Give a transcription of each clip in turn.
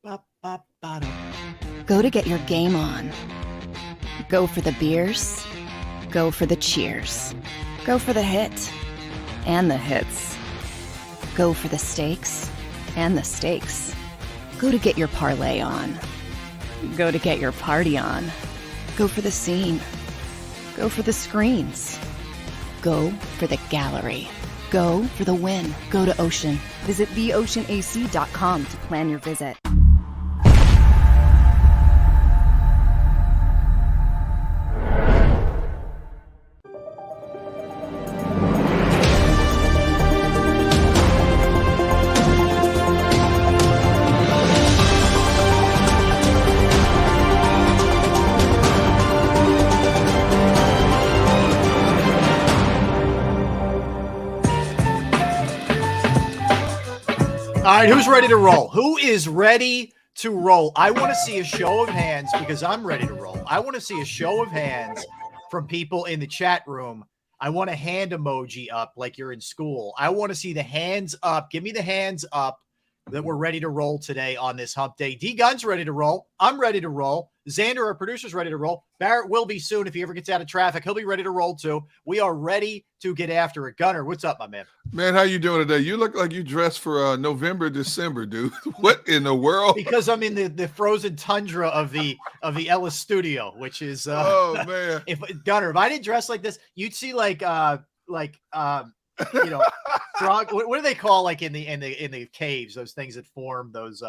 Go to get your game on. Go for the beers. Go for the cheers. Go for the hit and the hits. Go for the stakes and the stakes. Go to get your parlay on. Go to get your party on. Go for the scene. Go for the screens. Go for the gallery. Go for the win. Go to Ocean. Visit theoceanac.com to plan your visit. All right, who's ready to roll? Who is ready to roll? I want to see a show of hands because I'm ready to roll. I want to see a show of hands from people in the chat room. I want a hand emoji up like you're in school. I want to see the hands up. Give me the hands up that we're ready to roll today on this hump day. D-Gun's ready to roll. I'm ready to roll. Xander, our producer's ready to roll. Barrett will be soon if he ever gets out of traffic. He'll be ready to roll too. We are ready to get after it. Gunner, what's up, my man? Man, how you doing today? You look like you dressed for November, December, dude. What in the world? Because I'm in the frozen tundra of the Ellis studio, which is oh man. If Gunner, if I didn't dress like this, you'd see like frog. What do they call like in the caves? Those things that form those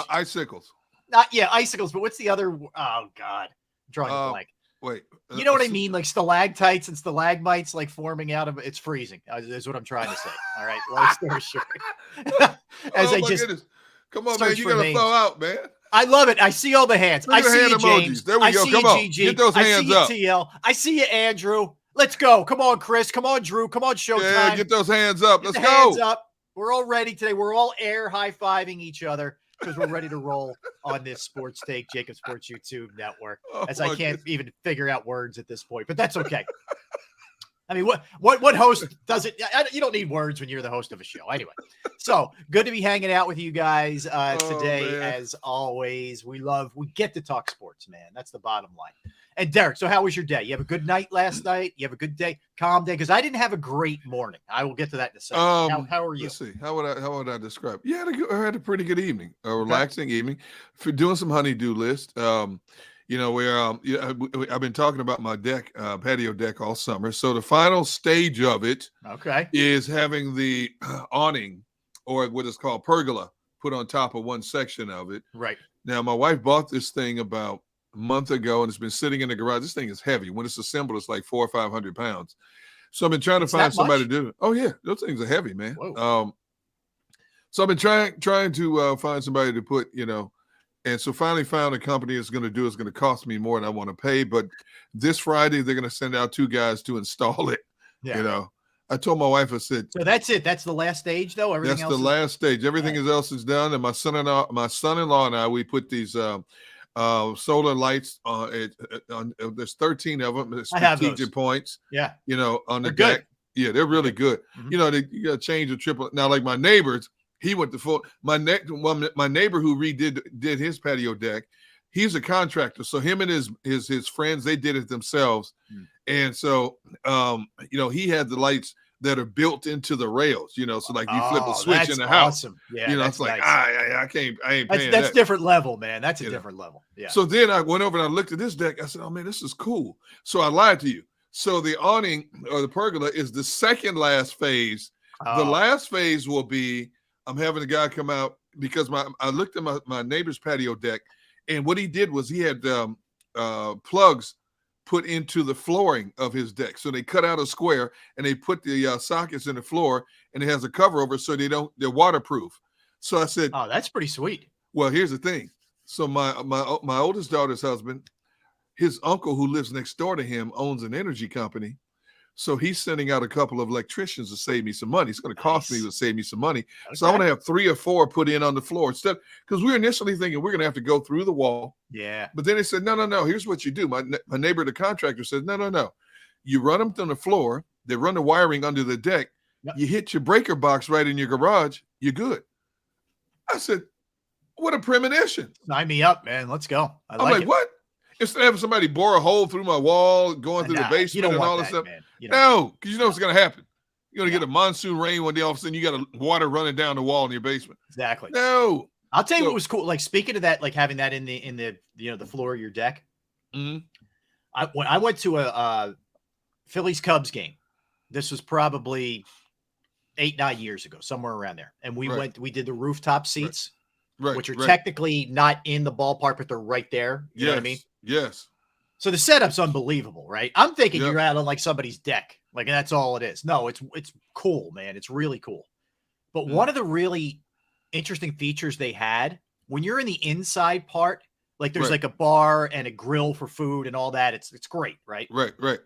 icicles. Icicles. But what's the other? Oh God, I'm drawing a blank. Wait, you know what I mean? Like stalactites and stalagmites, like forming out of it's freezing. Is what I'm trying to say. All right, long story short. Goodness. Come on, man, you gotta thaw out, man. I love it. I see all the hands. I see you, James. There we go. Come on, GG. get those hands up. I see you, TL. I see you, Andrew. Let's go. Come on, Chris. Come on, Drew. Come on, Showtime. Yeah, get those hands up. Let's go. Hands up. We're all ready today. We're all air high-fiving each other because we're ready to roll on this Sports Take, JAKIB Sports YouTube network, as I can't even figure out words at this point, but that's okay. I mean, what host does it? You don't need words when you're the host of a show. Anyway, so good to be hanging out with you guys today. Man. As always, we get to talk sports, man. That's the bottom line. And Derek, so how was your day? You have a good night last night? You have a good day, calm day? Because I didn't have a great morning. I will get to that in a second. How are you? Let's see. How would I describe? Yeah, I had a pretty good evening, a relaxing evening for doing some honeydew list. Where I've been talking about my deck, patio deck all summer. So the final stage of it is having the awning, or what is called pergola, put on top of one section of it. Right. Now, my wife bought this thing about a month ago, and it's been sitting in the garage. This thing is heavy. When it's assembled, it's like 400 or 500 pounds. So I've been trying to find somebody to do it. Oh, yeah. Those things are heavy, man. So I've been trying to find somebody to put, and so finally found a company that's going to do. It's going to cost me more than I want to pay. But this Friday, they're going to send out 2 guys to install it. Yeah. I told my wife, I said, so that's it. That's the last stage, though. Everything else. That's the last stage. Everything else is done. And my son-in-law and I, we put these solar lights on. There's 13 of them. Strategic points. Yeah. On the they're deck. Good. Yeah, they're really good. Mm-hmm. You got to change the triple. Now, like my neighbors. He went to full. My neighbor who did his patio deck, he's a contractor. So him and his friends, they did it themselves. And so he had the lights that are built into the rails. So like you flip a switch in the house. Awesome. Yeah, it's like I ain't paying that's different level, man. That's a different level. Yeah. So then I went over and I looked at this deck. I said, oh man, this is cool. So I lied to you. So the awning or the pergola is the second last phase. The last phase will be, I'm having a guy come out because I looked at my neighbor's patio deck, and what he did was he had plugs put into the flooring of his deck. So they cut out a square and they put the sockets in the floor, and it has a cover over so they're waterproof. So I said, oh, that's pretty sweet. Well, here's the thing. So my oldest daughter's husband, his uncle who lives next door to him owns an energy company. So he's sending out a couple of electricians to save me some money. It's going to cost me to save me some money. Okay. So I want to have 3 or 4 put in on the floor instead, because we were initially thinking we're going to have to go through the wall. Yeah. But then they said, no. Here's what you do. My neighbor, the contractor, said, no. You run them on the floor. They run the wiring under the deck. Yep. You hit your breaker box right in your garage. You're good. I said, What a premonition. Sign me up, man. Let's go. I'm like, it. what? Instead of having somebody bore a hole through my wall, going through the basement and all this stuff. Man. No, because you know what's going to happen. You're going to get a monsoon rain one day, all of a sudden you got water running down the wall in your basement. Exactly. No. I'll tell you what was cool. Like, speaking of that, like having that in the the floor of your deck. Mm-hmm. When I went to a Phillies Cubs game, this was probably 8-9 years ago, somewhere around there. And we did the rooftop seats, which are technically not in the ballpark, but they're right there. You know what I mean? Yes. So the setup's unbelievable, right? I'm thinking you're out on like somebody's deck. Like, that's all it is. No, it's cool, man. It's really cool. But one of the really interesting features they had, when you're in the inside part, like there's like a bar and a grill for food and all that. It's great, right? Right.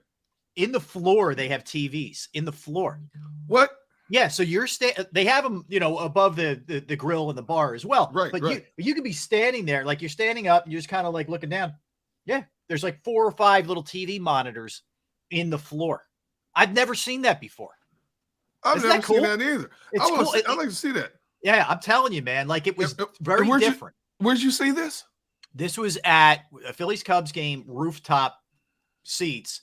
In the floor, they have TVs in the floor. What? Yeah, so they have them, above the grill and the bar as well. Right. But you can be standing there, like you're standing up and you're just kind of like looking down. Yeah, there's like 4 or 5 little TV monitors in the floor. I've never seen that before. I've never seen that either. I'd like to see that. Yeah, I'm telling you, man. Like, it was very different. Where'd you see this? This was at a Phillies Cubs game, rooftop seats.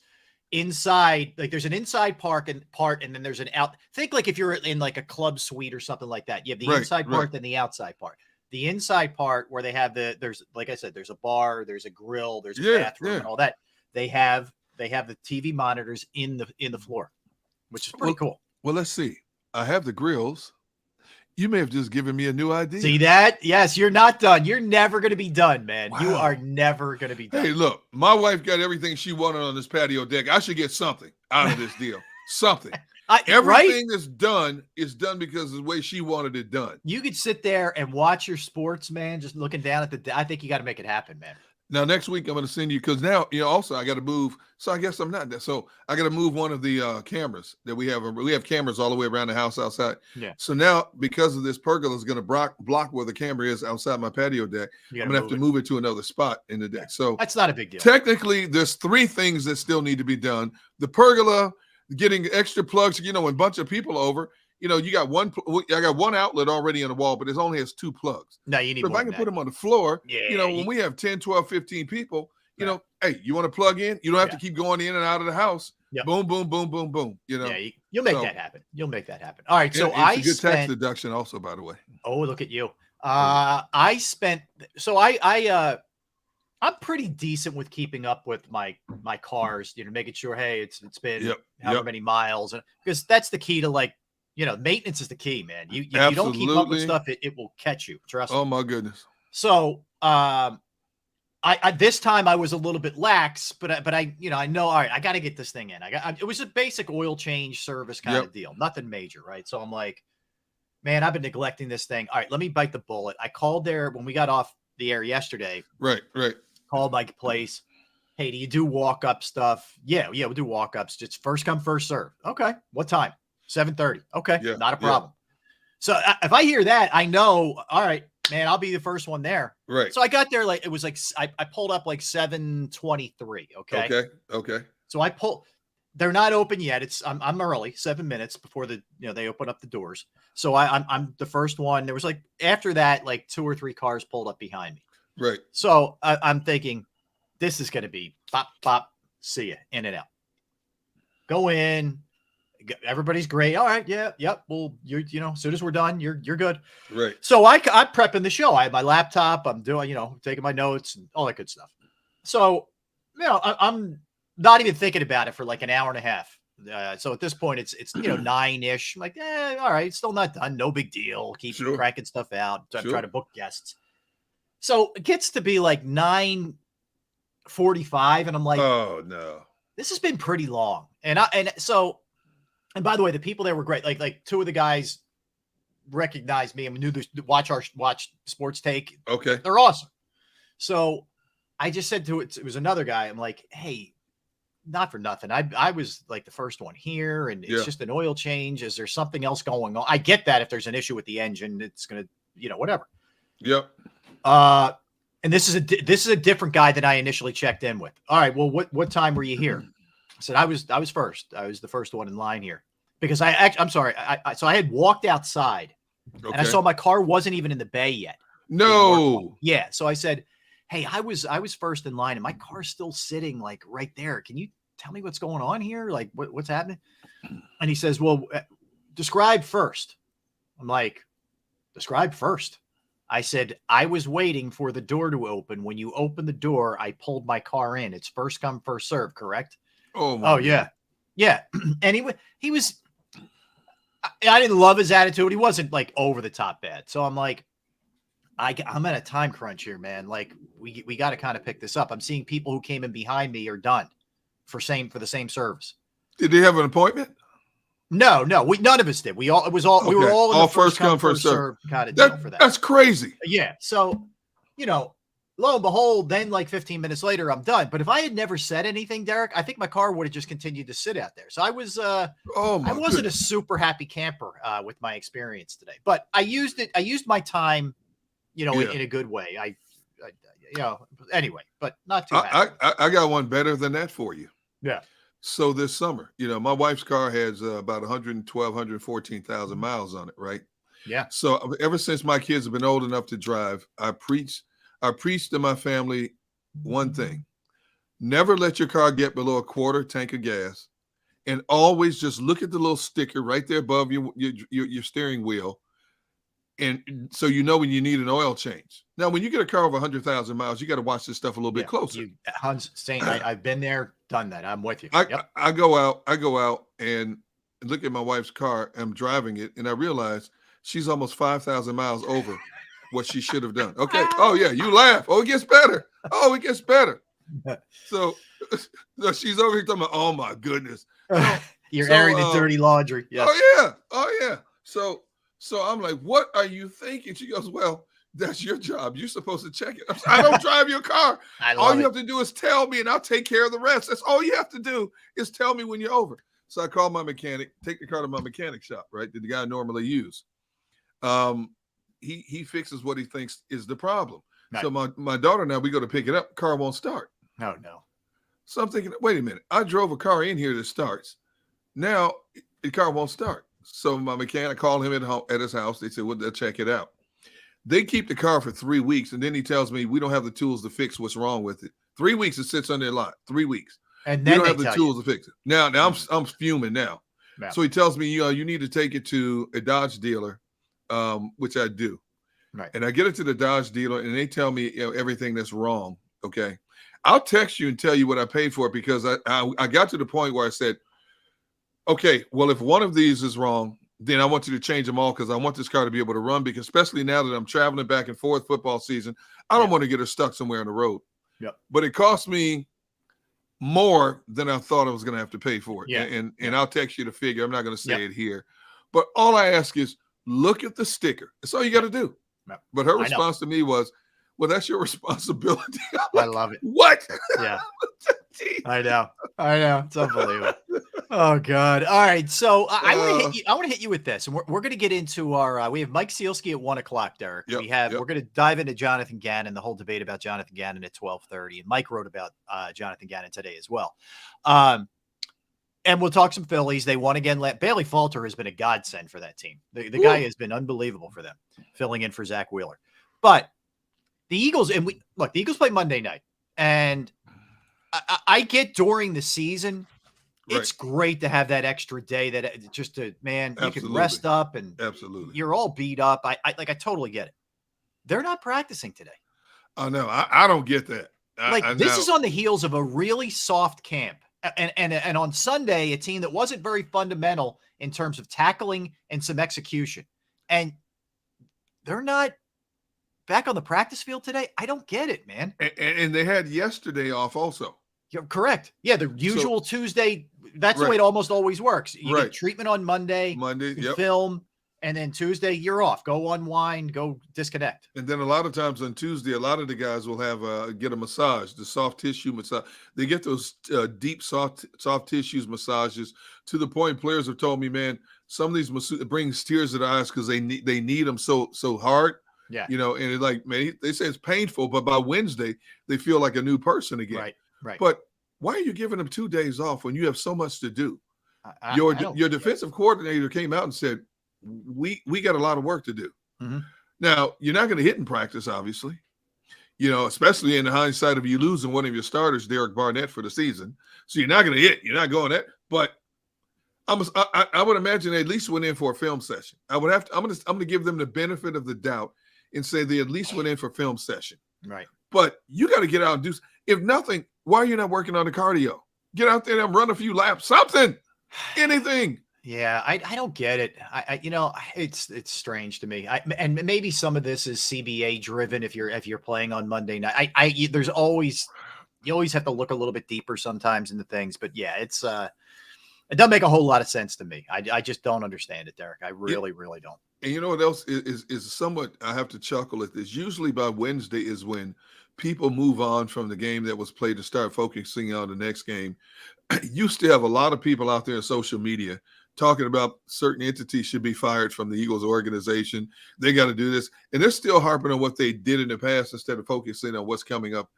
Inside, like there's an inside part, and then there's an out. Think like if you're in like a club suite or something like that. You have the inside part, then the outside part. The inside part where they have there's, like I said, there's a bar, there's a grill, there's a bathroom and all that. They have the TV monitors in the floor, which is pretty cool. Well, let's see. I have the grills. You may have just given me a new idea. See that? Yes, you're not done. You're never going to be done, man. Wow. You are never going to be done. Hey, look, my wife got everything she wanted on this patio deck. I should get something out of this deal. Something. Everything that's done is done because of the way she wanted it done. You could sit there and watch your sports, man, just looking down at I think you got to make it happen, man. Now, next week, I'm going to send you, because now, also, I got to move. So I guess I'm not there. So I got to move one of the cameras that we have. We have cameras all the way around the house outside. Yeah. So now, because of this pergola is going to block where the camera is outside my patio deck, I'm going to have to move it to another spot in the deck. So that's not a big deal. Technically, there's 3 things that still need to be done. The pergola, getting extra plugs, when a bunch of people over, you got I got one outlet already on the wall, but it only has 2 plugs. No, you need so more. If I can put them on the floor, yeah, when we have 10, 12, 15 people, hey, you want to plug in? You don't have to keep going in and out of the house. Yep. Boom, boom, boom, boom, boom. Yeah, you'll make that happen. You'll make that happen. All right. So it's a good tax deduction also, by the way. Oh, look at you. I'm pretty decent with keeping up with my cars, making sure, hey, it's been however many miles. Because that's the key to, like, maintenance is the key, man. You don't keep up with stuff, it will catch you. Trust me. Oh my goodness. So, I this time I was a little bit lax, but I know, all right, I got to get this thing in. It was a basic oil change service kind of deal, nothing major, right? So I'm like, man, I've been neglecting this thing. All right, let me bite the bullet. I called there when we got off the air yesterday. Right. Called my place. Hey, do you do walk-up stuff? Yeah, we'll do walk-ups. It's first come, first serve. Okay. What time? 7:30. Okay. Yeah, not a problem. So if I hear that, I know, all right, man, I'll be the first one there. Right. So I got there it was like I pulled up like 7:23. Okay. So they're not open yet. I'm early, 7 minutes before they open up the doors. So I'm the first one. There was like, after that, like 2 or 3 cars pulled up behind me. Right. So I'm thinking, this is going to be pop, pop, see ya, in and out. Go in. Everybody's great. All right. Yeah. Yep. Well, as soon as we're done, you're good. Right. So I'm prepping the show. I have my laptop. I'm doing, taking my notes and all that good stuff. So, I'm not even thinking about it for like an hour and a half. So at this point it's 9-ish. I'm like, all right, still not done. No big deal. Keep cracking stuff out. So I'm trying to book guests. So it gets to be like 9:45, and I'm like, oh no, this has been pretty long. And by the way, the people there were great. Like 2 of the guys recognized me and knew this, watch Sports Take. Okay. They're awesome. So I just said it was another guy. I'm like, hey, not for nothing. I was like the first one here, and it's just an oil change. Is there something else going on? I get that if there's an issue with the engine, it's going to, whatever. Yep. And this is a different guy than I initially checked in with. All right. Well, what time were you here? I said, I was first. I was the first one in line here because I'm sorry. So I had walked outside and I saw my car wasn't even in the bay yet. No. Yeah. So I said, hey, I was first in line and my car's still sitting like right there. Can you tell me what's going on here? Like what's happening? And he says, well, describe first. I'm like, describe first. I said, I was waiting for the door to open. When you opened the door, I pulled my car in. It's first come, first serve, correct? Oh, my God. Yeah. Yeah. And he was, I didn't love his attitude. He wasn't like over the top bad. So I'm like, I'm at a time crunch here, man. Like we got to kind of pick this up. I'm seeing people who came in behind me are done for the same service. Did they have an appointment? No, none of us did. We were all in the first come, first serve kind of deal for that. That's crazy. Yeah. So, lo and behold, then like 15 minutes later, I'm done. But if I had never said anything, Derek, I think my car would have just continued to sit out there. So I was, I wasn't a super happy camper with my experience today, but I used my time, in a good way. Anyway, but not too happy. I got one better than that for you. Yeah. So this summer, my wife's car has about 114,000 miles on it, right? Yeah. So ever since my kids have been old enough to drive, I preach to my family one thing: never let your car get below a quarter tank of gas, and always just look at the little sticker right there above your steering wheel, and so when you need an oil change. Now, when you get a car over 100,000 miles, you got to watch this stuff a little bit closer. I've been there, done that. I'm with you. I go out and look at my wife's car. I'm driving it, and I realize she's almost 5,000 miles over what she should have done. Okay. Oh yeah, you laugh. Oh, it gets better. Oh, it gets better. So she's over here talking about, oh my goodness, you're airing the dirty laundry. Yes. Oh yeah. So I'm like, what are you thinking? She goes, well, that's your job. You're supposed to check it. I don't drive your car. All you have to do is tell me, and I'll take care of the rest. That's all you have to do is tell me when you're over. So I call my mechanic, take the car to my mechanic shop, right, that the guy normally use. He fixes what he thinks is the problem. Right. So my daughter and I, we go to pick it up. Car won't start. No. So I'm thinking, wait a minute. I drove a car in here that starts. Now the car won't start. So my mechanic called him at his house. They said, well, they'll check it out. They keep the car for 3 weeks, and then he tells me we don't have the tools to fix what's wrong with it. 3 weeks it sits on their lot. 3 weeks. And then we don't have the tools to fix it. Now I'm fuming now. Yeah. So he tells me, you need to take it to a Dodge dealer, which I do. Right. And I get it to the Dodge dealer, and they tell me everything that's wrong. Okay. I'll text you and tell you what I paid for it, because I got to the point where I said, okay, well, if one of these is wrong, then I want you to change them all, because I want this car to be able to run, because especially now that I'm traveling back and forth football season, I don't want to get her stuck somewhere on the road. Yep. But it cost me more than I thought I was going to have to pay for it. Yeah. And I'll text you the figure. I'm not going to say it here. But all I ask is look at the sticker. That's all you got to do. Yep. But her response to me was, well, that's your responsibility. I love it. What? Yeah. I know. It's unbelievable. Oh God. All right. So I want to hit you with this, and we're going to get into our, we have Mike Sealski at 1:00, Derek. Yep, we're going to dive into Jonathan Gannon, the whole debate about Jonathan Gannon at 12:30. And Mike wrote about Jonathan Gannon today as well. And we'll talk some Phillies. They won again. Bailey Falter has been a godsend for that team. The guy has been unbelievable for them, filling in for Zach Wheeler. But the Eagles, the Eagles play Monday night, and I get during the season, it's great to have that extra day that just you can rest up, and you're all beat up. I totally get it. They're not practicing today. Oh no, I don't get that. This is on the heels of a really soft camp. And on Sunday, a team that wasn't very fundamental in terms of tackling and some execution. And they're not back on the practice field today. I don't get it, man. And they had yesterday off also. You're correct. Yeah, the usual Tuesday. That's the way it almost always works. You get treatment on Monday, film, and then Tuesday you're off. Go unwind, go disconnect. And then a lot of times on Tuesday, a lot of the guys will have get a massage, the soft tissue massage. They get those deep soft tissues massages, to the point players have told me, man, some of these it brings tears to the eyes because they need them so hard. Yeah. And it's like, man, they say it's painful, but by Wednesday they feel like a new person again. Right. But why are you giving them 2 days off when you have so much to do? Your defensive coordinator came out and said, we got a lot of work to do. Mm-hmm. Now, you're not going to hit in practice, obviously, especially in the hindsight of you losing one of your starters, Derek Barnett, for the season. So you're not going to hit. You're not going that. But I would imagine they at least went in for a film session. I'm going to give them the benefit of the doubt and say they at least went in for a film session. Right. But you got to get out and do. If nothing, why are you not working on the cardio? Get out there and run a few laps. Something. Anything. Yeah, I don't get it. It's strange to me. And maybe some of this is CBA driven. If you're playing on Monday night, you always have to look a little bit deeper sometimes into things. But yeah, it doesn't make a whole lot of sense to me. I just don't understand it, Derek. I really don't. And you know what else is somewhat, I have to chuckle at this. Usually by Wednesday is when people move on from the game that was played to start focusing on the next game. You still have a lot of people out there in social media talking about certain entities should be fired from the Eagles organization. They got to do this. And they're still harping on what they did in the past instead of focusing on what's coming up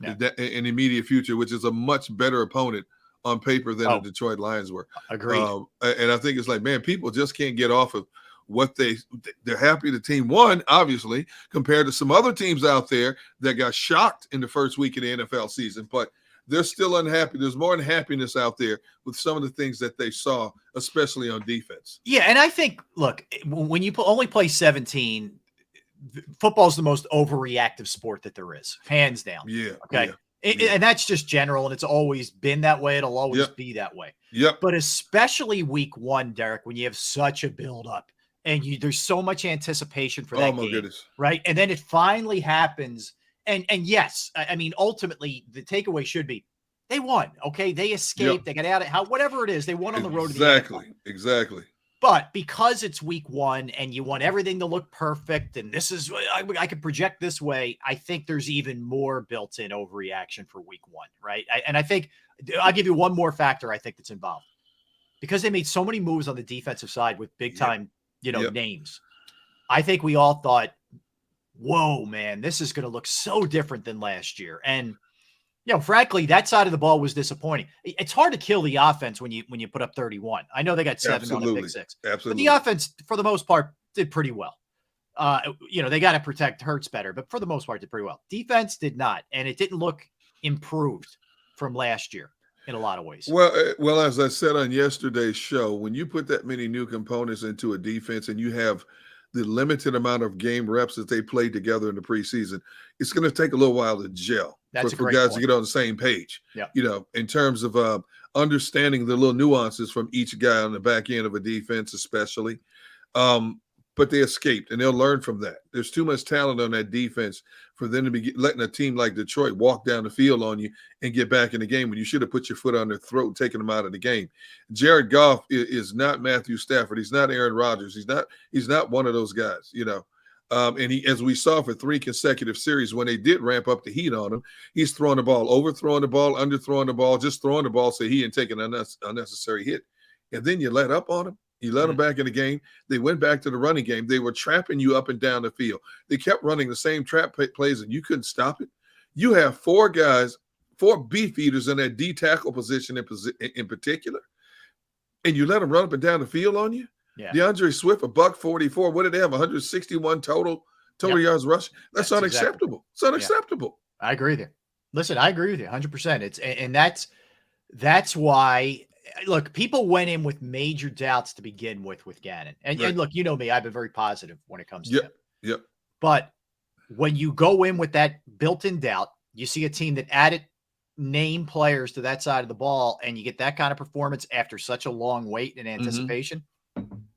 in the immediate future, which is a much better opponent on paper than the Detroit Lions were. Agreed. And I think it's like, man, people just can't get off of what they're happy the team won, obviously, compared to some other teams out there that got shocked in the first week of the NFL season. But they're still unhappy. There's more unhappiness out there with some of the things that they saw, especially on defense. Yeah, and I think, look, when you only play 17, football's the most overreactive sport that there is, hands down. Yeah. Okay. Yeah. And that's just general, and it's always been that way. It'll always be that way. Yep. But especially week one, Derek, when you have such a buildup and there's so much anticipation for that game, goodness. Right? And then it finally happens. And yes, I mean, ultimately, the takeaway should be they won. Okay, they escaped. They got out of whatever it is. They won on the road to the NFL. Exactly. But because it's week one and you want everything to look perfect, and this is I could project this way, I think there's even more built-in overreaction for week one, right? And I think I'll give you one more factor I think that's involved because they made so many moves on the defensive side with big-time, names. I think we all thought, whoa, man, this is going to look so different than last year. And, frankly, that side of the ball was disappointing. It's hard to kill the offense when you put up 31. I know they got 7 on a big 6. Absolutely. But the offense, for the most part, did pretty well. They got to protect Hurts better, but for the most part, did pretty well. Defense did not, and it didn't look improved from last year in a lot of ways. Well, as I said on yesterday's show, when you put that many new components into a defense and you have the limited amount of game reps that they played together in the preseason, it's going to take a little while to gel for guys to get on the same page. Yeah. In terms of understanding the little nuances from each guy on the back end of a defense, especially. But they escaped, and they'll learn from that. There's too much talent on that defense for them to be letting a team like Detroit walk down the field on you and get back in the game when you should have put your foot on their throat and taken them out of the game. Jared Goff is not Matthew Stafford. He's not Aaron Rodgers. He's not one of those guys, and he, as we saw for 3 consecutive series, when they did ramp up the heat on him, he's throwing the ball, overthrowing the ball, underthrowing the ball, just throwing the ball so he didn't take an unnecessary hit. And then you let up on him. You let them back in the game. They went back to the running game. They were trapping you up and down the field. They kept running the same trap plays, and you couldn't stop it. You have 4 guys, 4 beef eaters in that D tackle position in particular, and you let them run up and down the field on you. Yeah. DeAndre Swift, $144. What did they have? 161 total yards rushing. That's unacceptable. Exactly. It's unacceptable. I agree with you. Listen, I agree with you 100%. That's why. Look, people went in with major doubts to begin with Gannon. And look, you know me, I've been very positive when it comes to him. Yep. But when you go in with that built-in doubt, you see a team that added name players to that side of the ball, and you get that kind of performance after such a long wait and anticipation,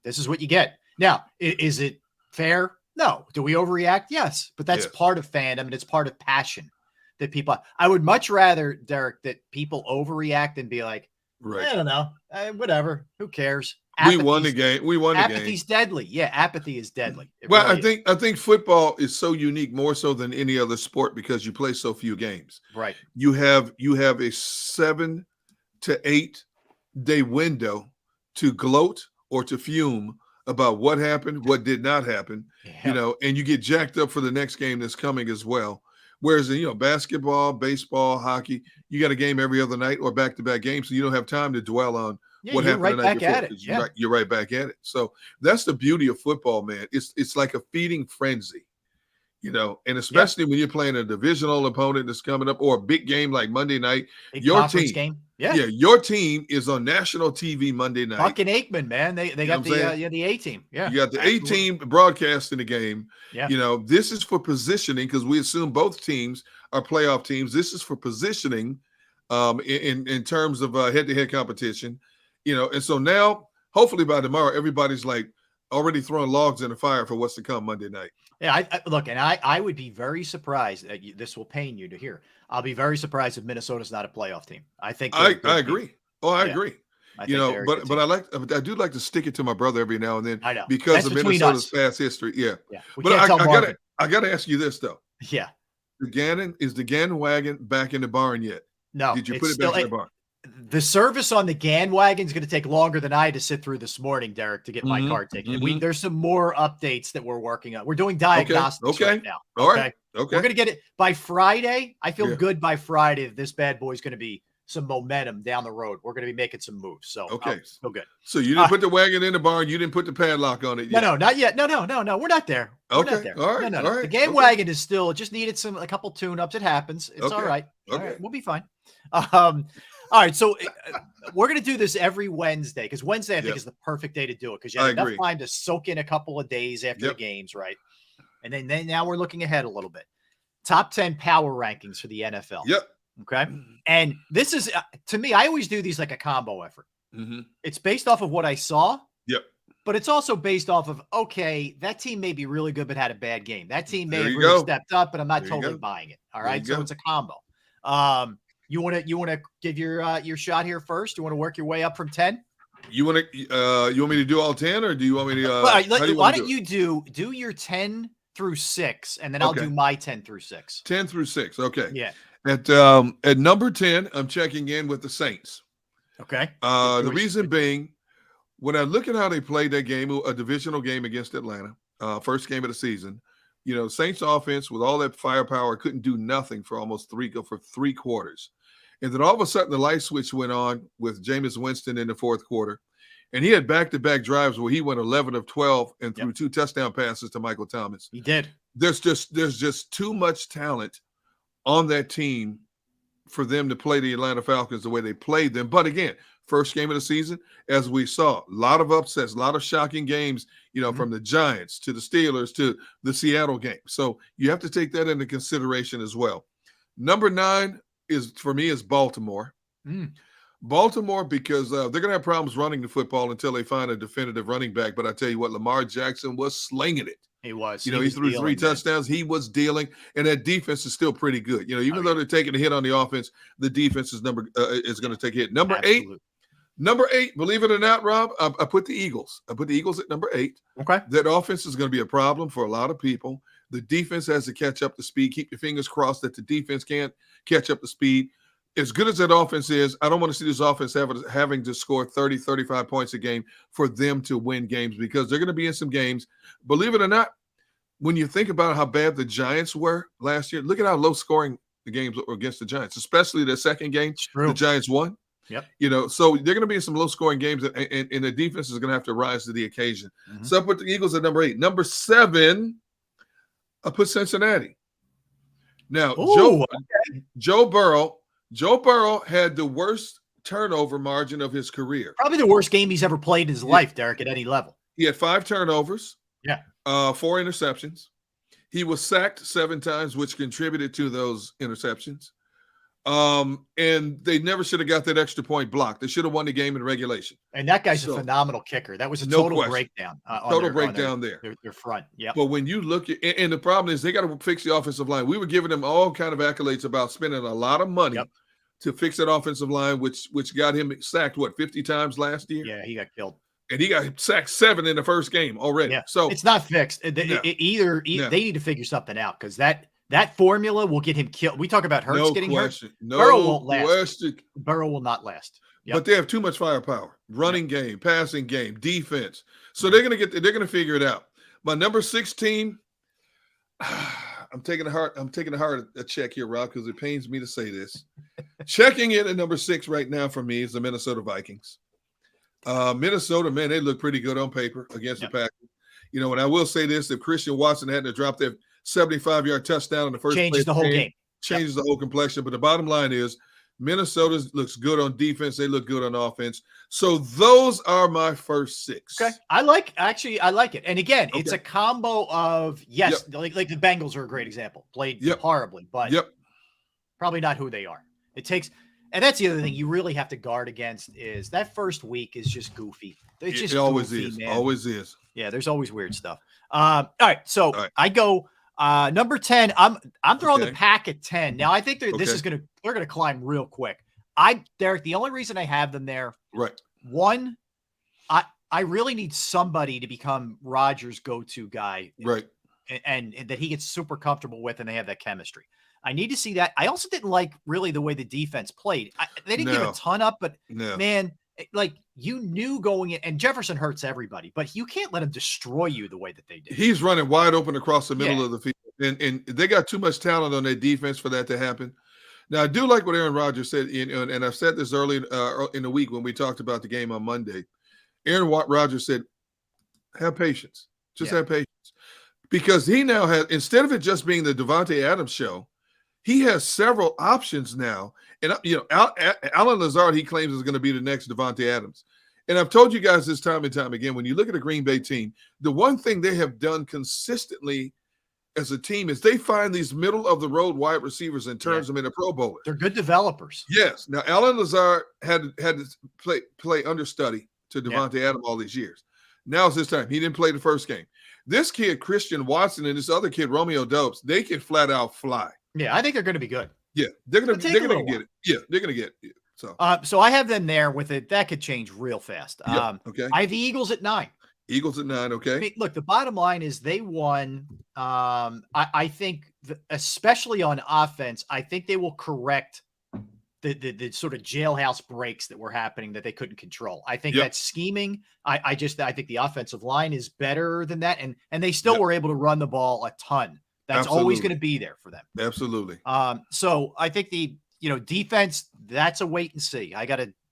this is what you get. Now, is it fair? No. Do we overreact? Yes. But that's part of fandom, and it's part of passion that people – I would much rather, Derek, that people overreact and be like, I don't know. Whatever. Who cares? We won the game. Apathy's deadly. Yeah, apathy is deadly. I think football is so unique, more so than any other sport, because you play so few games. Right. You have a 7 to 8 day window to gloat or to fume about what happened, what did not happen, and you get jacked up for the next game that's coming as well. Whereas, basketball, baseball, hockey, you got a game every other night or back-to-back games, so you don't have time to dwell on Yeah, what you're happened right the night back before. at it. Yeah. You're right back at it. So that's the beauty of football, man. It's like a feeding frenzy, and especially when you're playing a divisional opponent that's coming up or a big game like Monday night. Big Your conference team, game. Yeah. your team is on national TV Monday night. Buck and Aikman, man. They got the A team. Yeah. You got the absolutely. A team broadcasting the game. Yeah. This is for positioning because we assume both teams are playoff teams. This is for positioning in terms of head-to-head competition, and so now hopefully by tomorrow everybody's like already throwing logs in the fire for what's to come Monday night. Yeah, look, and I would be very surprised. This will pain you to hear. I'll be very surprised if Minnesota's not a playoff team. I think I agree. Oh, I agree. But I do like to stick it to my brother every now and then. I know because of Minnesota's past history. Yeah. But I gotta ask you this though. Yeah. Is the Gannon wagon back in the barn yet? No. Did you put it back in the barn? The service on the GAN wagon is going to take longer than I had to sit through this morning, Derek, to get my car taken. There's some more updates that we're working on. We're doing diagnostics right now. All right. Okay. We're going to get it by Friday. I feel good by Friday that this bad boy is going to be some momentum down the road. We're going to be making some moves. So okay, feel good. So you didn't put the wagon in the barn. You didn't put the padlock on it yet. No, not yet. No. We're not there. We're not there. All right. No. All right. The GAN wagon is still just needed a couple tune-ups. It happens. It's all right. Okay. All right. We'll be fine. All right, so we're going to do this every Wednesday because Wednesday, I think, is the perfect day to do it because you have enough time to soak in a couple of days after the games, right? And then now we're looking ahead a little bit. Top 10 power rankings for the NFL. Yep. Okay. And this is, to me, I always do these like a combo effort. It's based off of what I saw. Yep. But it's also based off of, okay, that team may be really good but had a bad game. That team may have really stepped up, but I'm not totally buying it. All right, so it's a combo. You want to give your shot here first? You want to work your way up from 10? You want me to do all 10 or do you want me to why don't you do your 10 through 6 and then I'll do my 10 through 6. 10 through 6. Okay. Yeah. At number 10, I'm checking in with the Saints. Okay. The reason being, when I look at how they played that game, a divisional game against Atlanta, first game of the season, Saints offense with all that firepower couldn't do nothing for almost 3 quarters. And then all of a sudden the light switch went on with Jameis Winston in the fourth quarter. And he had back-to-back drives where he went 11 of 12 and threw 2 touchdown passes to Michael Thomas. He did. There's just too much talent on that team for them to play the Atlanta Falcons the way they played them. But again, first game of the season, as we saw, a lot of upsets, a lot of shocking games, from the Giants to the Steelers to the Seattle game. So you have to take that into consideration as well. Number 9 for me is Baltimore. Baltimore, because they're going to have problems running the football until they find a definitive running back. But I tell you what, Lamar Jackson was slinging it. He was. He threw 3 touchdowns. He was dealing, and that defense is still pretty good. Even though they're taking a hit on the offense, the defense is going to take a hit. Number 8, believe it or not, Rob, I put the Eagles. I put the Eagles at number 8. Okay. That offense is going to be a problem for a lot of people. The defense has to catch up to speed. Keep your fingers crossed that the defense can't catch up to speed. As good as that offense is, I don't want to see this offense having to score 30, 35 points a game for them to win games because they're going to be in some games. Believe it or not, when you think about how bad the Giants were last year, look at how low scoring the games were against the Giants, especially the second game. The Giants won. Yep. So they're going to be in some low scoring games, and the defense is going to have to rise to the occasion. So I put the Eagles at number 8. Number 7, I put Cincinnati. Now, Joe Burrow had the worst turnover margin of his career. Probably the worst game he's ever played in his life, Derek, at any level. He had 5 turnovers. Yeah. 4 interceptions. He was sacked 7 times, which contributed to those interceptions. And they never should have got that extra point blocked. They should have won the game in regulation. And that guy's a phenomenal kicker. That was a total breakdown. Their front. Yeah. But when you look at, and the problem is they got to fix the offensive line. We were giving them all kind of accolades about spending a lot of money to fix that offensive line, which got him sacked, 50 times last year? Yeah, he got killed. And he got sacked 7 in the first game already. Yeah. So it's not fixed. They need to figure something out because that formula will get him killed. We talk about Hurts getting hurt. Burrow won't last. Burrow will not last. Yep. But they have too much firepower. Running game, passing game, defense. So they're going to figure it out. My number 16, I'm taking a hard check here, Rob, because it pains me to say this. Checking in at number 6 right now for me is the Minnesota Vikings. Minnesota, man, they look pretty good on paper against Yep. the Packers. You know, and I will say this: if Christian Watson hadn't dropped that 75-yard touchdown in the first Changes the whole game. changes the whole complexion. But the bottom line is, Minnesota looks good on defense. They look good on offense. So those are my first 6. Okay. I like it. And again, it's a combo of, like the Bengals are a great example. Played horribly, but probably not who they are. It takes, and that's the other thing you really have to guard against is that first week is just goofy. It's just it always goofy, is. Man. Always is. Yeah, there's always weird stuff. All right. So I go number 10. I'm throwing the Pack at 10. Now I think they're gonna climb real quick. Derek, the only reason I have them there, one, I really need somebody to become Rodgers' go-to guy, and that he gets super comfortable with, and they have that chemistry. I need to see that. I also didn't like really the way the defense played. They didn't give a ton up, but man, like you knew going in, and Jefferson hurts everybody, but you can't let him destroy you the way that they did. He's running wide open across the middle of the field, and they got too much talent on their defense for that to happen. Now, I do like what Aaron Rodgers said, and I've said this early in the week when we talked about the game on Monday. Aaron Rodgers said, have patience. Just have patience. Because he now has, instead of it just being the Davante Adams show, he has several options now. And, Alan Lazard, he claims, is going to be the next Davante Adams. And I've told you guys this time and time again, when you look at the Green Bay team, the one thing they have done consistently as a team is they find these middle-of-the-road wide receivers and turns them into Pro Bowlers. They're good developers. Yes. Now, Alan Lazard had to play understudy to Davante Adams all these years. Now it's his time. He didn't play the first game. This kid, Christian Watson, and this other kid, Romeo Doubs, they can flat out fly. Yeah, I think they're going to be good. Yeah, they're going to get it. Yeah, they're going to get it. So I have them there with it. That could change real fast. I have the Eagles at 9. Eagles at 9, okay. I mean, look, the bottom line is they won. I think, especially on offense, I think they will correct the sort of jailhouse breaks that were happening that they couldn't control. I think that scheming. I think the offensive line is better than that, and they still were able to run the ball a ton. That's always going to be there for them. Absolutely. So I think the defense, that's a wait and see.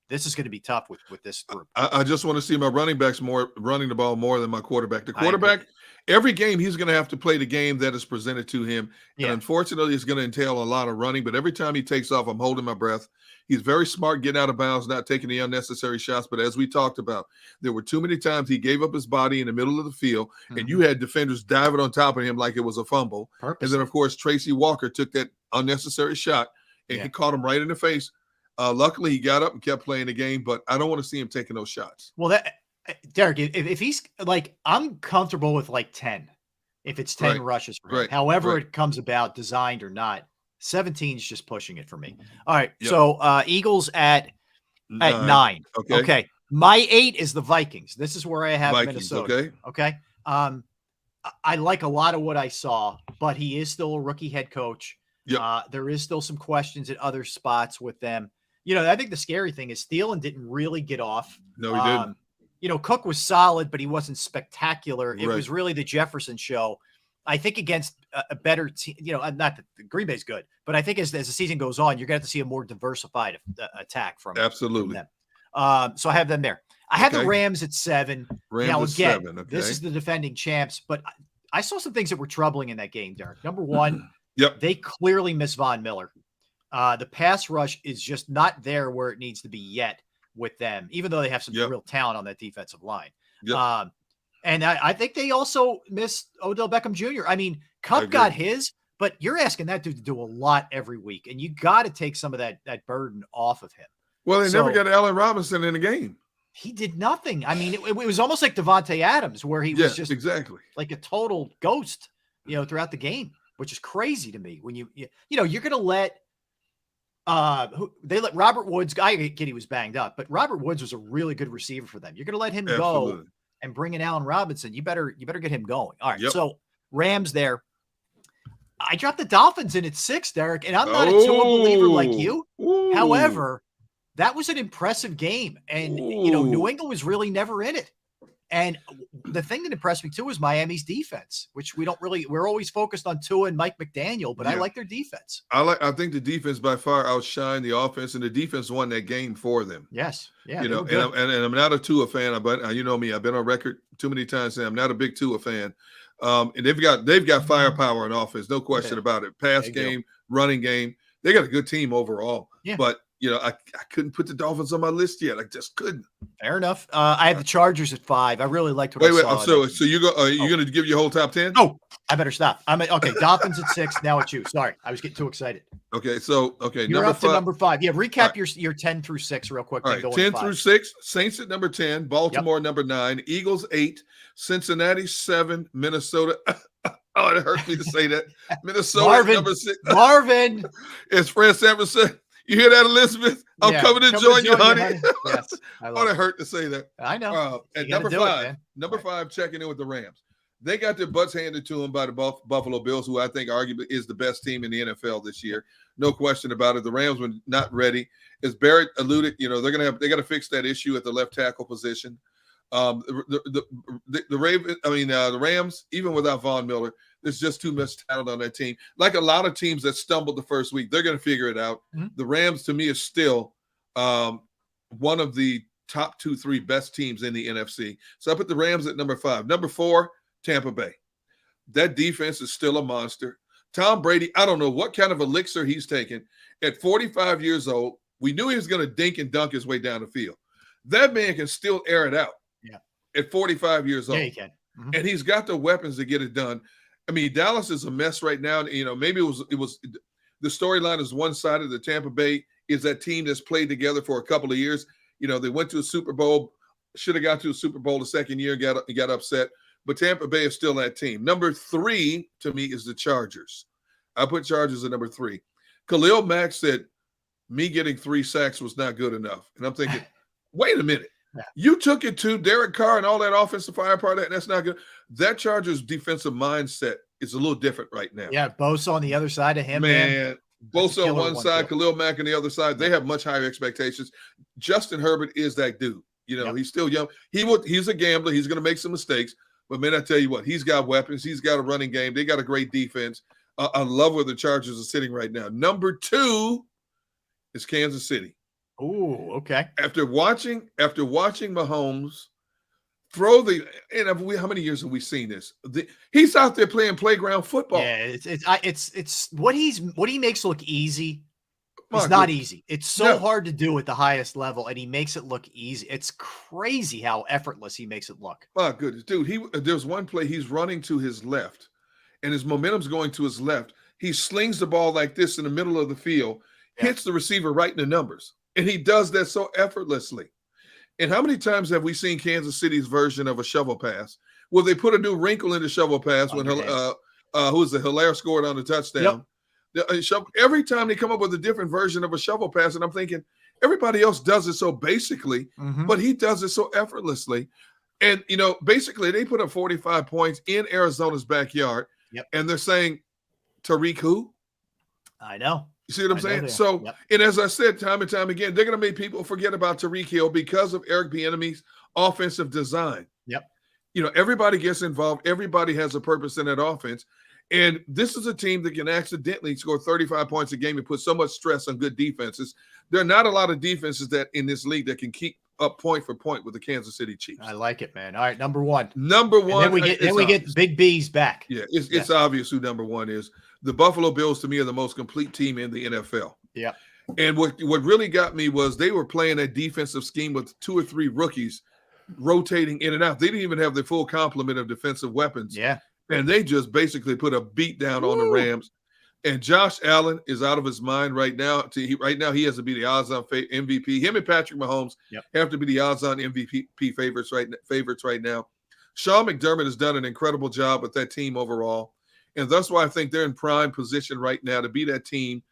This is going to be tough with this group. I just want to see my running backs running the ball more than my quarterback. The quarterback, every game he's going to have to play the game that is presented to him. And unfortunately, it's going to entail a lot of running. But every time he takes off, I'm holding my breath. He's very smart getting out of bounds, not taking the unnecessary shots. But as we talked about, there were too many times he gave up his body in the middle of the field, and you had defenders diving on top of him like it was a fumble. And then, of course, Tracy Walker took that unnecessary shot, and he caught him right in the face. Luckily, he got up and kept playing the game, but I don't want to see him taking those shots. Well, Derek, if he's like, I'm comfortable with like 10, if it's 10 rushes for him. However it comes about, designed or not, 17 is just pushing it for me. All right, so Eagles at 9. Okay. My 8 is the Vikings. This is where I have Minnesota. Okay. I like a lot of what I saw, but he is still a rookie head coach. There is still some questions at other spots with them. I think the scary thing is Thielen didn't really get off. No, he didn't. Cook was solid, but he wasn't spectacular. It was really the Jefferson show. I think against a better team, not that Green Bay's good, but I think as the season goes on, you're going to have to see a more diversified attack from them. So I have them there. I have the Rams at 7. Now, again, this is the defending champs, but I saw some things that were troubling in that game, Derek. Number one, they clearly miss Von Miller. The pass rush is just not there where it needs to be yet with them, even though they have some real talent on that defensive line. And I think they also miss Odell Beckham Jr. I mean, Kupp got his, but you're asking that dude to do a lot every week, and you got to take some of that burden off of him. Well, they never got Allen Robinson in the game. He did nothing. I mean, it was almost like Davante Adams, where he was just like a total ghost, throughout the game, which is crazy to me. When you're going to let they let Robert Woods. I get he was banged up, but Robert Woods was a really good receiver for them. You're going to let him go and bring in Allen Robinson. You better get him going. All right. So Rams there. I dropped the Dolphins in at 6, Derek, and I'm not a Tua believer like you. However, that was an impressive game, and New England was really never in it. And the thing that impressed me too is Miami's defense, which we're always focused on Tua and Mike McDaniel, but I like their defense. I think the defense by far outshined the offense, and the defense won that game for them. Yes. Yeah. You know, and I'm not a Tua fan, but you know me, I've been on record too many times saying I'm not a big Tua fan. And they've got firepower on offense, no question about it. Pass game, running game. They got a good team overall. Yeah. But you know, I couldn't put the Dolphins on my list yet. I just couldn't. Fair enough. I had the Chargers at 5. I really liked what I saw. So you go? Are you going to give your whole top 10? Oh, I better stop. Okay. Dolphins at 6. Now it's you. Sorry, I was getting too excited. Okay, so you're up to number 5. Yeah, recap your 10 through 6 real quick. All right, 10 through 6. Saints at number 10. Baltimore number 9. Eagles 8. Cincinnati 7. Minnesota. Oh, it hurts me to say that. Minnesota number 6. Marvin. It's Fred Sanford. You hear that, Elizabeth? I'm coming to join you, honey. Yes, Oh, it hurt to say that. I know. At number 5, checking in with the Rams. They got their butts handed to them by the Buffalo Bills, who I think arguably is the best team in the NFL this year. No question about it. The Rams were not ready. As Barrett alluded, you know, they got to fix that issue at the left tackle position. The Rams, even without Von Miller, there's just too much talent on that team. Like a lot of teams that stumbled the first week, they're going to figure it out. Mm-hmm. The Rams, to me, is still one of the top 2-3 best teams in the NFC. So I put the Rams at number 5. Number 4, Tampa Bay. That defense is still a monster. Tom Brady, I don't know what kind of elixir he's taken. At 45 years old, we knew he was going to dink and dunk his way down the field. That man can still air it out. Yeah. At 45 years old. Yeah, he can. Mm-hmm. And he's got the weapons to get it done. I mean, Dallas is a mess right now. You know, maybe it was the storyline is one-sided. The Tampa Bay is that team that's played together for a couple of years. You know, they went to a Super Bowl, should have got to a Super Bowl the second year, got upset. But Tampa Bay is still that team. Number 3 to me is the Chargers. I put Chargers at number 3. Khalil Mack said, me getting 3 sacks was not good enough. And I'm thinking, wait a minute. Yeah. You took it to Derek Carr and all that offensive firepower, and that's not good. That Chargers defensive mindset is a little different right now. Yeah, Bosa on the other side of him. Man. Bosa on one side, Khalil Mack on the other side. They have much higher expectations. Justin Herbert is that dude. You know, he's still young. He's a gambler. He's going to make some mistakes. But, man, I tell you what, he's got weapons. He's got a running game. They got a great defense. I love where the Chargers are sitting right now. Number 2 is Kansas City. Oh, okay. After watching Mahomes how many years have we seen this? He's out there playing playground football. Yeah, it's what he makes look easy. It's not easy. It's so hard to do at the highest level, and he makes it look easy. It's crazy how effortless he makes it look. My goodness, dude. There's one play he's running to his left, and his momentum's going to his left. He slings the ball like this in the middle of the field, hits the receiver right in the numbers. And he does that so effortlessly. And how many times have we seen Kansas City's version of a shovel pass? Well, they put a new wrinkle in the shovel pass when Hilaire scored on the touchdown. Yep. Every time they come up with a different version of a shovel pass, and I'm thinking, everybody else does it so basically, but he does it so effortlessly. And, you know, basically they put up 45 points in Arizona's backyard, and they're saying, Tariq who? I know. You see what I'm saying? So, and as I said time and time again, they're going to make people forget about Tariq Hill because of Eric Bieniemy's offensive design. Yep. You know, everybody gets involved. Everybody has a purpose in that offense. And this is a team that can accidentally score 35 points a game and put so much stress on good defenses. There are not a lot of defenses that in this league that can keep up point for point with the Kansas City Chiefs. I like it, man. All right, number 1. Number 1. And then we get Big B's back. Yeah, it's obvious who number 1 is. The Buffalo Bills, to me, are the most complete team in the NFL. Yeah. And what really got me was they were playing a defensive scheme with 2 or 3 rookies rotating in and out. They didn't even have the full complement of defensive weapons. Yeah. And they just basically put a beat down on the Rams. And Josh Allen is out of his mind right now. Right now, he has to be the odds-on MVP. Him and Patrick Mahomes have to be the odds-on MVP favorites right now. Sean McDermott has done an incredible job with that team overall. And that's why I think they're in prime position right now to be that team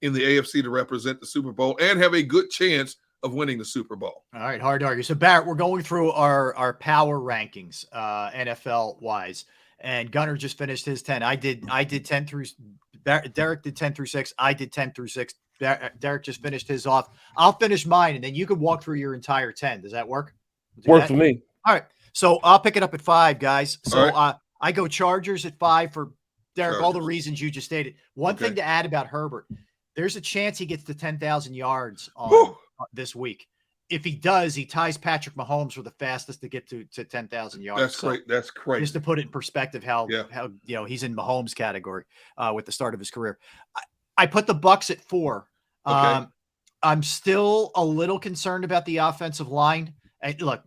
in the AFC to represent the Super Bowl and have a good chance of winning the Super Bowl. All right, hard to argue. So, Barrett, we're going through our power rankings, NFL-wise. And Gunnar just finished his 10. I did 10 through Derek did 10 through 6. I did 10 through 6. Derek just finished his off. I'll finish mine, and then you can walk through your entire 10. Does that work? Work for me. All right. So I'll pick it up at 5, guys. So right. I go Chargers at 5 for Derek, all the Chargers. reasons you just stated. One thing to add about Herbert, there's a chance he gets to 10,000 yards this week. If he does, he ties Patrick Mahomes for the fastest to get to 10,000 yards. That's great. That's great. Just to put it in perspective, how he's in Mahomes category with the start of his career. I put the Bucs at 4. Okay. I'm still a little concerned about the offensive line. And look,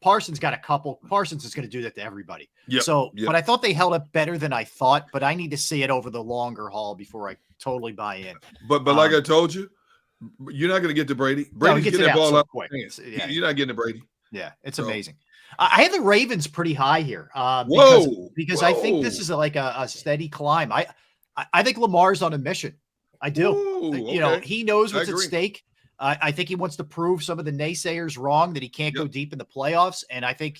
Parsons got a couple. Parsons is going to do that to everybody. Yep. But I thought they held up better than I thought. But I need to see it over the longer haul before I totally buy in. But like I told you, you're not going to get to Brady. Brady's getting that ball up quick. You're not getting to Brady. Yeah, it's amazing. I had the Ravens pretty high here because I think this is like a steady climb. I think Lamar's on a mission. I do. Whoa, he knows what's at stake. I think he wants to prove some of the naysayers wrong, that he can't go deep in the playoffs. And I think,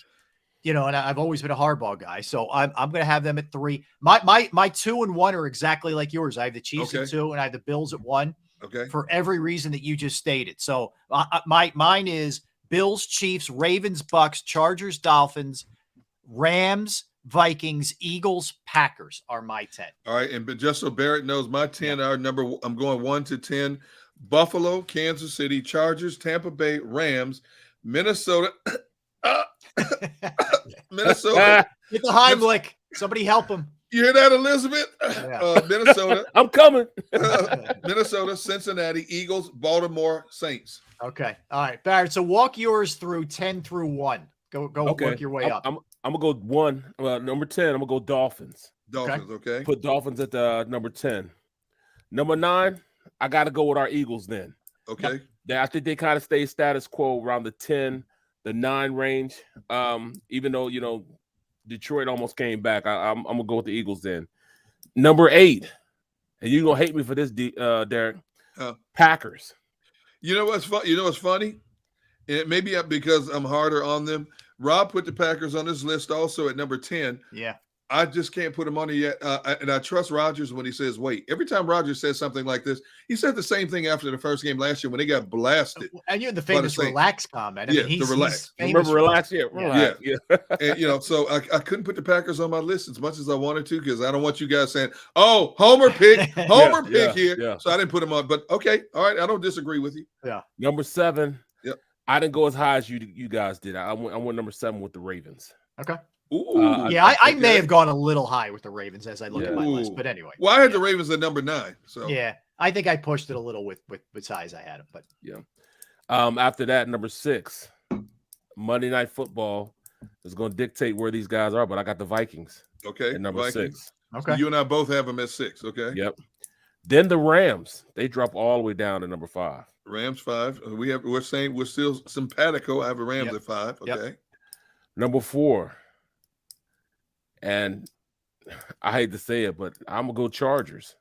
and I've always been a hardball guy, so I'm going to have them at 3. My 2 and 1 are exactly like yours. I have the Chiefs at 2, and I have the Bills at 1. Okay. For every reason that you just stated. So mine is Bills, Chiefs, Ravens, Bucks, Chargers, Dolphins, Rams, Vikings, Eagles, Packers are my 10. All right, but just so Barrett knows, my 10 are I'm going 1 to 10. Buffalo, Kansas City, Chargers, Tampa Bay, Rams, Minnesota. Minnesota. Get the Heimlich. Somebody help him. You hear that, Elizabeth? Minnesota. I'm coming. Minnesota, Cincinnati, Eagles, Baltimore, Saints. Okay. All right, Barrett. So walk yours through 10 through 1. Go work your way up. I'm gonna go 1. Number 10. I'm gonna go Dolphins. Dolphins. Okay. Put Dolphins at the number 10. Number 9. I got to go with our Eagles then. Okay. I think they kind of stay status quo around the 10, the 9 range. Even though Detroit almost came back. I'm gonna go with the Eagles then. Number 8, and you're gonna hate me for this, Derek. Packers. You know what's funny? It may be because I'm harder on them. Rob put the Packers on his list also at number 10. Yeah. I just can't put him on it yet. And I trust Rodgers when he says, wait. Every time Rodgers says something like this, he said the same thing after the first game last year when they got blasted. And you're the famous relax comment. The relax. Remember relax? Yeah, relax. Yeah. And, so I couldn't put the Packers on my list as much as I wanted to because I don't want you guys saying, oh, Homer pick here. Yeah. So I didn't put him on. But, okay, all right, I don't disagree with you. Yeah. Number 7. Yep. I didn't go as high as you guys did. I went number 7 with the Ravens. Okay. Ooh, I may have gone a little high with the Ravens as I look at my list, but anyway. Well, I had the Ravens at number 9. So yeah, I think I pushed it a little with size I had them, but yeah. After that, number 6, Monday Night Football is going to dictate where these guys are, but I got the Vikings. Okay, at number Vikings. 6. Okay, so you and I both have them at 6. Okay. Yep. Then the Rams, they drop all the way down to number 5. Rams 5. We're saying we're still simpatico. I have a Rams at 5. Okay. Yep. Number 4. And I hate to say it, but I'm gonna go Chargers.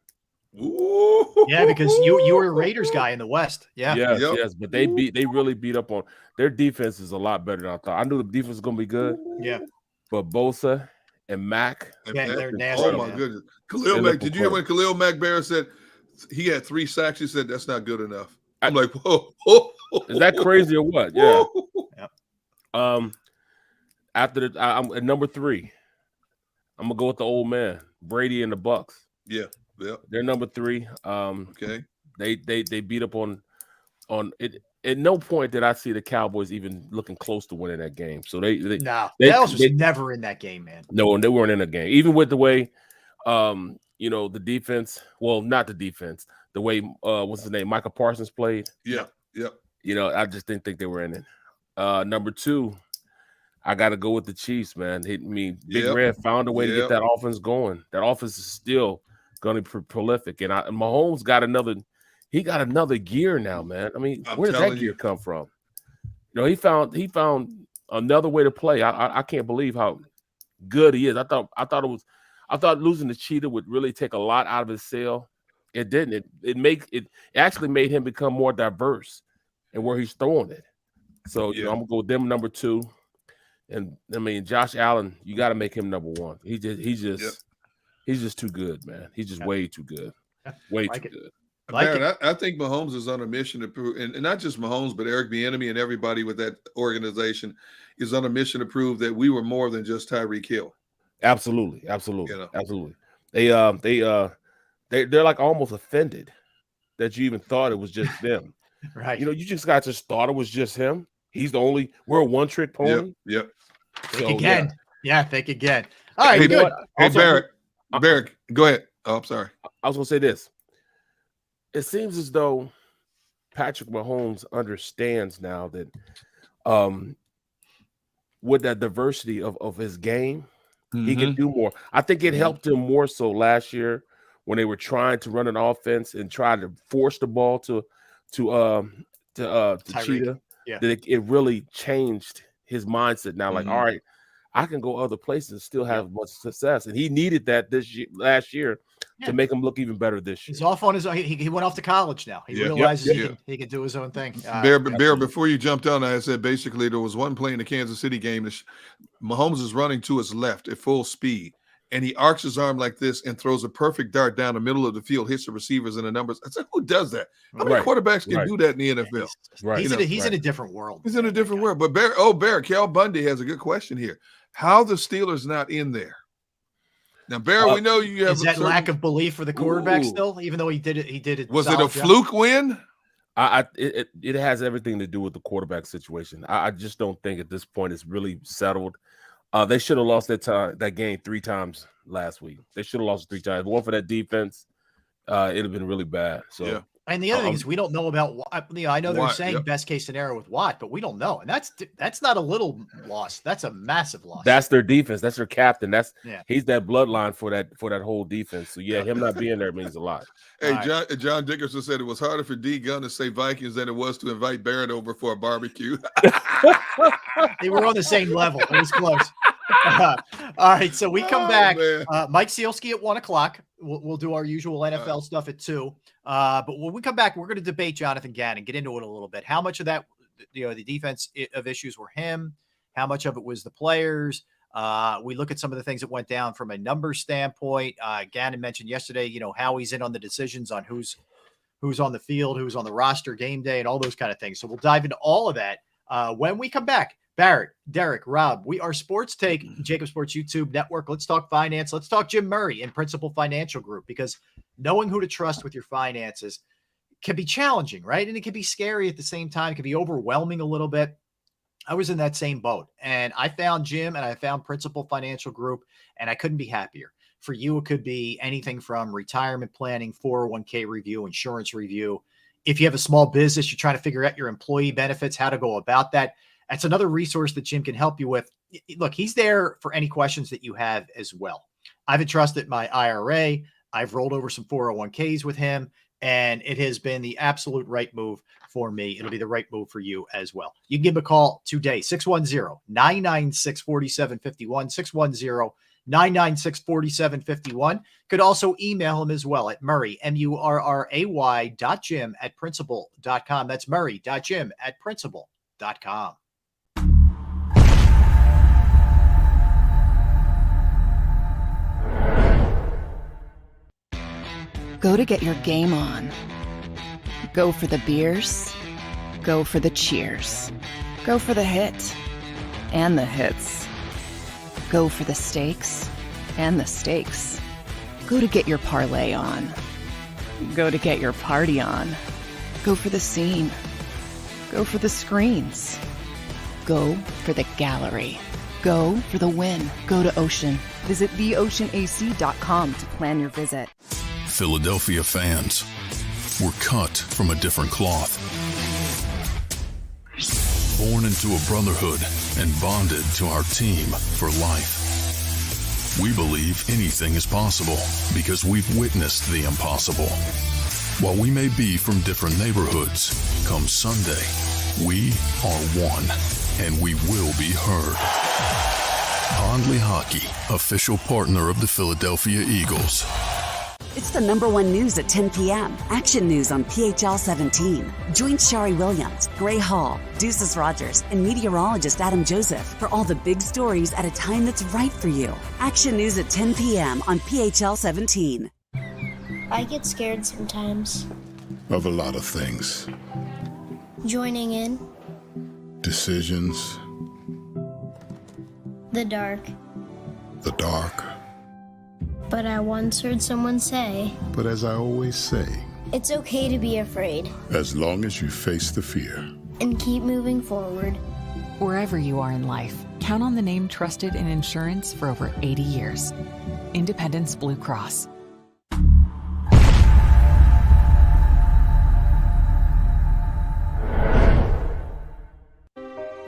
Ooh. Yeah, because you were a Raiders guy in the West. Yeah. Yes, but they really beat up on their defense is a lot better than I thought. I knew the defense was gonna be good. Yeah. But Bosa and Mack. Yeah, they're nasty. Oh my goodness. Khalil Mack. Did you hear when Khalil Mack Barrett said he had 3 sacks? He said that's not good enough. I'm like, whoa. Is that crazy or what? Yeah. Yep. After I'm at number 3. I'm gonna go with the old man, Brady and the Bucks. Yeah. They're number 3. Okay. They beat up on it. At no point did I see the Cowboys even looking close to winning that game. So Dallas was never in that game, man. No, they weren't in the game. Even with the way, the defense. Well, not the defense. The way what's his name, Michael Parsons played. Yeah. I just didn't think they were in it. Number 2. I got to go with the Chiefs, man. Big Red found a way to get that offense going. That offense is still going to be prolific. And Mahomes got another gear now, man. I mean, where does that gear come from? He found another way to play. I can't believe how good he is. I thought losing the Cheetah would really take a lot out of his sail. It didn't. It actually made him become more diverse in where he's throwing it. So I'm gonna go with them number 2. And I mean, Josh Allen, you got to make him number 1. He's just too good, man. He's just way too good, way too good. Barrett, I think Mahomes is on a mission to prove, and not just Mahomes, but Eric Bieniemy and everybody with that organization is on a mission to prove that we were more than just Tyreek Hill. Absolutely. Absolutely. They're like almost offended that you even thought it was just them. Right. You just thought it was just him. He's the only. We're a one-trick pony. Yep. Think again. Yeah, think again. All right, hey, good. Hey, Barrett, go ahead. Oh, I'm sorry. I was going to say this. It seems as though Patrick Mahomes understands now that with that diversity of his game, he can do more. I think it helped him more so last year when they were trying to run an offense and try to force the ball to Cheetah. Yeah. That it really changed his mindset now. Like, all right, I can go other places and still have much success. And he needed that last year to make him look even better this year. He's off on his own. He went off to college now. He realizes he can do his own thing. Bear, before you jumped on, I said basically there was one play in the Kansas City game that Mahomes is running to his left at full speed, and he arcs his arm like this and throws a perfect dart down the middle of the field, hits the receivers and the numbers. I said, who does that? How many quarterbacks can do that in the NFL? He's in a different world. He's in a different world. But Bear, Cal Bundy has a good question here. How the Steelers not in there? Now, Bear, we know you have is that lack of belief for the quarterback still, even though he did it. Was it a fluke win? It has everything to do with the quarterback situation. I just don't think at this point it's really settled. They should have lost that game 3 times last week. They should have lost 3 times. One for that defense, it'd have been really bad. So, and the other thing is we don't know about. I know they're saying best case scenario with Watt, but we don't know, and that's not a little loss. That's a massive loss. That's their defense. That's their captain. He's that bloodline for that whole defense. So him not being there means a lot. Hey, John Dickerson said it was harder for D Gunn to say Vikings than it was to invite Barrett over for a barbecue. They were on the same level. It was close. All right, so we come back. Mike Sealski at 1:00. We'll do our usual NFL stuff at 2. But when we come back, we're going to debate Jonathan Gannon, get into it a little bit. How much of that, the defense of issues were him? How much of it was the players? We look at some of the things that went down from a numbers standpoint. Gannon mentioned yesterday, how he's in on the decisions on who's on the field, who's on the roster game day, and all those kind of things. So we'll dive into all of that when we come back. Barrett, Derek, Rob, we are Sports Take, JAKIB Sports YouTube Network. Let's talk finance. Let's talk Jim Murray and Principal Financial Group, because knowing who to trust with your finances can be challenging, right? And it can be scary at the same time. It can be overwhelming a little bit. I was in that same boat, and I found Jim and I found Principal Financial Group, and I couldn't be happier. For you, it could be anything from retirement planning, 401k review, insurance review. If you have a small business, you're trying to figure out your employee benefits, how to go about that. That's another resource that Jim can help you with. Look, he's there for any questions that you have as well. I've entrusted my IRA. I've rolled over some 401ks with him, and it has been the absolute right move for me. It'll be the right move for you as well. You can give him a call today, 610-996-4751, 610-996-4751. Could also email him as well at Murray, murray.jim@principal.com. That's murray.jim@principal.com. Go to get your game on. Go for the beers. Go for the cheers. Go for the hit and the hits. Go for the stakes and the stakes. Go to get your parlay on. Go to get your party on. Go for the scene. Go for the screens. Go for the gallery. Go for the win. Go to Ocean. Visit theoceanac.com to plan your visit. Philadelphia fans, we're cut from a different cloth. Born into a brotherhood and bonded to our team for life. We believe anything is possible because we've witnessed the impossible. While we may be from different neighborhoods, come Sunday, we are one, and we will be heard. Pondley Hockey, official partner of the Philadelphia Eagles. It's the #1 news at 10 p.m. Action News on PHL 17. Join Shari Williams, Gray Hall, Deuces Rogers, and meteorologist Adam Joseph for all the big stories at a time that's right for you. Action News at 10 p.m. on PHL 17. I get scared sometimes. of a lot of things. Joining in. Decisions. The dark. The dark. But I once heard someone say, But as I always say, it's okay to be afraid as long as you face the fear. and keep moving forward. Wherever you are in life, count on the name trusted in insurance for over 80 years. Independence Blue Cross.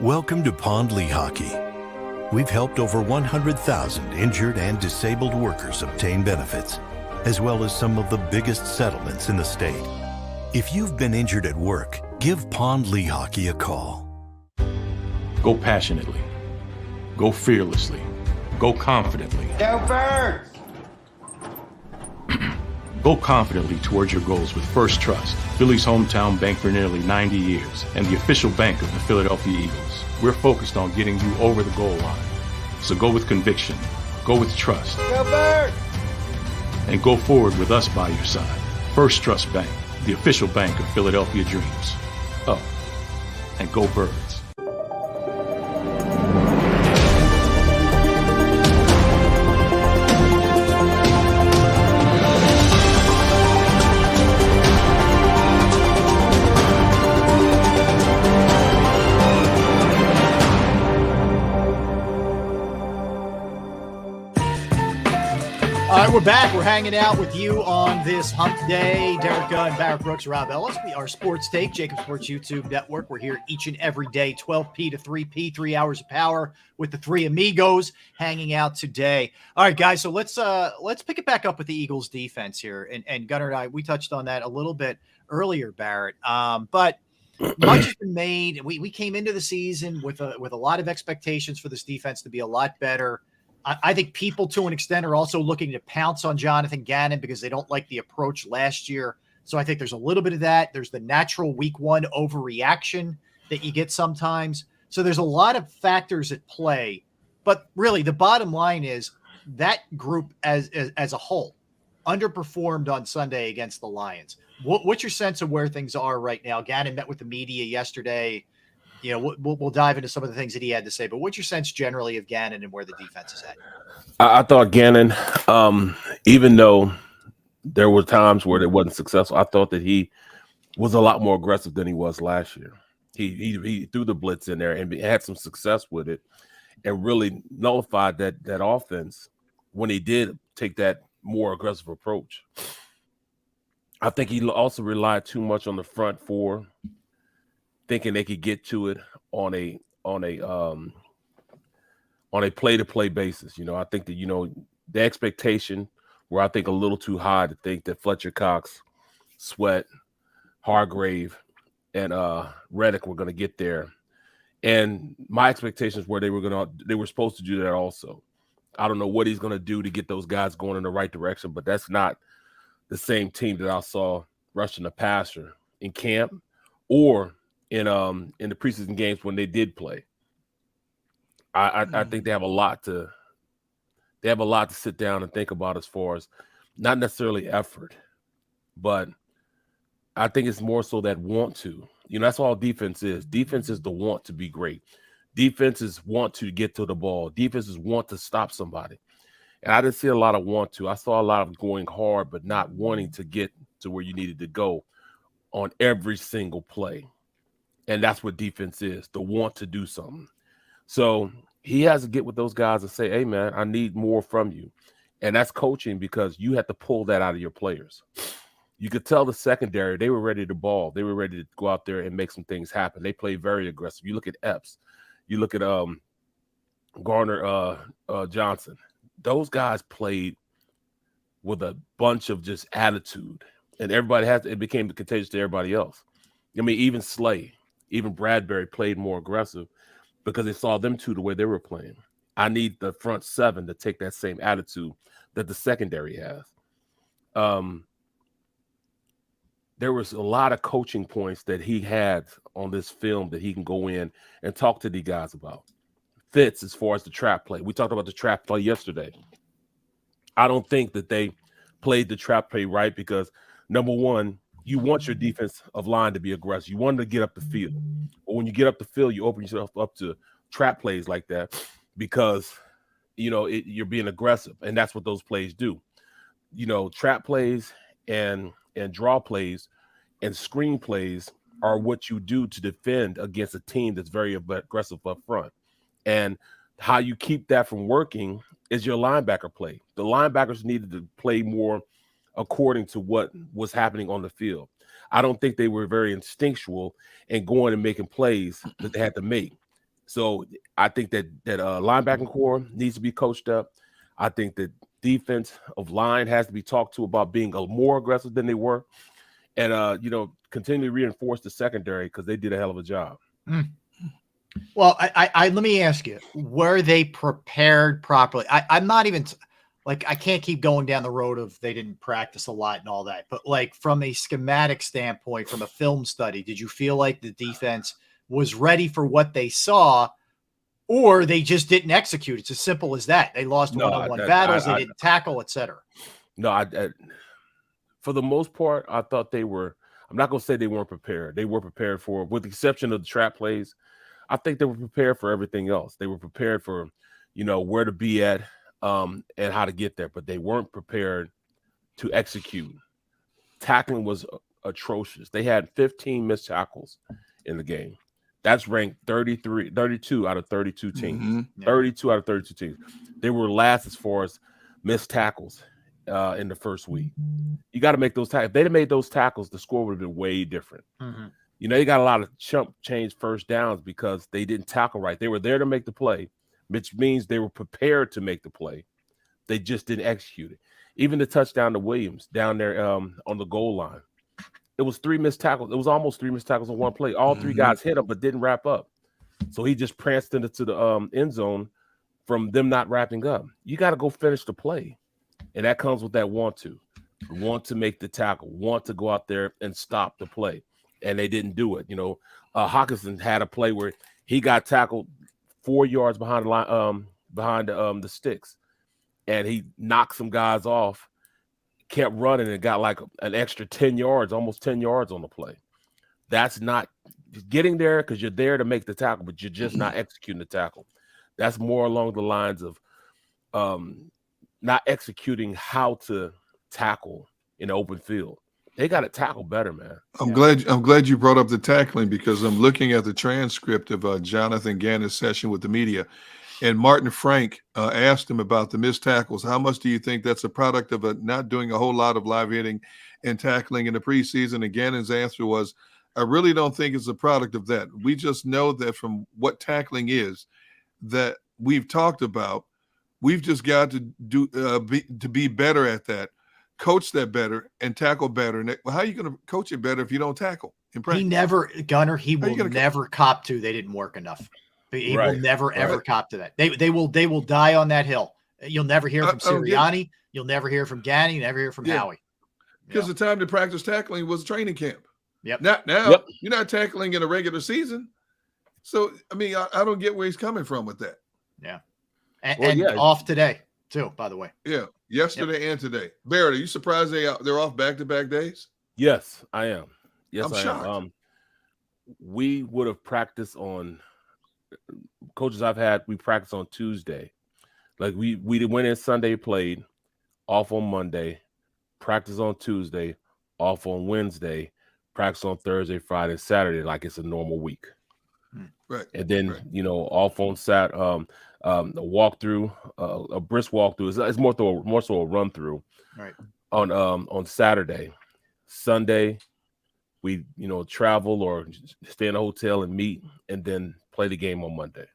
Welcome to Pond Lehocky. We've helped over 100,000 injured and disabled workers obtain benefits, as well as some of the biggest settlements in the state. If you've been injured at work, give Pond Lehocky a call. Go passionately. Go fearlessly. Go confidently. Go Birds! Go confidently towards your goals with First Trust, Philly's hometown bank for nearly 90 years, and the official bank of the Philadelphia Eagles. We're focused on getting you over the goal line. So go with conviction, go with trust, Go Birds! and go forward with us by your side. First Trust Bank, the official bank of Philadelphia Dreams. Oh, and go Birds. All right, we're back. We're hanging out with you on this hump day. Derek and Barrett Brooks, Rob Ellis. We are Sports Take, JAKIB Sports YouTube Network. We're here each and every day, 12P to 3P, 3 hours of power with the three amigos hanging out today. All right, guys, so let's pick it back up with the Eagles defense here. And Gunnar and I, we touched on that a little bit earlier, Barrett. But much has been made. We came into the season with a lot of expectations for this defense to be a lot better. I think people, to an extent, are also looking to pounce on Jonathan Gannon because they don't like the approach last year. So I think there's a little bit of that. There's the natural week one overreaction that you get sometimes. So there's a lot of factors at play. But really, the bottom line is that group as a whole underperformed on Sunday against the Lions. What's your sense of where things are right now? Gannon met with the media yesterday. You know, we'll dive into some of the things that he had to say, but what's your sense generally of Gannon and where the defense is at? I thought Gannon, even though there were times where it wasn't successful, I thought that he was a lot more aggressive than he was last year. He threw the blitz in there and had some success with it and really nullified that offense when he did take that more aggressive approach. I think he also relied too much on the front four, thinking they could get to it on a play-to-play basis. You know, I think that, you know, the expectation were, I think, a little too high to think that Fletcher Cox, Sweat, Hargrave, and Reddick were going to get there. And my expectations were they were supposed to do that also. I don't know what he's going to do to get those guys going in the right direction, but that's not the same team that I saw rushing the passer in camp or in the preseason games when they did play. I think they have a lot to sit down and think about as far as not necessarily effort, but I think it's more so that want to. You know, that's all defense is. Defense is the want to be great. Defenses want to get to the ball. Defenses want to stop somebody. And I didn't see a lot of want to. I saw a lot of going hard, but not wanting to get to where you needed to go on every single play. And that's what defense is, the want to do something. So he has to get with those guys and say, hey, man, I need more from you. And that's coaching because you have to pull that out of your players. You could tell the secondary, they were ready to ball. They were ready to go out there and make some things happen. They played very aggressive. You look at Epps. You look at Garner Johnson. Those guys played with a bunch of just attitude. And it became contagious to everybody else. I mean, even Slay. Even Bradbury played more aggressive because they saw them two the way they were playing. I need the front seven to take that same attitude that the secondary has. There was a lot of coaching points that he had on this film that he can go in and talk to the guys about. Fits as far as the trap play. We talked about the trap play yesterday. I don't think that they played the trap play right because, number one, you want your defensive line to be aggressive. You want them to get up the field. But when you get up the field, you open yourself up to trap plays like that because, you're being aggressive, and that's what those plays do. Trap plays and draw plays and screen plays are what you do to defend against a team that's very aggressive up front. And how you keep that from working is your linebacker play. The linebackers needed to play more according to what was happening on the field. I don't think they were very instinctual in going and making plays that they had to make. So I think that linebacking core needs to be coached up. I think that defense of line has to be talked to about being more aggressive than they were. And, continue to reinforce the secondary because they did a hell of a job. Well, I let me ask you, were they prepared properly? I'm not even like, I can't keep going down the road of they didn't practice a lot and all that, but like from a schematic standpoint, from a film study, did you feel like the defense was ready for what they saw, or they just didn't execute? It's as simple as that. They lost one-on-one battles, they didn't tackle, etc. No, for the most part, I thought they were. I'm not going to say they weren't prepared. They were prepared for, with the exception of the trap plays. I think they were prepared for everything else. They were prepared for, where to be at and how to get there, but they weren't prepared to execute. Tackling was atrocious. They had 15 missed tackles in the game. That's ranked 32 out of 32 teams. Mm-hmm. 32 out of 32 teams. They were last as far as missed tackles in the first week. You got to make those tackles. If they'd have made those tackles, the score would have been way different. Mm-hmm. They got a lot of chump change first downs because they didn't tackle right. They were there to make the play, which means they were prepared to make the play. They just didn't execute it. Even the touchdown to Williams down there on the goal line, it was 3 missed tackles. It was almost 3 missed tackles on one play. All 3 guys hit him but didn't wrap up. So he just pranced into the end zone from them not wrapping up. You got to go finish the play. And that comes with that want to make the tackle, want to go out there and stop the play. And they didn't do it. Hawkinson had a play where he got tackled 4 yards behind the line, behind the sticks, and he knocked some guys off, kept running, and got like an extra 10 yards, almost 10 yards on the play. That's not getting there because you're there to make the tackle, but you're just not executing the tackle. That's more along the lines of not executing how to tackle in the open field. They got to tackle better, man. I'm glad you brought up the tackling because I'm looking at the transcript of Jonathan Gannon's session with the media, and Martin Frank asked him about the missed tackles. How much do you think that's a product of not doing a whole lot of live hitting and tackling in the preseason? And Gannon's answer was, I really don't think it's a product of that. We just know that from what tackling is that we've talked about, we've just got to be better at that. Coach that better and tackle better. And how are you going to coach it better if you don't tackle? He will never cop to they didn't work enough. He will never ever cop to that. They will die on that hill. You'll never hear from Sirianni. You'll never hear from Ganny. You'll never hear from Howie. Because the time to practice tackling was training camp. Yep. Now you're not tackling in a regular season. So I mean, I don't get where he's coming from with that. Yeah. And off today too, by the way. Yeah. Yesterday and today. Barrett, are you surprised they're off back-to-back days? Yes, I am. Yes, I'm I shocked. am. We would have practiced on coaches I've had. We practiced on Tuesday. Like we went in Sunday, played off on Monday, practice on Tuesday, off on Wednesday, practice on Thursday, Friday, Saturday, like it's a normal week. Right. And then off on a walkthrough, a brisk walkthrough. It's more so a run through. Right. On Saturday, Sunday, we travel or stay in a hotel and meet, and then play the game on Monday.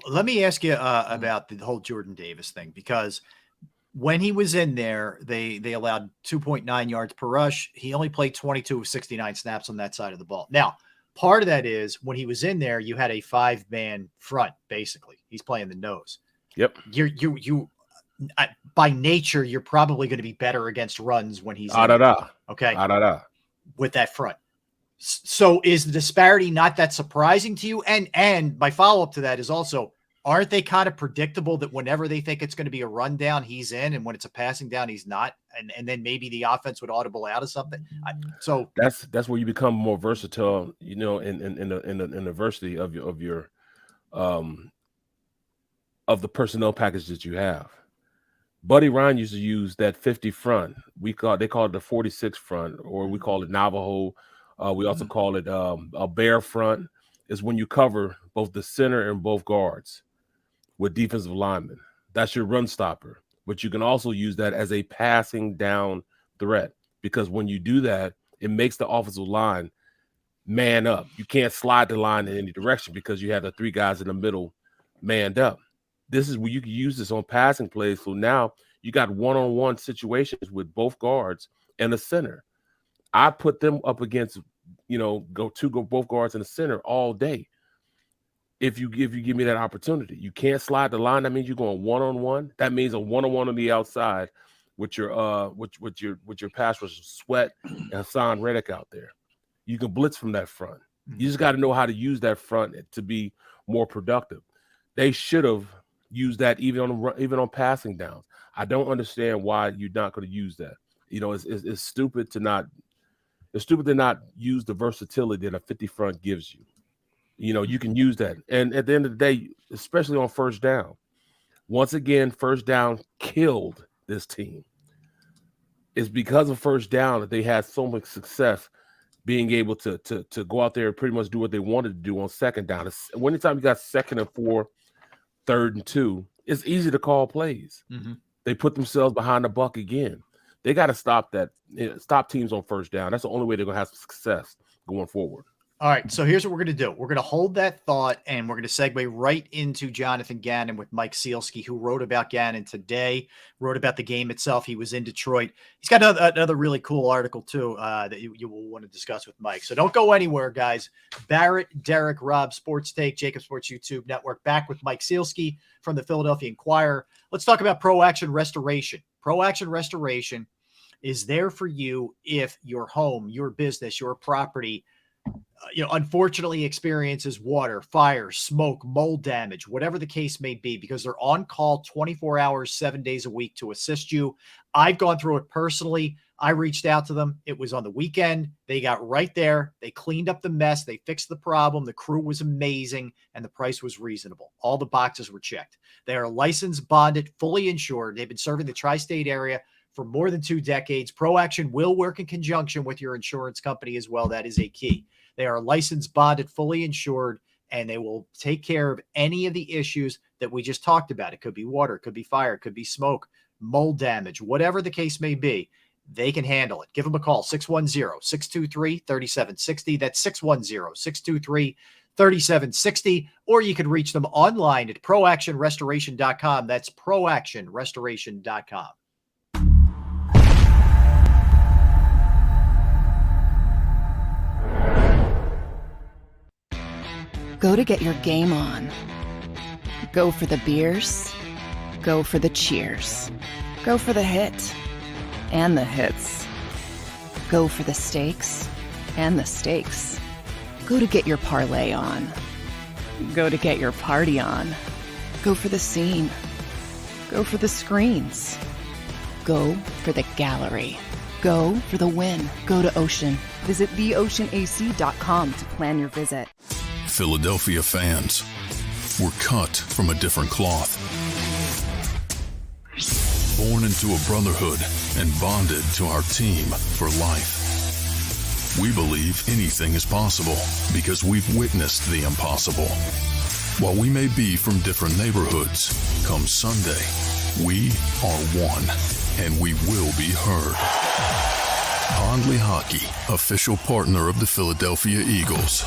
Let me ask you about the whole Jordan Davis thing, because when he was in there, they allowed 2.9 yards per rush. He only played 22 of 69 snaps on that side of the ball. Now, part of that is when he was in there, you had a 5-man front, basically. He's playing the nose. Yep. You by nature, you're probably going to be better against runs when he's okay. With that front. So is the disparity not that surprising to you? And my follow-up to that is also, aren't they kind of predictable that whenever they think it's going to be a rundown, he's in, and when it's a passing down, he's not, and then maybe the offense would audible out of something. So that's where you become more versatile, in the diversity of your of the personnel package that you have. Buddy Ryan used to use that 50 front. They call it the 46 front, or we call it Navajo. We also call it a bear front. Is when you cover both the center and both guards with defensive linemen. That's your run stopper. But you can also use that as a passing down threat, because when you do that, it makes the offensive line man up. You can't slide the line in any direction because you have the three guys in the middle manned up. This is where you can use this on passing plays. So now you got one-on-one situations with both guards and the center. I put them up against, both guards in the center all day. If you give me that opportunity, you can't slide the line. That means you're going one-on-one. That means a one-on-one on the outside with your pass rush, Sweat and Hassan Reddick out there. You can blitz from that front. You just got to know how to use that front to be more productive. They should have used that even on passing downs. I don't understand why you're not going to use that. It's stupid to not. It's stupid to not use the versatility that a 50 front gives you. You can use that. And at the end of the day, especially on first down, once again, first down killed this team. It's because of first down that they had so much success being able to go out there and pretty much do what they wanted to do on second down. Anytime you got 2nd and 4, 3rd and 2, it's easy to call plays. They put themselves behind the buck again. They got to stop that. Stop teams on first down. That's the only way they're going to have success going forward. All right, so here's what we're going to do. We're going to hold that thought, and we're going to segue right into Jonathan Gannon with Mike Sealski, who wrote about Gannon today, wrote about the game itself. He was in Detroit. He's got another really cool article, too, that you will want to discuss with Mike. So don't go anywhere, guys. Barrett, Derek, Rob, Sports Take, JAKIB Sports YouTube Network, back with Mike Sealski from the Philadelphia Inquirer. Let's talk about Pro Action Restoration. Pro Action Restoration is there for you if your home, your business, your property unfortunately experiences water, fire, smoke, mold damage, whatever the case may be, because they're on call 24 hours, 7 days a week to assist you. I've gone through it personally. I reached out to them. It was on the weekend. They got right there. They cleaned up the mess. They fixed the problem. The crew was amazing, and the price was reasonable. All the boxes were checked. They are licensed, bonded, fully insured. They've been serving the tri-state area for more than 2 decades. Pro Action will work in conjunction with your insurance company as well. That is a key. They are licensed, bonded, fully insured, and they will take care of any of the issues that we just talked about. It could be water, it could be fire, it could be smoke, mold damage, whatever the case may be. They can handle it. Give them a call, 610-623-3760. That's 610-623-3760. Or you can reach them online at proactionrestoration.com. That's proactionrestoration.com. Go to get your game on. Go for the beers. Go for the cheers. Go for the hit and the hits. Go for the stakes and the stakes. Go to get your parlay on. Go to get your party on. Go for the scene. Go for the screens. Go for the gallery. Go for the win. Go to Ocean. Visit theoceanac.com to plan your visit. Philadelphia fans, we're cut from a different cloth. Born into a brotherhood and bonded to our team for life. We believe anything is possible because we've witnessed the impossible. While we may be from different neighborhoods, come Sunday, we are one, and we will be heard. Pondley Hockey, official partner of the Philadelphia Eagles.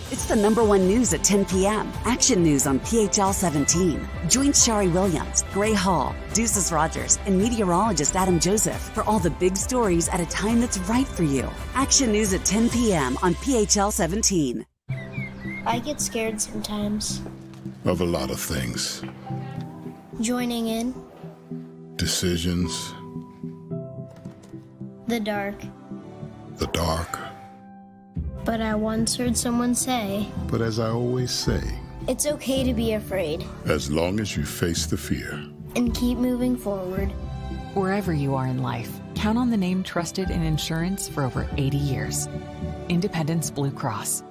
It's the #1 news at 10 p.m. Action News on PHL 17. Join Shari Williams, Gray Hall, Deuces Rogers, and meteorologist Adam Joseph for all the big stories at a time that's right for you. Action News at 10 p.m. on PHL 17. I get scared sometimes. Of a lot of things. Joining in. Decisions. The dark. The dark. But I once heard someone say, But as I always say, It's okay to be afraid as long as you face the fear. and keep moving forward. Wherever you are in life, count on the name trusted in insurance for over 80 years. Independence Blue Cross.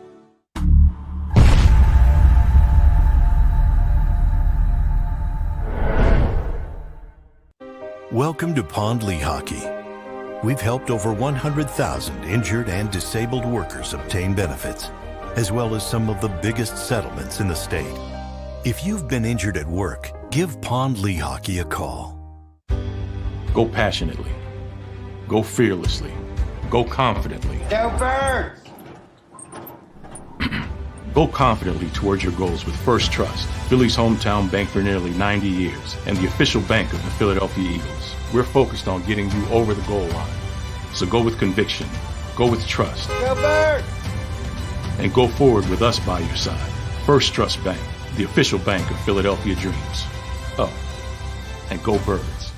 Welcome to Pond Lehocky. We've helped over 100,000 injured and disabled workers obtain benefits, as well as some of the biggest settlements in the state. If you've been injured at work, give Pond Lehocky a call. Go passionately. Go fearlessly. Go confidently. Go Birds! Go confidently towards your goals with First Trust, Philly's hometown bank for nearly 90 years, and the official bank of the Philadelphia Eagles. We're focused on getting you over the goal line. So go with conviction, go with trust, Go Birds! and go forward with us by your side. First Trust Bank, the official bank of Philadelphia Dreams. Oh, and go Birds.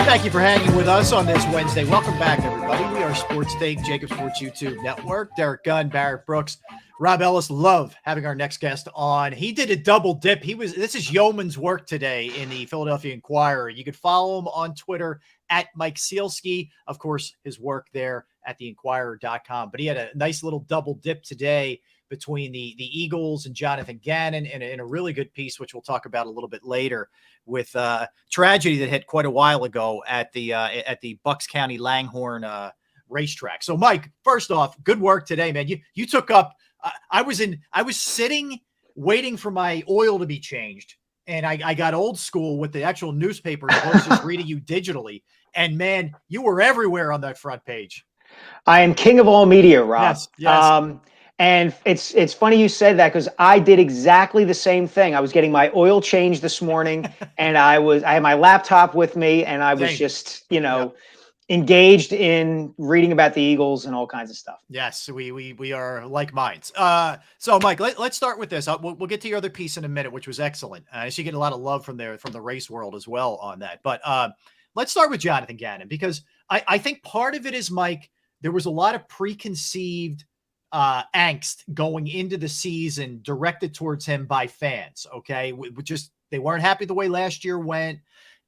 Thank you for hanging with us on this Wednesday. Welcome back, everybody. We are Sports Take, JAKIB Sports YouTube Network. Derek Gunn, Barrett Brooks, Rob Ellis. Love having our next guest on. He did a double dip. This is yeoman's work today in the Philadelphia Inquirer. You could follow him on Twitter at Mike Sealski. Of course, his work there at theinquirer.com. But he had a nice little double dip today between the Eagles and Jonathan Gannon in a really good piece, which we'll talk about a little bit later, with tragedy that hit quite a while ago at the Bucks County Langhorne racetrack. So, Mike, first off, good work today, man. You took up. I was sitting waiting for my oil to be changed, and I got old school with the actual newspaper versus reading you digitally. And man, you were everywhere on that front page. I am king of all media, Rob. Yes. And it's funny you said that, because I did exactly the same thing. I was getting my oil changed this morning, and I had my laptop with me, and I was just, engaged in reading about the Eagles and all kinds of stuff. Yes, we are like minds. So, Mike, let's start with this. We'll get to your other piece in a minute, which was excellent. So you get a lot of love from the race world as well on that. But let's start with Jonathan Gannon, because I think part of it is, Mike, there was a lot of preconceived angst going into the season directed towards him by fans. Okay. They weren't happy the way last year went,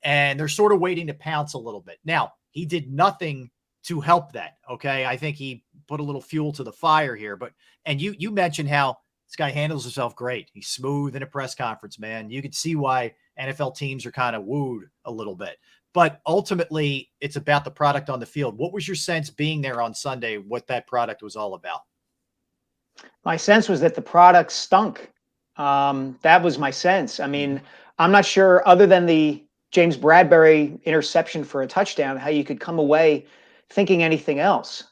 and they're sort of waiting to pounce a little bit. Now, he did nothing to help that. Okay. I think he put a little fuel to the fire here, and you mentioned how this guy handles himself great. He's smooth in a press conference, man. You could see why NFL teams are kind of wooed a little bit, but ultimately it's about the product on the field. What was your sense being there on Sunday, what that product was all about? My sense was that the product stunk. That was my sense. I mean, I'm not sure, other than the James Bradbury interception for a touchdown, how you could come away thinking anything else.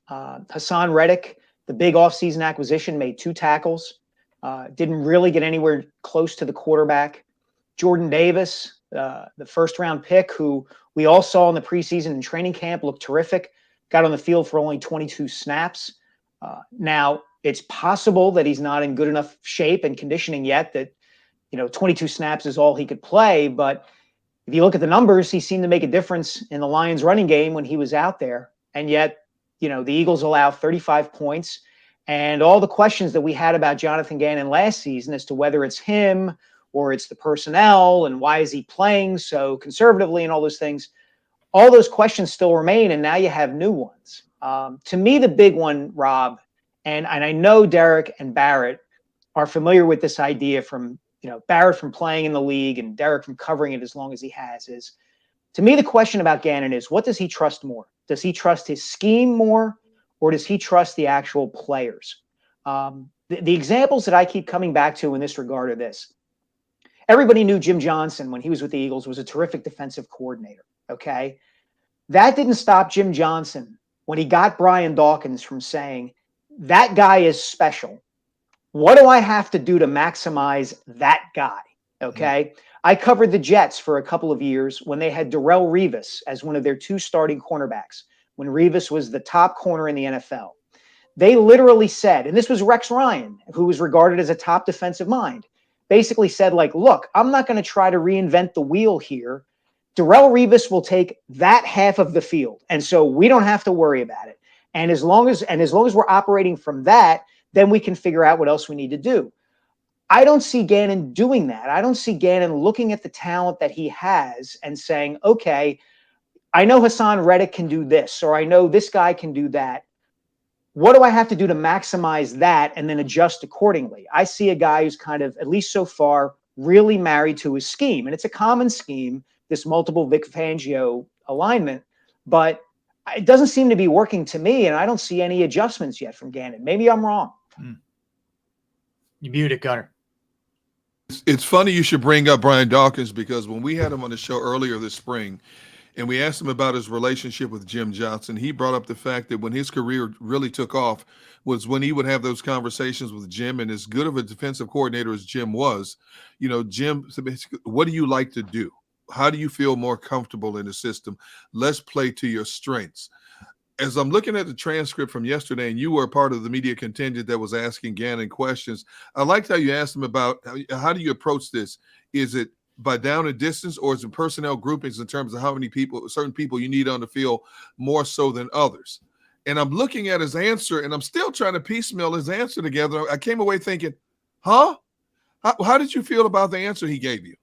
Hassan Reddick, the big offseason acquisition, made 2 tackles, didn't really get anywhere close to the quarterback. Jordan Davis, the first-round pick, who we all saw in the preseason and training camp, looked terrific, got on the field for only 22 snaps. Now, it's possible that he's not in good enough shape and conditioning yet, that 22 snaps is all he could play. But if you look at the numbers, he seemed to make a difference in the Lions running game when he was out there. And yet, the Eagles allow 35 points. And all the questions that we had about Jonathan Gannon last season as to whether it's him or it's the personnel and why is he playing so conservatively and all those things, all those questions still remain. And now you have new ones. To me, the big one, Rob, and I know Derek and Barrett are familiar with this idea from, Barrett from playing in the league and Derek from covering it as long as he has, is, to me, the question about Gannon is, what does he trust more? Does he trust his scheme more, or does he trust the actual players? The examples that I keep coming back to in this regard are this. Everybody knew Jim Johnson, when he was with the Eagles, was a terrific defensive coordinator, okay? That didn't stop Jim Johnson when he got Brian Dawkins from saying, that guy is special. What do I have to do to maximize that guy? Okay. I covered the Jets for a couple of years when they had Darrelle Revis as one of their 2 starting cornerbacks, when Revis was the top corner in the NFL. They literally said, and this was Rex Ryan, who was regarded as a top defensive mind, basically said, like, look, I'm not going to try to reinvent the wheel here. Darrelle Revis will take that half of the field, and so we don't have to worry about it. And as long as we're operating from that, then we can figure out what else we need to do. I don't see Gannon doing that. I don't see Gannon looking at the talent that he has and saying, okay, I know Hassan Reddick can do this, or I know this guy can do that. What do I have to do to maximize that and then adjust accordingly? I see a guy who's kind of, at least so far, really married to his scheme. And it's a common scheme, this multiple Vic Fangio alignment, but it doesn't seem to be working to me, and I don't see any adjustments yet from Gannon. Maybe I'm wrong. You muted, Gunner. It's funny you should bring up Brian Dawkins, because when we had him on the show earlier this spring and we asked him about his relationship with Jim Johnson, he brought up the fact that when his career really took off was when he would have those conversations with Jim. And as good of a defensive coordinator as Jim was, Jim said, what do you like to do? How do you feel more comfortable in the system? Let's play to your strengths. As I'm looking at the transcript from yesterday, and you were a part of the media contingent that was asking Gannon questions, I liked how you asked him about how do you approach this? Is it by down and distance, or is it personnel groupings in terms of how many people, certain people you need on the field more so than others? And I'm looking at his answer, and I'm still trying to piecemeal his answer together. I came away thinking, huh? How did you feel about the answer he gave you?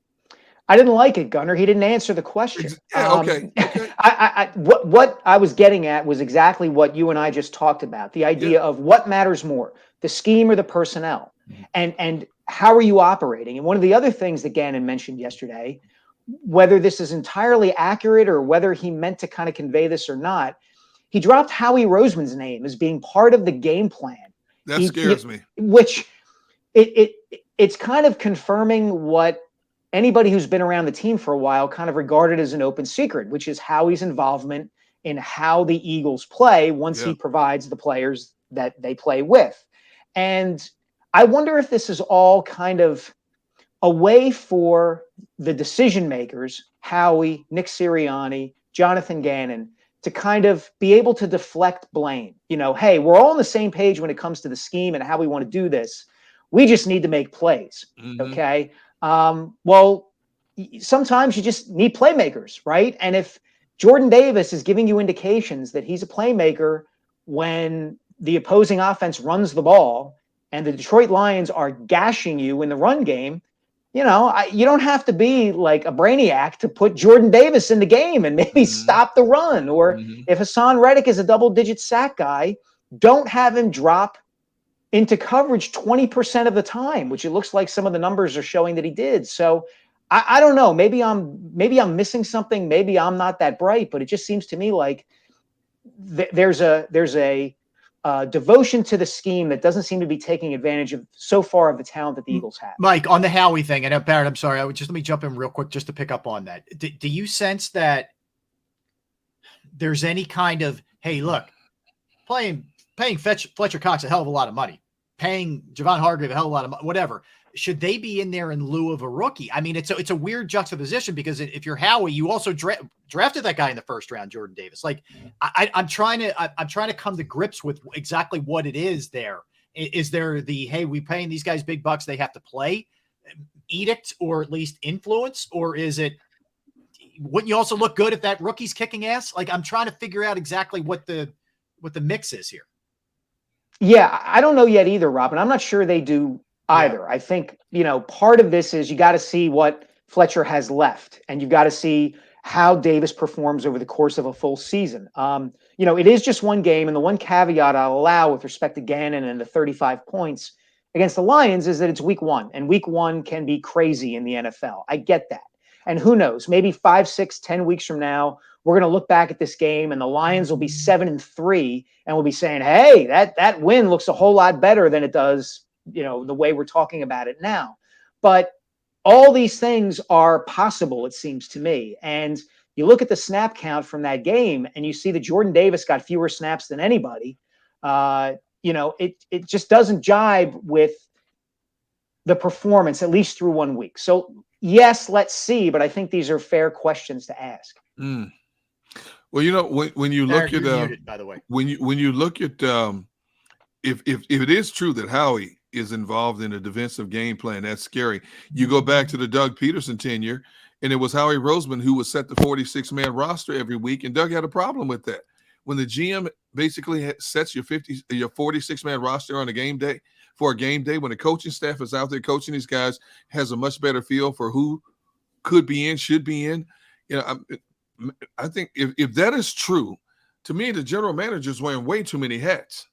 I didn't like it, Gunner. He didn't answer the question. Yeah, okay. What I was getting at was exactly what you and I just talked about. The idea of what matters more, the scheme or the personnel, and how are you operating? And one of the other things that Gannon mentioned yesterday, whether this is entirely accurate or whether he meant to kind of convey this or not, he dropped Howie Roseman's name as being part of the game plan. That scares me. Which it's kind of confirming what anybody who's been around the team for a while kind of regarded as an open secret, which is Howie's involvement in how the Eagles play once he provides the players that they play with. And I wonder if this is all kind of a way for the decision makers, Howie, Nick Sirianni, Jonathan Gannon, to kind of be able to deflect blame. Hey, we're all on the same page when it comes to the scheme and how we want to do this. We just need to make plays. Okay. Well, sometimes you just need playmakers, right? And if Jordan Davis is giving you indications that he's a playmaker when the opposing offense runs the ball and the Detroit Lions are gashing you in the run game, you don't have to be like a brainiac to put Jordan Davis in the game and maybe stop the run. Or if Hassan Reddick is a double-digit sack guy, don't have him drop into coverage 20% of the time, which it looks like some of the numbers are showing that he did. So I don't know. Maybe I'm missing something. Maybe I'm not that bright, but it just seems to me like there's a devotion to the scheme that doesn't seem to be taking advantage of so far of the talent that the Eagles have. Mike, on the Howie thing, and Barrett, I'm sorry, let me jump in real quick just to pick up on that. Do you sense that there's any kind of, hey, look, paying Fletcher Cox a hell of a lot of money, paying Javon Hargrave a hell of a lot of money, whatever. Should they be in there in lieu of a rookie? I mean, it's a weird juxtaposition, because if you're Howie, you also drafted that guy in the first round, Jordan Davis. Like, I'm trying to come to grips with exactly what it is there. Is there the, hey, we paying these guys big bucks, they have to play edict, or at least influence? Or is it, wouldn't you also look good if that rookie's kicking ass? Like, I'm trying to figure out exactly what the mix is here. Yeah, I don't know yet either, Rob, and I'm not sure they do either. Yeah. I think, part of this is you got to see what Fletcher has left, and you've got to see how Davis performs over the course of a full season. It is just one game, and the one caveat I'll allow with respect to Gannon and the 35 points against the Lions is that it's week one, and week one can be crazy in the NFL. I get that. And who knows, maybe 5, 6, 10 weeks from now, we're going to look back at this game and the Lions will be 7-3, and we'll be saying, hey, that win looks a whole lot better than it does, the way we're talking about it now. But all these things are possible, it seems to me. And you look at the snap count from that game and you see that Jordan Davis got fewer snaps than anybody. It just doesn't jibe with the performance, at least through 1 week. So yes, let's see, but I think these are fair questions to ask. Well, when you look at muted, by the way. when you look at if it is true that Howie is involved in a defensive game plan, that's scary. You go back to the Doug Peterson tenure, and it was Howie Roseman who would set the 46-man roster every week, and Doug had a problem with that. When the GM basically sets your 46-man roster on a game day, for a game day, when the coaching staff is out there coaching these guys, has a much better feel for who could be in, should be in. You know, I think if that is true, to me, the general manager is wearing way too many hats.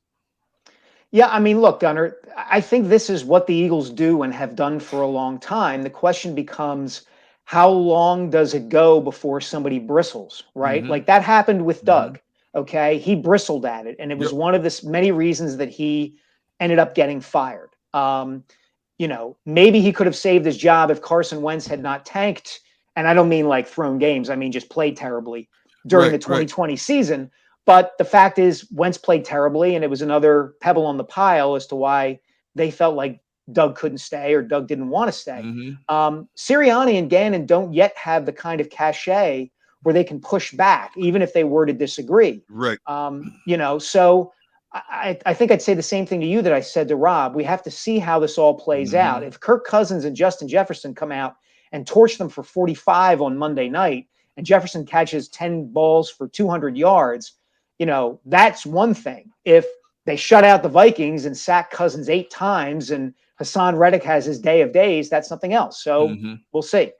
Yeah, I mean, look, Gunnar, I think this is what the Eagles do and have done for a long time. The question becomes, how long does it go before somebody bristles, right? Mm-hmm. Like that happened with Doug, okay? He bristled at it, and it was one of the many reasons that he ended up getting fired. You know, maybe he could have saved his job if Carson Wentz had not tanked, and I don't mean like thrown games, I mean just played terribly during the 2020 season. But the fact is, Wentz played terribly, and it was another pebble on the pile as to why they felt like Doug couldn't stay or Doug didn't want to stay. Sirianni and Gannon don't yet have the kind of cachet where they can push back, even if they were to disagree. Right. You know, so I think I'd say the same thing to you that I said to Rob. We have to see how this all plays out. If Kirk Cousins and Justin Jefferson come out and torch them for 45 on Monday night, and Jefferson catches 10 balls for 200 yards, you know, that's one thing. If they shut out the Vikings and sack Cousins 8 times and Hassan Reddick has his day of days, that's something else. So we'll see.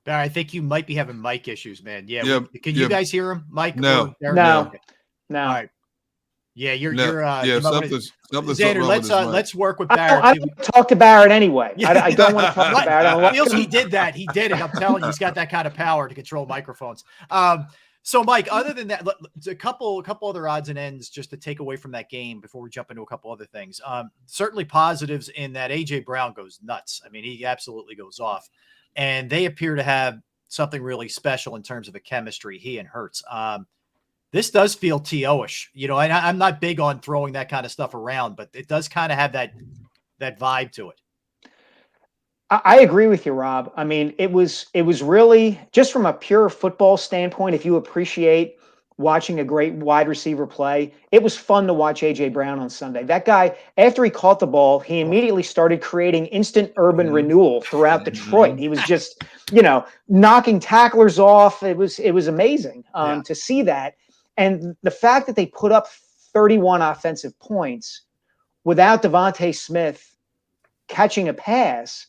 Barry, I think you might be having mic issues, man. Yeah. Yeah, Can you guys hear him, Mike? No. All right. Yeah, you're something's Xander, wrong let's work with Barrett. I don't talk to Barrett anyway. I don't want to talk to Barrett. He did that. He did it. I'm telling you, he's got that kind of power to control microphones. So, Mike, other than that, a couple other odds and ends just to take away from that game before we jump into a couple other things. Certainly positives in that A.J. Brown goes nuts. I mean, he absolutely goes off. And they appear to have something really special in terms of a chemistry, he and Hurts. This does feel T.O.ish, you know, and I'm not big on throwing that kind of stuff around, but it does kind of have that vibe to it. I agree with you, Rob. I mean, it was really just from a pure football standpoint. If you appreciate watching a great wide receiver play, it was fun to watch A.J. Brown on Sunday. That guy, after he caught the ball, he immediately started creating instant urban renewal throughout Detroit. He was just, you know, knocking tacklers off. It was amazing to see that. And the fact that they put up 31 offensive points without Devontae Smith catching a pass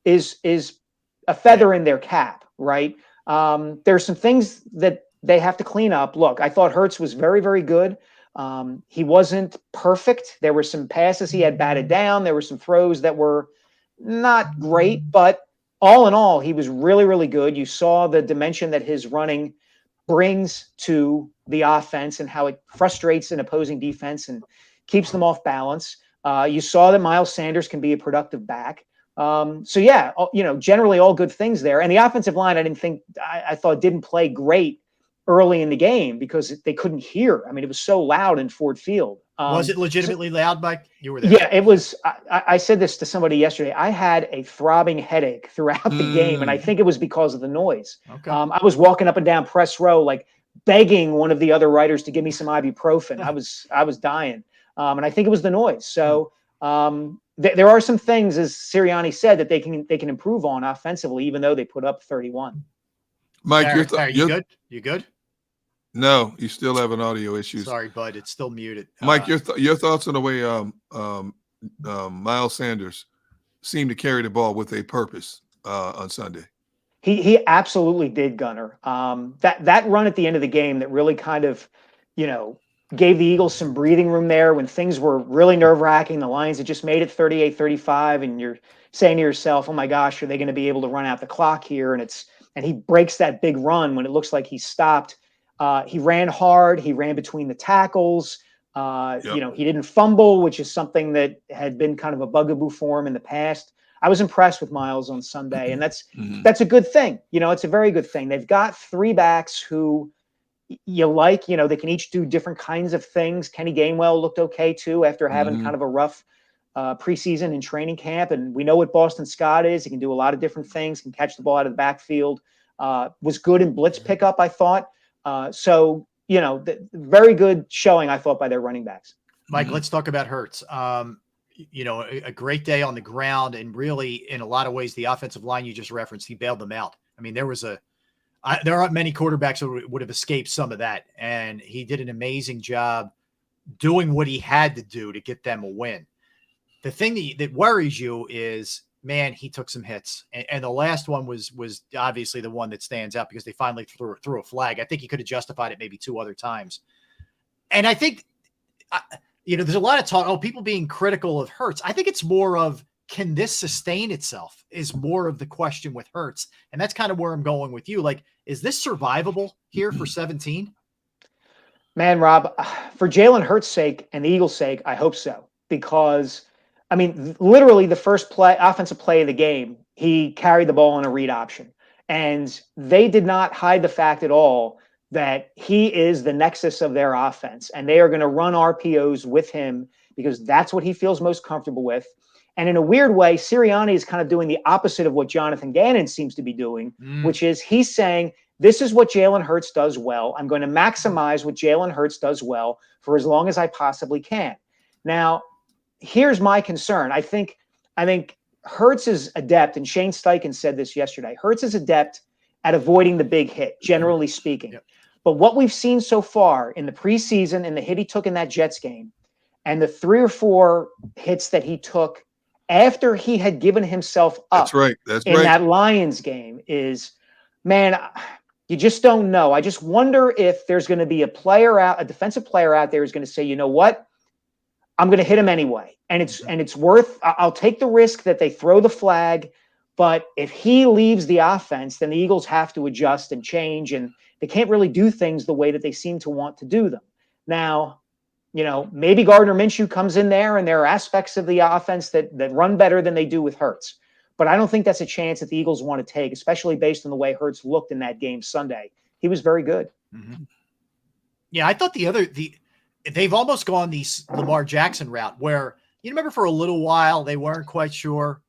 is a feather in their cap, right? There's some things that they have to clean up. Look, I thought Hurts was very, very good. He wasn't perfect. There were some passes he had batted down. There were some throws that were not great, but all in all, he was really, really good. You saw the dimension that his running brings to the offense and how it frustrates an opposing defense and keeps them off balance. You saw that Miles Sanders can be a productive back. So yeah, you know, generally all good things there. And the offensive line, I thought didn't play great early in the game because they couldn't hear. I mean, it was so loud in Ford Field. Was it legitimately loud, Mike? You were there. Yeah, it was. I said this to somebody yesterday. I had a throbbing headache throughout the game, and I think it was because of the noise. Okay. I was walking up and down press row, like begging one of the other writers to give me some ibuprofen. I was dying. And I think it was the noise. So there are some things, as Sirianni said, that they can improve on offensively, even though they put up 31. Mike, you good? You good? No, you still have an audio issue. Sorry, bud. It's still muted. Mike, your thoughts on the way Miles Sanders seemed to carry the ball with a purpose on Sunday? He absolutely did, Gunner. That run at the end of the game that really kind of, you know, gave the Eagles some breathing room there when things were really nerve-wracking. The Lions had just made it 38-35, and you're saying to yourself, oh my gosh, are they going to be able to run out the clock here? And he breaks that big run when it looks like he's stopped. He ran hard. He ran between the tackles. You know, he didn't fumble, which is something that had been kind of a bugaboo for him in the past. I was impressed with Miles on Sunday, and that's a good thing. You know, it's a very good thing. They've got 3 backs who you like, you know, they can each do different kinds of things. Kenny Gainwell looked okay too after having kind of a rough preseason and training camp. And we know what Boston Scott is. He can do a lot of different things, can catch the ball out of the backfield, was good in blitz pickup, I thought. So, you know, very good showing, I thought, by their running backs. Mike, let's talk about Hurts. You know, a great day on the ground, and really, in a lot of ways, the offensive line you just referenced, he bailed them out. I mean, there aren't many quarterbacks that would have escaped some of that, and he did an amazing job doing what he had to do to get them a win. The thing that worries you is, man, he took some hits, and the last one was obviously the one that stands out because they finally threw a flag. I think he could have justified it maybe 2 other times, and I think. You know, there's a lot of talk, people being critical of Hurts. I think it's more of, can this sustain itself is more of the question with Hurts. And that's kind of where I'm going with you. Like, is this survivable here for 17? Man, Rob, for Jalen Hurts' sake and the Eagles' sake, I hope so. Because, I mean, literally the first offensive play of the game, he carried the ball on a read option. And they did not hide the fact at all that he is the nexus of their offense, and they are going to run RPOs with him because that's what he feels most comfortable with. And in a weird way, Sirianni is kind of doing the opposite of what Jonathan Gannon seems to be doing, which is he's saying, this is what Jalen Hurts does well. I'm going to maximize what Jalen Hurts does well for as long as I possibly can. Now, here's my concern. I think Hurts is adept, and Shane Steichen said this yesterday. Hurts is adept at avoiding the big hit, generally speaking. Yep. But what we've seen so far in the preseason and the hit he took in that Jets game and the 3 or 4 hits that he took after he had given himself up that Lions game is, man, you just don't know. I just wonder if there's going to be a defensive player out there who's going to say, you know what? I'm going to hit him anyway. And it's worth, I'll take the risk that they throw the flag. But if he leaves the offense, then the Eagles have to adjust and change, and they can't really do things the way that they seem to want to do them. Now, you know, maybe Gardner Minshew comes in there and there are aspects of the offense that run better than they do with Hurts. But I don't think that's a chance that the Eagles want to take, especially based on the way Hurts looked in that game Sunday. He was very good. Mm-hmm. Yeah, I thought they've almost gone the Lamar Jackson route where, you remember for a little while they weren't quite sure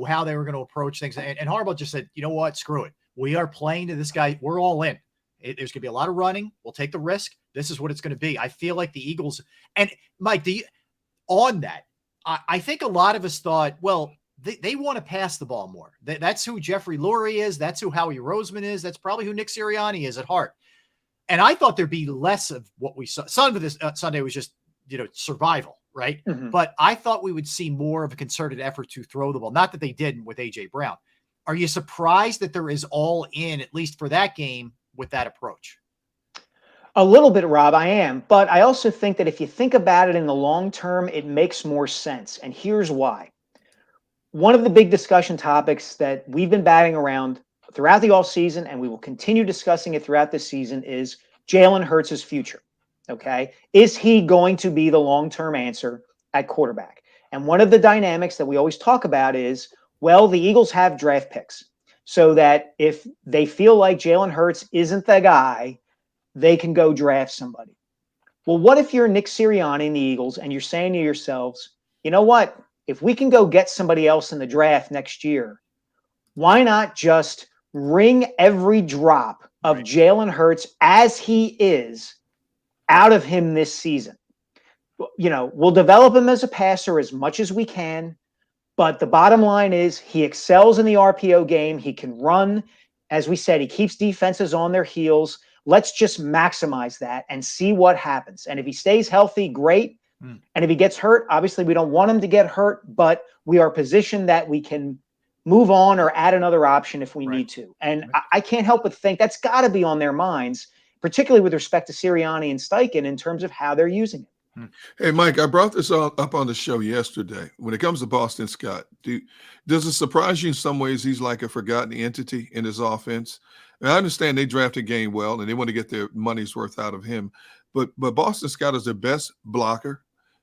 how they were going to approach things. And Harbaugh just said, you know what, screw it. We are playing to this guy. We're all in. There's going to be a lot of running. We'll take the risk. This is what it's going to be. I feel like the Eagles, and Mike, on that, I think a lot of us thought, well, they want to pass the ball more. That's who Jeffrey Lurie is. That's who Howie Roseman is. That's probably who Nick Sirianni is at heart. And I thought there'd be less of what we saw. Some of this Sunday was just, survival. Right. Mm-hmm. But I thought we would see more of a concerted effort to throw the ball. Not that they didn't with A.J. Brown. Are you surprised that there is all in, at least for that game, with that approach? A little bit, Rob, I am. But I also think that if you think about it in the long term, it makes more sense. And here's why. One of the big discussion topics that we've been batting around throughout the offseason, and we will continue discussing it throughout this season, is Jalen Hurts' future. Okay. Is he going to be the long-term answer at quarterback? And one of the dynamics that we always talk about is, well, the Eagles have draft picks so that if they feel like Jalen Hurts isn't the guy, they can go draft somebody. Well, what if you're Nick Sirianni and the Eagles and you're saying to yourselves, you know what? If we can go get somebody else in the draft next year, why not just wring every drop of Jalen Hurts as he is out of him this season? We'll develop him as a passer as much as we can, but the bottom line is he excels in the RPO game. He can run. As we said, he keeps defenses on their heels. Let's just maximize that and see what happens. And if he stays healthy, great. And if he gets hurt, obviously we don't want him to get hurt, but we are positioned that we can move on or add another option if we need to. And I can't help but think that's got to be on their minds, particularly with respect to Sirianni and Steichen in terms of how they're using it. Hey, Mike, I brought this up on the show yesterday. When it comes to Boston Scott, does it surprise you in some ways he's like a forgotten entity in his offense? And I understand they drafted Gainwell and they want to get their money's worth out of him. But Boston Scott is their best blocker.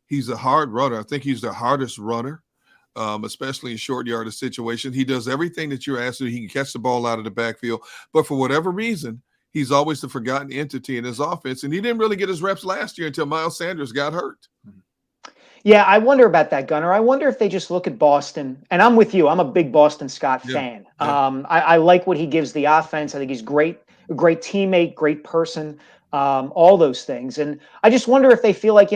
He's a hard runner. I think he's the hardest runner, especially in short yardage situations. He does everything that you're asking. He can catch the ball out of the backfield. But for whatever reason, he's always the forgotten entity in his offense. And he didn't really get his reps last year until Miles Sanders got hurt. Yeah, I wonder about that, Gunnar. I wonder if they just look at Boston. And I'm with you. I'm a big Boston Scott fan. Yeah. I like what he gives the offense. I think he's great, a great teammate, great person, all those things. And I just wonder if they feel like,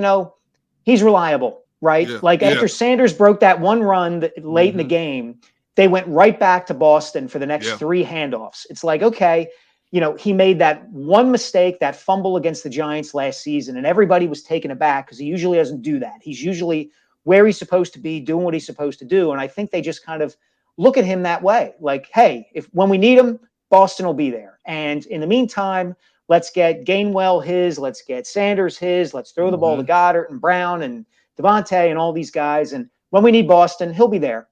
he's reliable, right? Yeah, Like after Sanders broke that one run late in the game, they went right back to Boston for the next 3 handoffs. It's like, okay, you know, he made that one mistake, that fumble against the Giants last season, and everybody was taken aback because he usually doesn't do that. He's usually where he's supposed to be, doing what he's supposed to do. And I think they just kind of look at him that way. Like, hey, when we need him, Boston will be there. And in the meantime, let's get Gainwell his, let's get Sanders his, let's throw the ball to Goddard and Brown and Devontae and all these guys. And when we need Boston, he'll be there.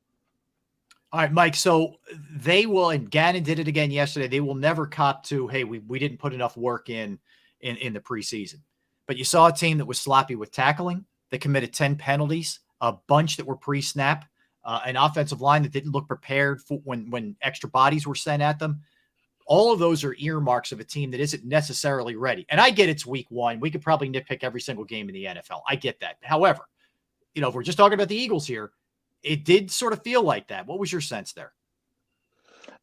All right, Mike. So they will, and Gannon did it again yesterday. They will never cop to, hey, we didn't put enough work in the preseason. But you saw a team that was sloppy with tackling. They committed 10 penalties, a bunch that were pre-snap, an offensive line that didn't look prepared for when extra bodies were sent at them. All of those are earmarks of a team that isn't necessarily ready. And I get it's week 1. We could probably nitpick every single game in the NFL. I get that. However, you know, if we're just talking about the Eagles here, it did sort of feel like that. What was your sense there?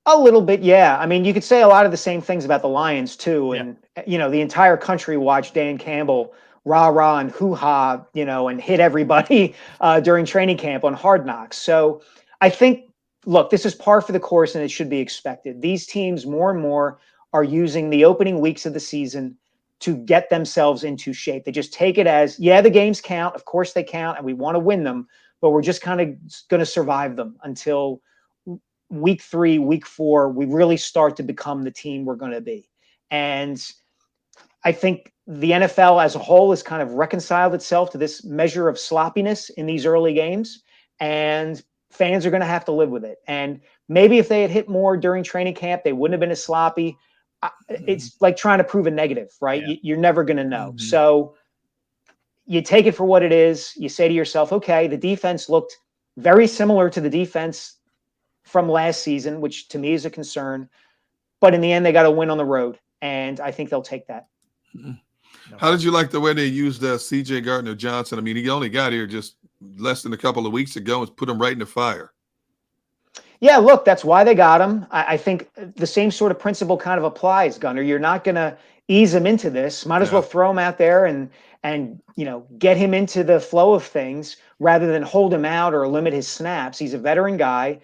A little bit, yeah. I mean, you could say a lot of the same things about the Lions too. And, you know, the entire country watched Dan Campbell rah-rah and hoo-ha, you know, and hit everybody during training camp on Hard Knocks. So I think, look, this is par for the course and it should be expected. These teams more and more are using the opening weeks of the season to get themselves into shape. They just take it as, yeah, the games count. Of course they count and we want to win them, but we're just kind of going to survive them until week 3, week 4, we really start to become the team we're going to be. And I think the NFL as a whole has kind of reconciled itself to this measure of sloppiness in these early games, and fans are going to have to live with it. And maybe if they had hit more during training camp, they wouldn't have been as sloppy. It's like trying to prove a negative, right? Yeah. You're never going to know. So you take it for what it is. You say to yourself, okay, the defense looked very similar to the defense from last season, which to me is a concern. But in the end, they got to win on the road, and I think they'll take that. How did you like the way they used C.J. Gardner-Johnson? I mean, he only got here just less than a couple of weeks ago and put him right in the fire. Yeah, look, that's why they got him. I think the same sort of principle kind of applies, Gunner. You're not going to ease him into this. Might as well throw him out there and you know, get him into the flow of things rather than hold him out or limit his snaps. He's a veteran guy.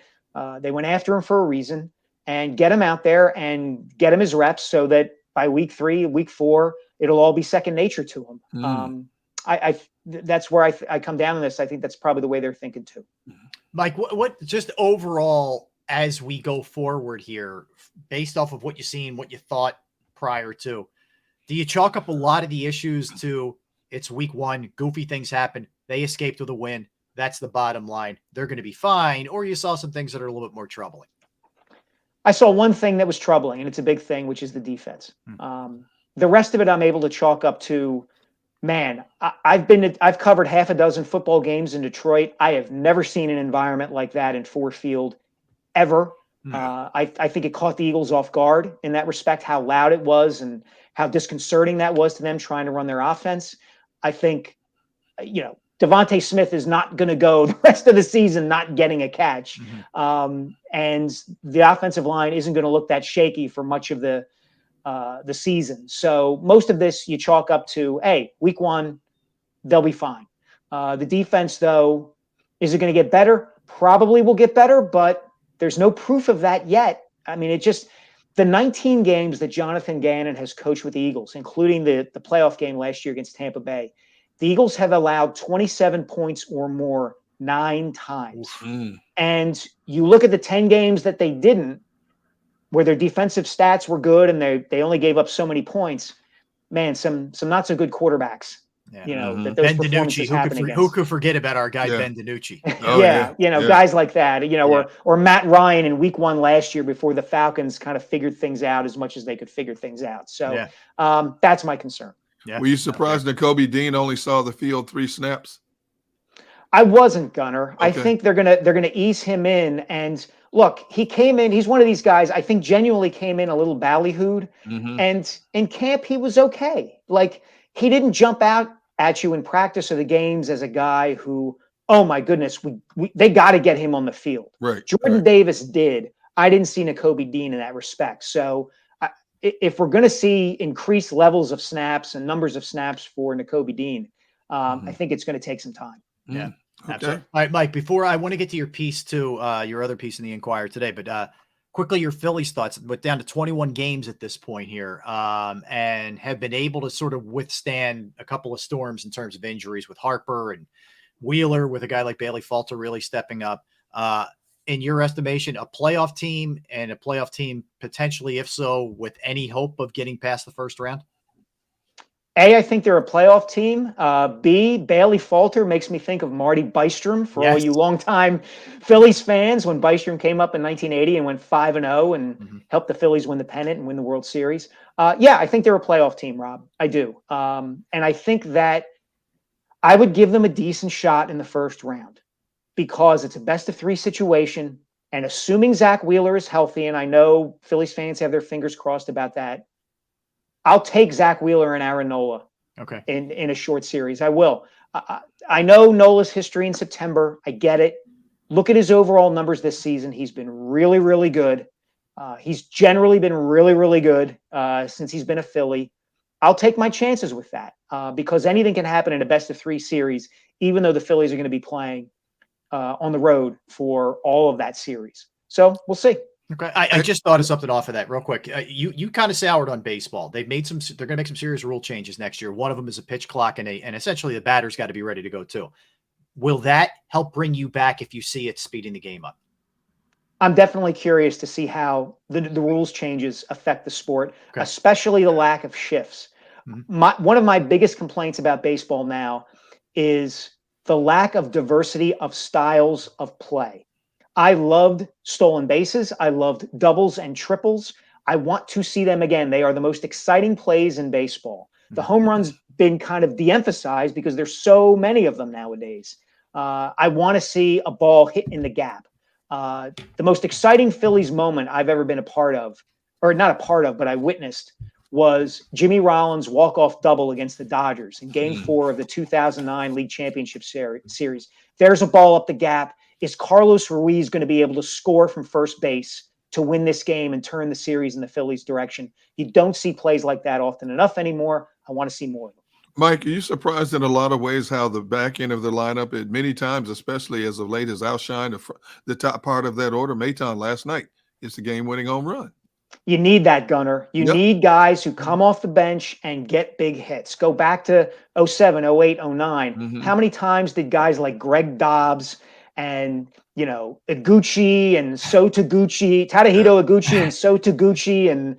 They went after him for a reason, and get him out there and get him his reps so that by week 3, week 4, it'll all be second nature to him. That's where I come down on this. I think that's probably the way they're thinking too. Mike, what just overall as we go forward here, based off of what you've seen, what you thought prior to, do you chalk up a lot of the issues to it's week 1, goofy things happen, they escaped with a win, that's the bottom line, they're going to be fine, or you saw some things that are a little bit more troubling? I saw one thing that was troubling, and it's a big thing, which is the defense. The rest of it I'm able to chalk up to, man, I've covered half a dozen football games in Detroit. I have never seen an environment like that in Ford Field ever. I think it caught the Eagles off guard in that respect, how loud it was and how disconcerting that was to them trying to run their offense. I think, you know, Devontae Smith is not going to go the rest of the season not getting a catch. And the offensive line isn't going to look that shaky for much of the season. So most of this you chalk up to, hey, week 1, they'll be fine. The defense, though, is it going to get better? Probably will get better, but there's no proof of that yet. I mean, the 19 games that Jonathan Gannon has coached with the Eagles, including the playoff game last year against Tampa Bay, the Eagles have allowed 27 points or more 9 times. And you look at the 10 games that they didn't, where their defensive stats were good and they only gave up so many points, man, some not so good quarterbacks. You know, that those Ben performances happen DiNucci, who could forget about our guy Ben DiNucci? You know, guys like that, you know, or Matt Ryan in week 1 last year before the Falcons kind of figured things out as much as they could figure things out. So that's my concern. Were you surprised that Kobe Dean only saw the field 3 snaps? I wasn't, Gunner. I think they're gonna ease him in. And look, he came in. He's one of these guys. I think genuinely came in a little ballyhooed, and in camp he was okay. Like, he didn't jump out at you in practice or the games as a guy who, oh my goodness, they got to get him on the field. Right. Jordan Davis did. I didn't see Nakobe Dean in that respect. So if we're going to see increased levels of snaps and numbers of snaps for Nakobe Dean, I think it's going to take some time. Yeah. Okay. Absolutely. All right, Mike, before I want to get to your piece too, your other piece in the Inquirer today, but quickly your Phillies thoughts. We're down to 21 games at this point here, and have been able to sort of withstand a couple of storms in terms of injuries with Harper and Wheeler, with a guy like Bailey Falter really stepping up. In your estimation, a playoff team, and a playoff team potentially, if so, with any hope of getting past the first round? A, I think they're a playoff team. B, Bailey Falter makes me think of Marty Bystrom, for all you longtime Phillies fans, when Bystrom came up in 1980 and went 5-0 and helped the Phillies win the pennant and win the World Series. Yeah, I think they're a playoff team, Rob. I do. And I think that I would give them a decent shot in the first round because it's a best-of-3 situation. And assuming Zach Wheeler is healthy, and I know Phillies fans have their fingers crossed about that, I'll take Zach Wheeler and Aaron Nola in a short series. I will. I know Nola's history in September. I get it. Look at his overall numbers this season. He's been really, really good. He's generally been really, really good since he's been a Philly. I'll take my chances with that because anything can happen in a best-of-3 series, even though the Phillies are going to be playing on the road for all of that series. So we'll see. Okay. I just thought of something off of that real quick. You kind of soured on baseball. They're going to make some serious rule changes next year. One of them is a pitch clock, and essentially the batter's got to be ready to go too. Will that help bring you back if you see it speeding the game up? I'm definitely curious to see how the rules changes affect the sport, especially the lack of shifts. One of my biggest complaints about baseball now is the lack of diversity of styles of play. I loved stolen bases. I loved doubles and triples. I want to see them again. They are the most exciting plays in baseball. The home run's been kind of de-emphasized because there's so many of them nowadays. I want to see a ball hit in the gap. The most exciting Phillies moment I've ever been a part of, or not a part of, but I witnessed, was Jimmy Rollins' walk-off double against the Dodgers in Game 4 of the 2009 League Championship Series. There's a ball up the gap. Is Carlos Ruiz going to be able to score from first base to win this game and turn the series in the Phillies' direction? You don't see plays like that often enough anymore. I want to see more of them. Mike, are you surprised in a lot of ways how the back end of the lineup, at many times, especially as of late, has outshined the top part of that order? Maton last night, it's the game-winning home run. You need that, Gunner. You need guys who come off the bench and get big hits. Go back to 07, 08, 09. How many times did guys like Greg Dobbs and, Iguchi and Tadahito Iguchi and Sotaguchi and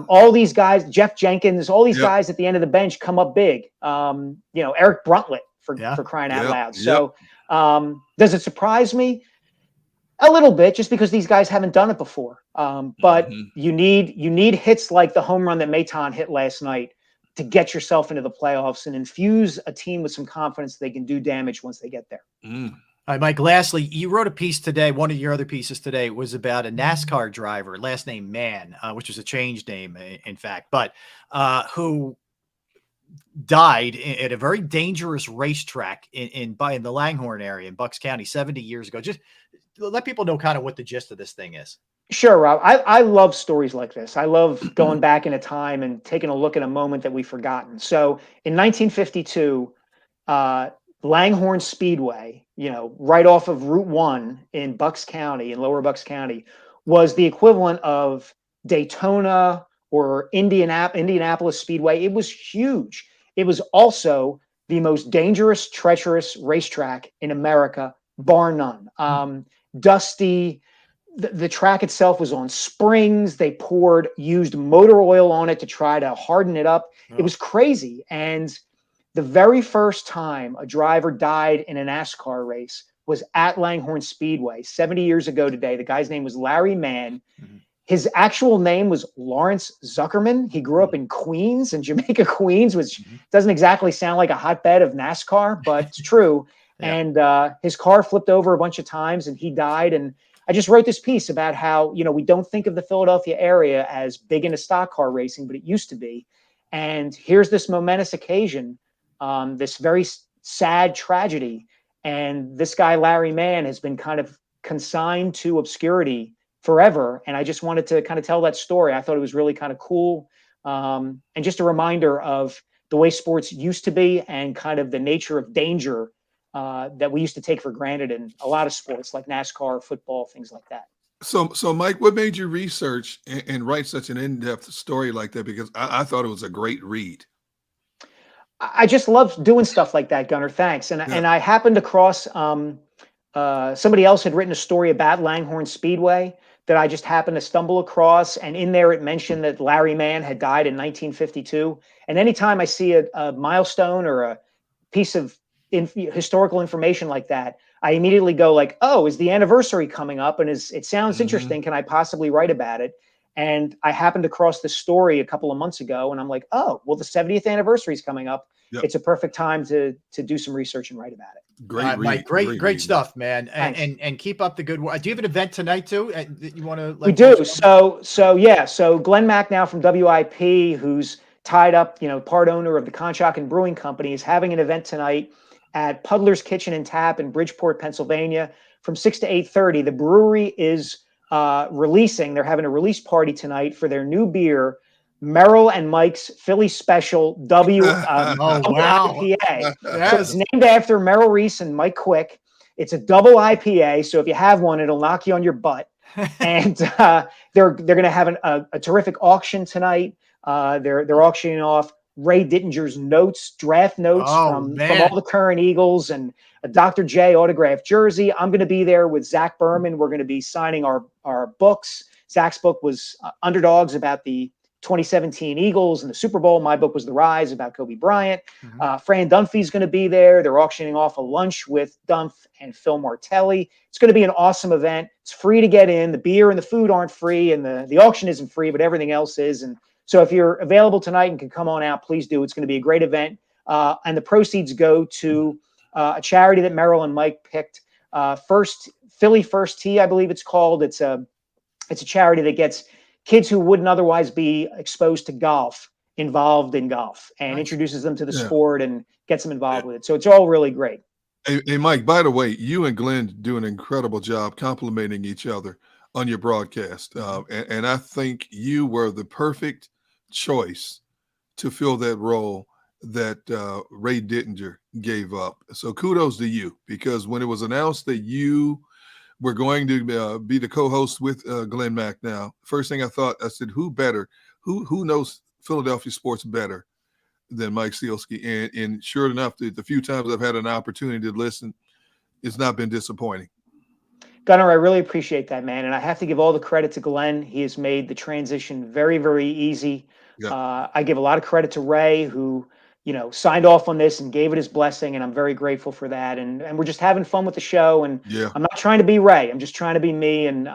all these guys, Jeff Jenkins, all these guys at the end of the bench come up big. Eric Bruntlett for crying out loud. So does it surprise me? A little bit, just because these guys haven't done it before. But you need hits like the home run that Maton hit last night to get yourself into the playoffs and infuse a team with some confidence they can do damage once they get there. All right, Mike, lastly, you wrote a piece today. One of your other pieces today was about a NASCAR driver, last name Mann, which was a changed name, in fact, but who died at a very dangerous racetrack in the Langhorne area in Bucks County 70 years ago. Just let people know kind of what the gist of this thing is. Sure, Rob. I love stories like this. I love going back in a time and taking a look at a moment that we've forgotten. So in 1952, Langhorne Speedway, right off of Route 1 in Bucks County, in lower Bucks County, was the equivalent of Daytona or Indianapolis Speedway. It was huge. It was also the most dangerous, treacherous racetrack in America, bar none. Dusty. The track itself was on springs. They used motor oil on it to try to harden it up. It was crazy. And the very first time a driver died in a NASCAR race was at Langhorne Speedway 70 years ago today. The guy's name was Larry Mann. His actual name was Lawrence Zuckerman. He grew up in Queens, in Jamaica, Queens, which doesn't exactly sound like a hotbed of NASCAR, but it's true. And his car flipped over a bunch of times and he died. And I just wrote this piece about how, we don't think of the Philadelphia area as big into stock car racing, but it used to be. And here's this momentous occasion, this very sad tragedy. And this guy, Larry Mann, has been kind of consigned to obscurity forever. And I just wanted to kind of tell that story. I thought it was really kind of cool. And just a reminder of the way sports used to be and kind of the nature of danger that we used to take for granted in a lot of sports like NASCAR, football, things like that. So Mike, what made you research and write such an in-depth story like that? Because I thought it was a great read. I just love doing stuff like that, Gunnar. Thanks. And I happened across somebody else had written a story about Langhorne Speedway that I just happened to stumble across. And in there, it mentioned that Larry Mann had died in 1952. And anytime I see a milestone or a piece of historical information like that, I immediately go like, oh, is the anniversary coming up? And it sounds interesting. Can I possibly write about it? And I happened to cross this story a couple of months ago, and I'm like, oh, well, the 70th anniversary is coming up. Yep. It's a perfect time to do some research and write about it. Great, Mike, great stuff, man. And keep up the good work. Do you have an event tonight too that you want to? We do. So Glenn Mack now from WIP, who's tied up, part owner of the Conshohocken Brewing Company, is having an event tonight at Puddler's Kitchen and Tap in Bridgeport, Pennsylvania, from 6 to 8:30. The brewery is releasing. They're having a release party tonight for their new beer, Merrill and Mike's Philly Special IPA. Yes. So it's named after Merrill Reese and Mike Quick. It's a double IPA, so if you have one, it'll knock you on your butt. And they're going to have a terrific auction tonight. They're auctioning off Ray Dittinger's draft notes from all the current Eagles, and a Dr. J autographed jersey. I'm going to be there with Zach Berman. We're going to be signing our books. Zach's book was Underdogs, about the 2017 Eagles and the Super Bowl. My book was The Rise, about Kobe Bryant. Fran Dunphy's going to be there. They're auctioning off a lunch with Dunph and Phil Martelli. It's going to be an awesome event. It's free to get in. The beer and the food aren't free, and the auction isn't free, but everything else is. And so if you're available tonight and can come on out, please do. It's going to be a great event. And the proceeds go to a charity that Merrill and Mike picked. Philly First Tee, I believe it's called. It's a charity that gets kids who wouldn't otherwise be exposed to golf involved in golf, and introduces them to the sport and gets them involved with it. So it's all really great. Hey, Mike, by the way, you and Glenn do an incredible job complimenting each other on your broadcast. And I think you were the perfect choice to fill that role that Ray Dittinger gave up. So kudos to you, because when it was announced that you were going to be the co-host with Glenn Mack now, first thing I thought, I said, who knows Philadelphia sports better than Mike Sealski? And sure enough, the few times I've had an opportunity to listen, it's not been disappointing. Gunnar, I really appreciate that, man. And I have to give all the credit to Glenn. He has made the transition very, very easy. Yeah. I give a lot of credit to Ray, who, signed off on this and gave it his blessing. And I'm very grateful for that. And we're just having fun with the show. And I'm not trying to be Ray. I'm just trying to be me. And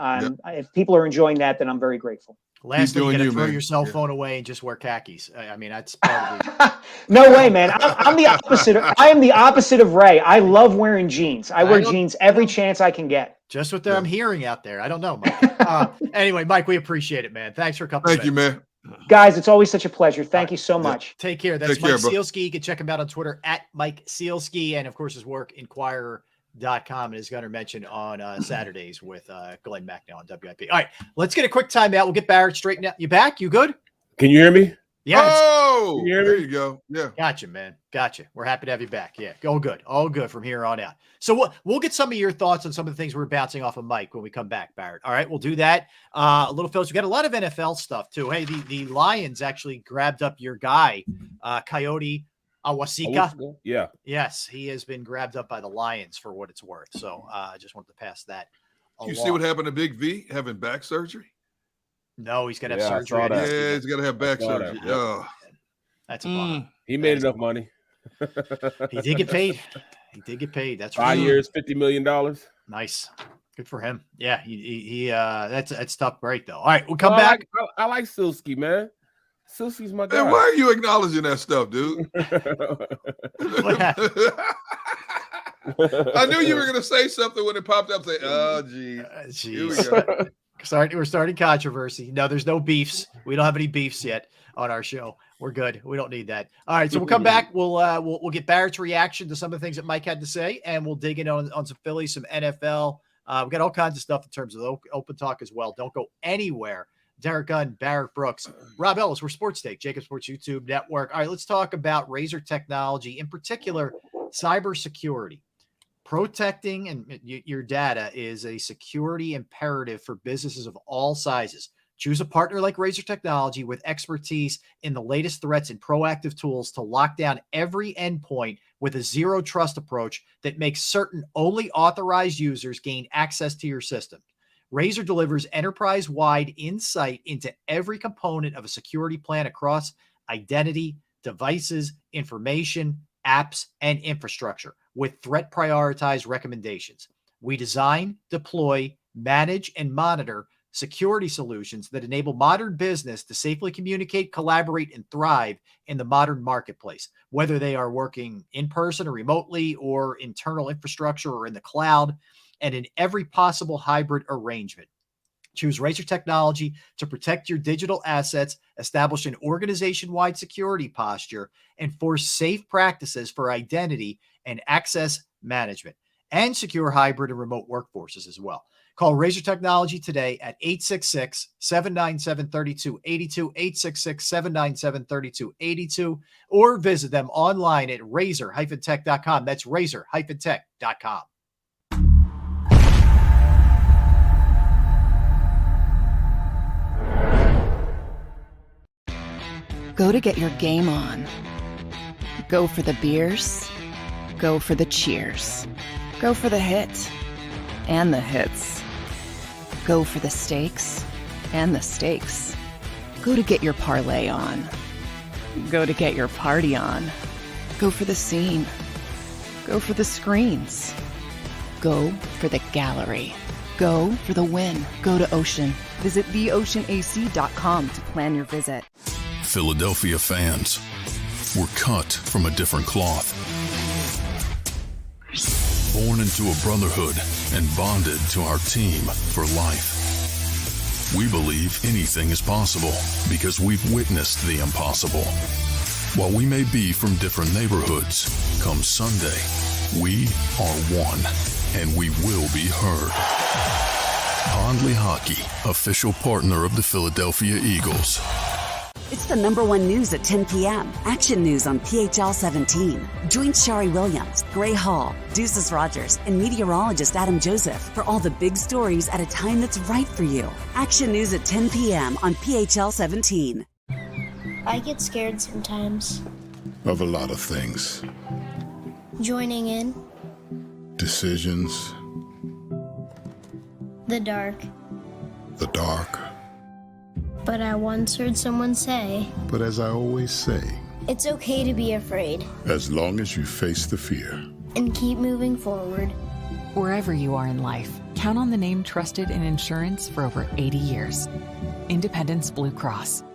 if people are enjoying that, then I'm very grateful. Lastly, you got to throw your cell phone away and just wear khakis. I mean, that's part of it. No way, man. I'm the opposite. I am the opposite of Ray. I love wearing jeans. I wear jeans every chance I can get. Just what I'm hearing out there. I don't know, Mike. Anyway, Mike, we appreciate it, man. Thanks for a couple. Thank you, man. Guys, it's always such a pleasure. Thank you so much. Take care. That's Mike Sealski. You can check him out on Twitter at Mike Sealski. And of course, his work, Inquirer.com, and as Gunnar mentioned, on Saturdays with Glenn Mack now on WIP. All right, let's get a quick timeout. We'll get Barrett straightened out. You back? You good? Can you hear me? Yeah. Oh, there you go. Yeah. Gotcha, man. Gotcha. We're happy to have you back. Yeah. All good. All good from here on out. So we'll get some of your thoughts on some of the things we're bouncing off of Mike when we come back, Barrett. All right. We'll do that. A little Phillies. We got a lot of NFL stuff too. Hey, the Lions actually grabbed up your guy, Coyote Awasika. Yeah. Yes. He has been grabbed up by the Lions for what it's worth. So I just wanted to pass that along. You see what happened to Big V having back surgery? No, he's gonna have surgery. Yeah, he's gonna have back surgery. Oh. That's a bummer. He made enough money. He did get paid. He did get paid. That's 5 years, $50 million. Nice. Good for him. Yeah, he that's tough break though. All right, we'll come back. I like Sealski, man. Sealski's my guy. Man, why are you acknowledging that stuff, dude? What happened? I knew you were gonna say something when it popped up. Say, oh, geez. Here we go. We're starting controversy. No, there's no beefs. We don't have any beefs yet on our show. We're good. We don't need that. All right, so we'll come back. We'll get Barrett's reaction to some of the things that Mike had to say, and we'll dig in on some Phillies, some NFL. We've got all kinds of stuff in terms of open talk as well. Don't go anywhere. Derek Gunn, Barrett Brooks, Rob Ellis. We're Sports Take, JAKIB Sports YouTube Network. All right, let's talk about Razor technology, in particular, cybersecurity. Protecting your data is a security imperative for businesses of all sizes. Choose a partner like Razor Technology with expertise in the latest threats and proactive tools to lock down every endpoint with a zero trust approach that makes certain only authorized users gain access to your system. Razor delivers enterprise-wide insight into every component of a security plan across identity, devices, information, apps, and infrastructure with threat prioritized recommendations. We design, deploy, manage, and monitor security solutions that enable modern business to safely communicate, collaborate, and thrive in the modern marketplace, whether they are working in person or remotely or internal infrastructure or in the cloud, and in every possible hybrid arrangement. Choose Razor Technology to protect your digital assets, establish an organization-wide security posture, and force safe practices for identity and access management, and secure hybrid and remote workforces as well. Call Razor Technology today at 866-797-3282, 866-797-3282, or visit them online at razor-tech.com. That's razor-tech.com. Go to get your game on. Go for the beers. Go for the cheers. Go for the hit and the hits. Go for the stakes and the stakes. Go to get your parlay on. Go to get your party on. Go for the scene. Go for the screens. Go for the gallery. Go for the win. Go to Ocean. Visit theoceanac.com to plan your visit. Philadelphia fans, we're cut from a different cloth. Born into a brotherhood and bonded to our team for life. We believe anything is possible because we've witnessed the impossible. While we may be from different neighborhoods, come Sunday, we are one, and we will be heard. Pondley Hockey, official partner of the Philadelphia Eagles. It's the #1 news at 10 p.m. Action News on PHL 17. Join Shari Williams, Gray Hall, Deuces Rogers, and meteorologist Adam Joseph for all the big stories at a time that's right for you. Action News at 10 p.m. on PHL 17. I get scared sometimes. Of a lot of things. Joining in. Decisions. The dark. The dark. But I once heard someone say, But as I always say, it's okay to be afraid. as long as you face the fear. And keep moving forward. Wherever you are in life, count on the name trusted in insurance for over 80 years. Independence Blue Cross.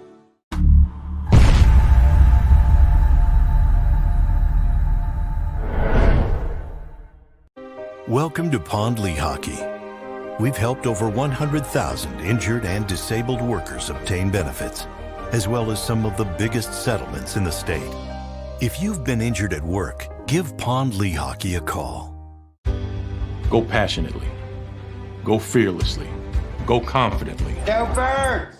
Welcome to Pondley Hockey. We've helped over 100,000 injured and disabled workers obtain benefits, as well as some of the biggest settlements in the state. If you've been injured at work, give Pondley Hockey a call. Go passionately. Go fearlessly. Go confidently. Go Birds!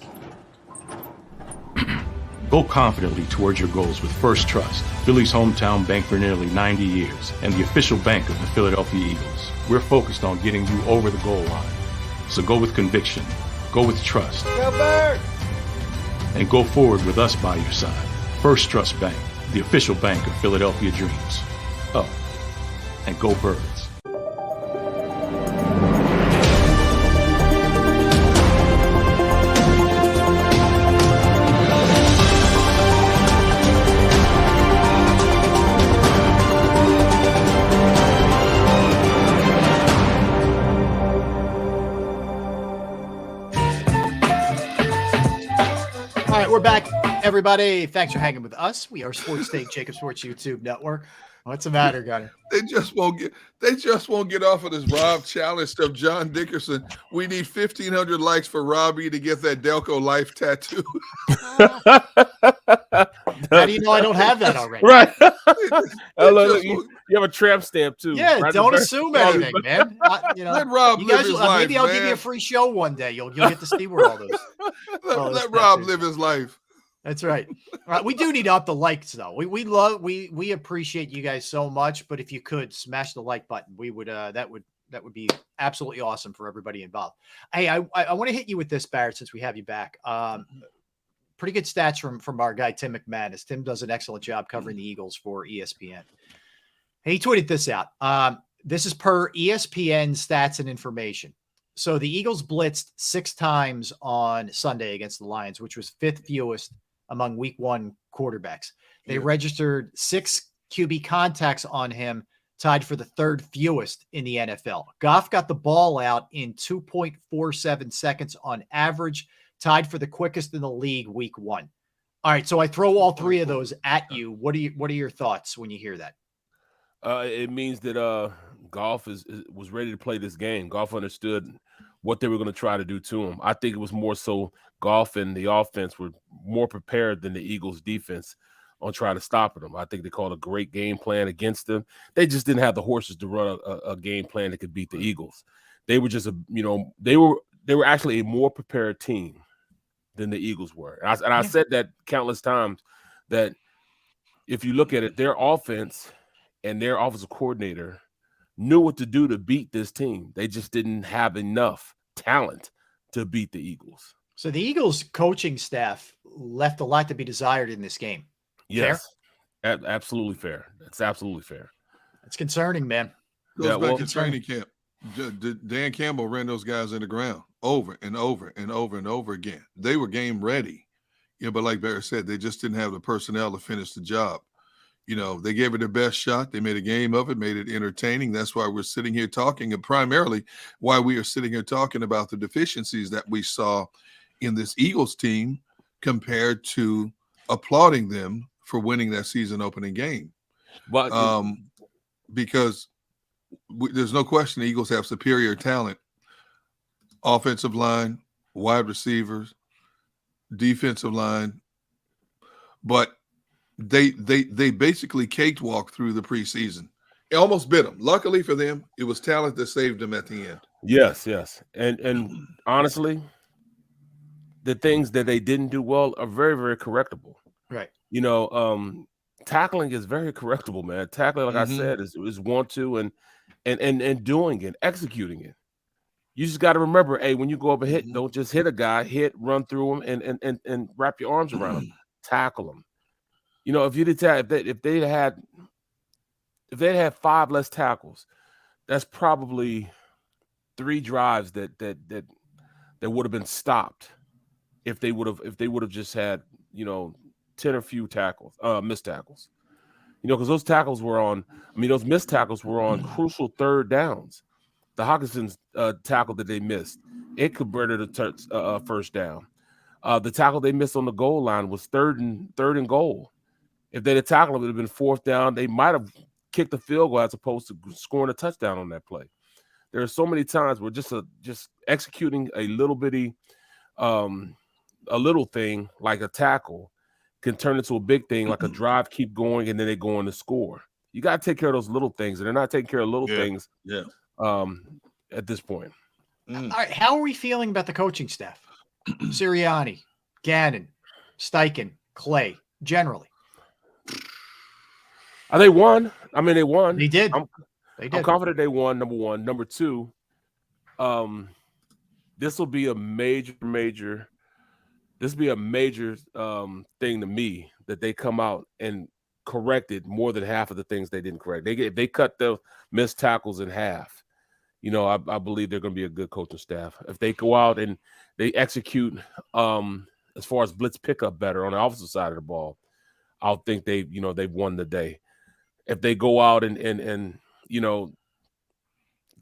Go confidently towards your goals with First Trust, Philly's hometown bank for nearly 90 years, and the official bank of the Philadelphia Eagles. We're focused on getting you over the goal line. So go with conviction, go with trust, Go Birds! and go forward with us by your side. First Trust Bank, the official bank of Philadelphia dreams. Oh, and go Birds. All right, we're back, everybody. Thanks for hanging with us. We are Sports Take, JAKIB Sports YouTube Network. What's the matter, Gunner? They just won't get off of this Rob challenge stuff. John Dickerson, we need 1,500 likes for Robbie to get that Delco Life tattoo. How do you know I don't have that already? Right. You have a tramp stamp too. Yeah, right? don't assume anything, man. Let Rob live his life. Maybe I'll give you a free show one day. You'll get to see where all those. Let Rob live his life. That's right. All right. We do need to up the likes though. We appreciate you guys so much. But if you could smash the like button, we would that would be absolutely awesome for everybody involved. Hey, I want to hit you with this, Barrett, since we have you back. Pretty good stats from our guy Tim McManus. Tim does an excellent job covering the Eagles for ESPN. He tweeted this out. This is per ESPN stats and information. So the Eagles blitzed 6 times on Sunday against the Lions, which was 5th fewest among week 1 quarterbacks. They registered 6 QB contacts on him, tied for the 3rd fewest in the NFL. Goff got the ball out in 2.47 seconds on average, tied for the quickest in the league week 1. All right. So I throw all 3 of those at you. What are your thoughts when you hear that? It means that Goff was ready to play this game. Goff understood what they were going to try to do to him. I think it was more so Goff and the offense were more prepared than the Eagles defense on trying to stop them. I think they called a great game plan against them. They just didn't have the horses to run a game plan that could beat the Eagles. They were just they were actually a more prepared team than the Eagles were. And I said that countless times, that if you look at it, their offense and their offensive coordinator knew what to do to beat this team. They just didn't have enough talent to beat the Eagles. So the Eagles coaching staff left a lot to be desired in this game. Yes, absolutely fair. That's absolutely fair. It's concerning, man. Goes back to training camp. Dan Campbell ran those guys in the ground over and over and over and over again. They were game ready, but like Barry said, they just didn't have the personnel to finish the job. They gave it their best shot. They made a game of it, made it entertaining. That's why we're sitting here talking, and primarily why we are sitting here talking about the deficiencies that we saw in this Eagles team compared to applauding them for winning that season opening game. But because there's no question the Eagles have superior talent, offensive line, wide receivers, defensive line, but they basically cakewalked through the preseason. It almost bit them. Luckily for them, it was talent that saved them at the end. Yes. And honestly, the things that they didn't do well are very, very correctable. Right. Tackling is very correctable, man. Tackling, like I said, is want to and doing it, executing it. You just got to remember, hey, when you go up and hit, don't just hit a guy, run through him and wrap your arms around him. Tackle him. If they had 5 less tackles, that's probably 3 drives that would have been stopped if they would have just had 10 or few tackles, missed tackles. Because those tackles were on. Those missed tackles were on crucial 3rd downs. The Hawkinson's tackle that they missed, it converted a 1st down. The tackle they missed on the goal line was third and goal. If they'd have tackled him, it would have been 4th down. They might have kicked a field goal as opposed to scoring a touchdown on that play. There are so many times where just executing a little bitty, a little thing like a tackle can turn into a big thing, like a drive, keep going, and then they go on to score. You got to take care of those little things, and they're not taking care of little things. Yeah. At this point. All right. How are we feeling about the coaching staff? Sirianni, Gannon, Steichen, Clay, generally. They won. They won. They did. I'm confident they won, number 1. Number 2, this will be a major thing to me that they come out and corrected more than half of the things they didn't correct. They cut the missed tackles in half. I believe they're going to be a good coaching staff. If they go out and they execute as far as blitz pickup better on the offensive side of the ball, I'll think they've won the day. If they go out and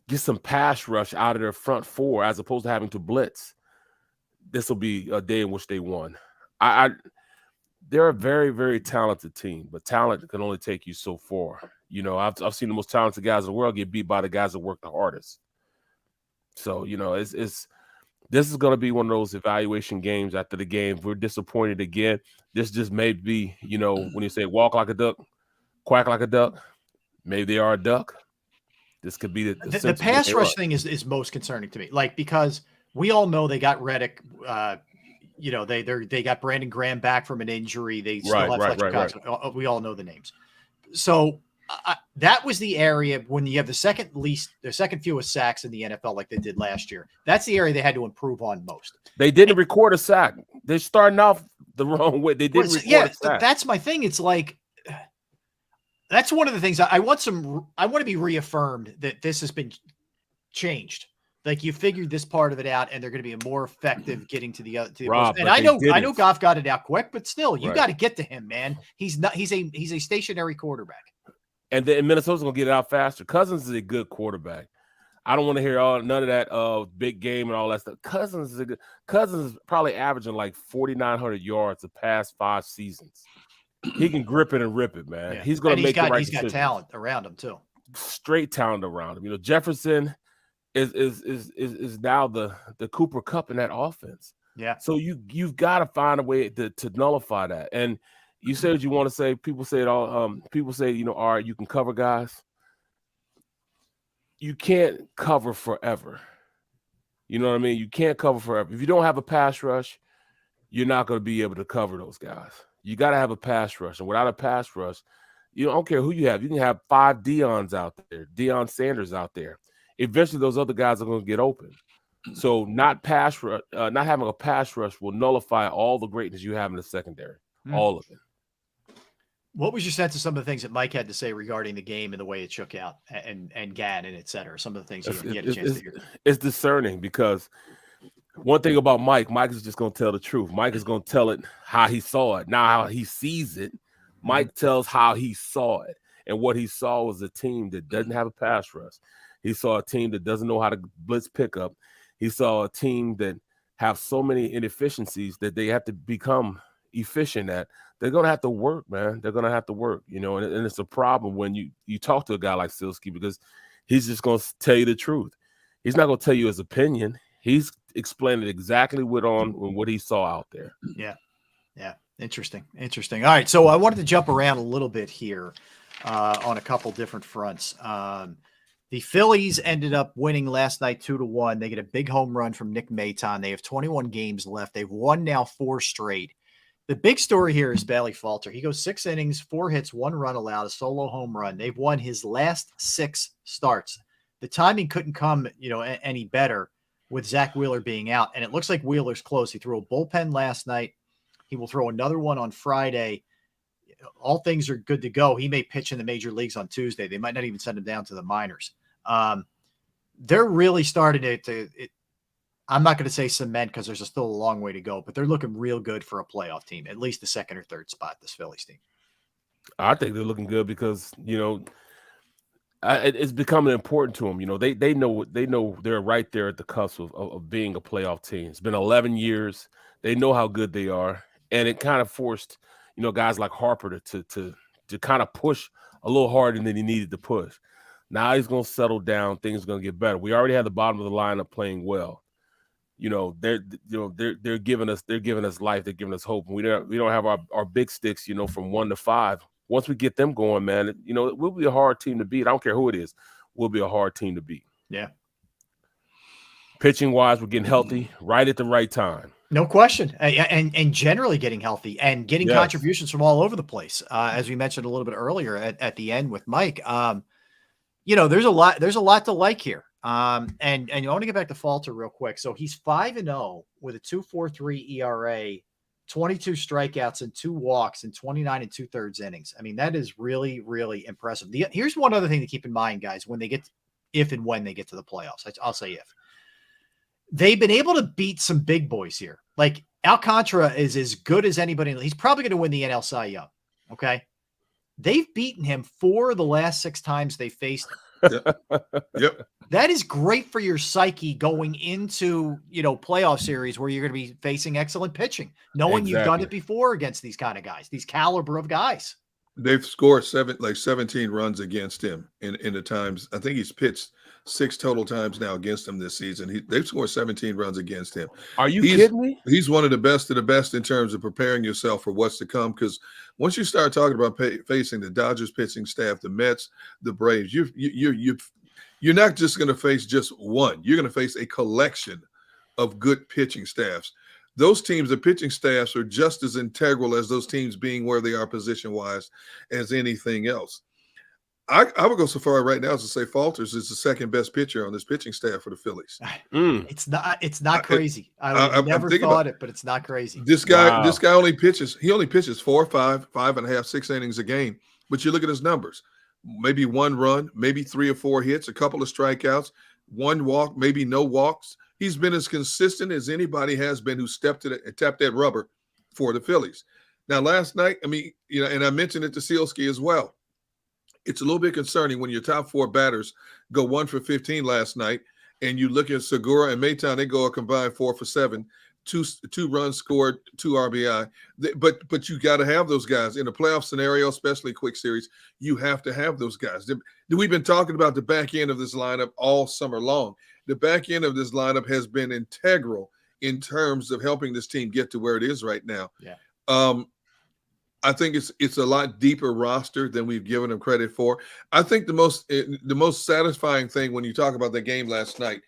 get some pass rush out of their front 4 as opposed to having to blitz, this will be a day in which they won. They're a very, very talented team, but talent can only take you so far. You know, I've seen the most talented guys in the world get beat by the guys that work the hardest. So, you know, this is going to be one of those evaluation games after the game. If we're disappointed again, this just may be, you know, when you say walk like a duck, quack like a duck, maybe they are a duck. This could be the pass rush thing is most concerning to me. Like, because we all know they got Reddick, you know, they got Brandon Graham back from an injury. They still have Fletcher Cox. We all know the names. So that was the area when you have the second fewest sacks in the NFL, like they did last year. That's the area they had to improve on most. They didn't record a sack. They're starting off the wrong way. They didn't record a sack. That's my thing. It's like, that's one of the things I want to be reaffirmed that this has been changed. Like, you figured this part of it out, and they're going to be more effective getting to the other. And I know Goff got it out quick, but still, you got to get to him, man. He's a stationary quarterback. And then Minnesota's going to get it out faster. Cousins is a good quarterback. I don't want to hear none of that big game and all that stuff. Cousins is probably averaging like 4,900 yards the past 5 seasons. He can grip it and rip it, man. Yeah. He's going to make the right decisions. He's got talent around him too. Straight talent around him. You know, Jefferson is now the Cooper Kupp in that offense. Yeah. So you've got to find a way to nullify that. And you say what you want to say. People say it all. People say, you know, all right, you can cover guys. You can't cover forever. You know what I mean? You can't cover forever. If you don't have a pass rush, you're not going to be able to cover those guys. You got to have a pass rush. And without a pass rush, you don't care who you have. You can have 5 Deons out there, Deion Sanders out there. Eventually, those other guys are going to get open. So not having a pass rush will nullify all the greatness you have in the secondary, all of it. What was your sense of some of the things that Mike had to say regarding the game and the way it shook out, and Gann and et cetera? Some of the things you had a chance to hear. It's discerning, because one thing about Mike is just going to tell the truth. Mike is going to tell it how he saw it, not how he sees it. Mike tells how he saw it. And what he saw was a team that doesn't have a pass rush. He saw a team that doesn't know how to blitz pickup. He saw a team that have so many inefficiencies that they have to become efficient at. They're going to have to work, man. They're going to have to work, you know, and it's a problem when you talk to a guy like Silsky, because he's just going to tell you the truth. He's not going to tell you his opinion. He's explaining exactly what he saw out there. Yeah. Yeah. Interesting. All right. So I wanted to jump around a little bit here on a couple different fronts. The Phillies ended up winning last night 2-1. They get a big home run from Nick Maton. They have 21 games left. They've won now 4 straight. The big story here is Bailey Falter. He goes 6 innings, 4 hits, 1 run allowed, a solo home run. They've won his last 6 starts. The timing couldn't come, you know, any better with Zach Wheeler being out. And it looks like Wheeler's close. He threw a bullpen last night. He will throw another one on Friday. All things are good to go. He may pitch in the major leagues on Tuesday. They might not even send him down to the minors. They're really starting to I'm not going to say cement, because there's still a long way to go, but they're looking real good for a playoff team, at least the 2nd or 3rd spot, this Phillies team. I think they're looking good because, you know, it's becoming important to them. You know, they know they're right there at the cusp of being a playoff team. It's been 11 years. They know how good they are. And it kind of forced, you know, guys like Harper to kind of push a little harder than he needed to push. Now he's going to settle down. Things are going to get better. We already have the bottom of the lineup playing well. You know, they're giving us life. They're giving us hope. And we don't have our big sticks, you know, from 1 to 5. Once we get them going, man, you know, it will be a hard team to beat. I don't care who it is. We'll be a hard team to beat. Yeah. Pitching wise, we're getting healthy right at the right time. No question. And generally getting healthy and getting contributions from all over the place. As we mentioned a little bit earlier at the end with Mike, you know, there's a lot to like here. And I want to get back to Falter real quick. So he's 5-0 with a 2.43 ERA, 22 strikeouts and 2 walks in 29 2/3 innings. I mean, that is really, really impressive. Here's one other thing to keep in mind, guys, when they get to the playoffs. I'll say if. They've been able to beat some big boys here. Like Alcantara is as good as anybody. He's probably going to win the NL Cy Young. Okay. They've beaten him 4 of the last 6 times they faced him. Yep. That is great for your psyche going into, you know, playoff series where you're going to be facing excellent pitching, knowing you've done it before against these kind of guys, these caliber of guys. They've scored 17 runs against him in the times. I think he's pitched 6 total times now against him this season. They've scored 17 runs against him. Are you kidding me? He's one of the best in terms of preparing yourself for what's to come. Because once you start talking about facing the Dodgers pitching staff, the Mets, the Braves, you're not just going to face just one. You're going to face a collection of good pitching staffs. Those teams, the pitching staffs, are just as integral as those teams being where they are position-wise as anything else. I would go so far right now as to say Falters is the second best pitcher on this pitching staff for the Phillies. It's not crazy. I never thought it, but it's not crazy. This guy only pitches 4, 5, 5.5, 6 innings a game. But you look at his numbers. Maybe 1 run, maybe 3 or 4 hits, a couple of strikeouts, 1 walk, maybe no walks. He's been as consistent as anybody has been who tapped that rubber for the Phillies. Now, last night, and I mentioned it to Sealski as well. It's a little bit concerning when your top 4 batters go 1 for 15 last night, and you look at Segura and Maton, they go a combined 4 for 7, 2 runs scored, 2 RBI. But you got to have those guys in a playoff scenario, especially quick series. You have to have those guys. We've been talking about the back end of this lineup all summer long. The back end of this lineup has been integral in terms of helping this team get to where it is right now. Yeah. I think it's a lot deeper roster than we've given them credit for. I think the most satisfying thing when you talk about the game last night,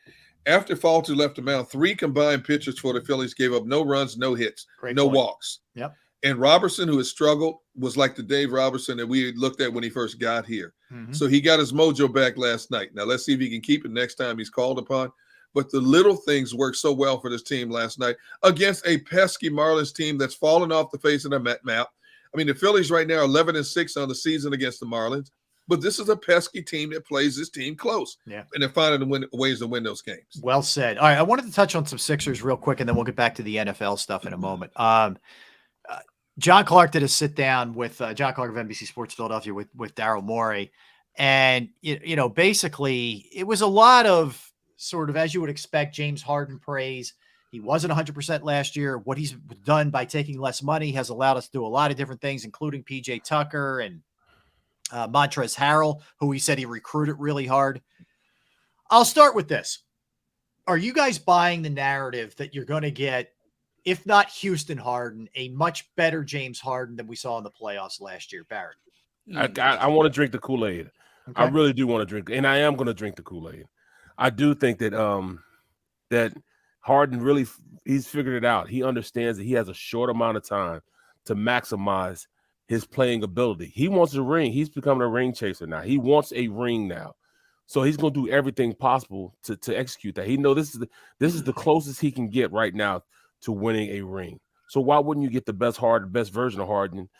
after Falter left the mound, 3 combined pitchers for the Phillies gave up no runs, no hits, no walks. Yep. And Robertson, who has struggled, was like the Dave Robertson that we had looked at when he first got here. Mm-hmm. So he got his mojo back last night. Now let's see if he can keep it next time he's called upon. But the little things worked so well for this team last night against a pesky Marlins team that's fallen off the face of the map. The Phillies right now are 11-6 on the season against the Marlins, but this is a pesky team that plays this team close. Yeah. And they're finding ways to win those games. Well said. All right, I wanted to touch on some Sixers real quick, and then we'll get back to the NFL stuff in a moment. John Clark did a sit down with John Clark of NBC Sports Philadelphia with Daryl Morey. And, basically it was a lot of sort of, as you would expect, James Harden praise. He wasn't 100% last year. What he's done by taking less money has allowed us to do a lot of different things, including PJ Tucker and Montrezl Harrell, who he said he recruited really hard. I'll start with this. Are you guys buying the narrative that you're going to get, if not Houston Harden, a much better James Harden than we saw in the playoffs last year, Barrett? I want to drink the Kool-Aid. Okay. I really do want to drink, and I am going to drink the Kool-Aid. I do think that that Harden really, he's figured it out. He understands that he has a short amount of time to maximize his playing ability. He wants a ring. He's becoming a ring chaser now. He wants a ring now. So he's going to do everything possible to execute that. He knows this is the closest he can get right now to winning a ring. So why wouldn't you get the best version of Harden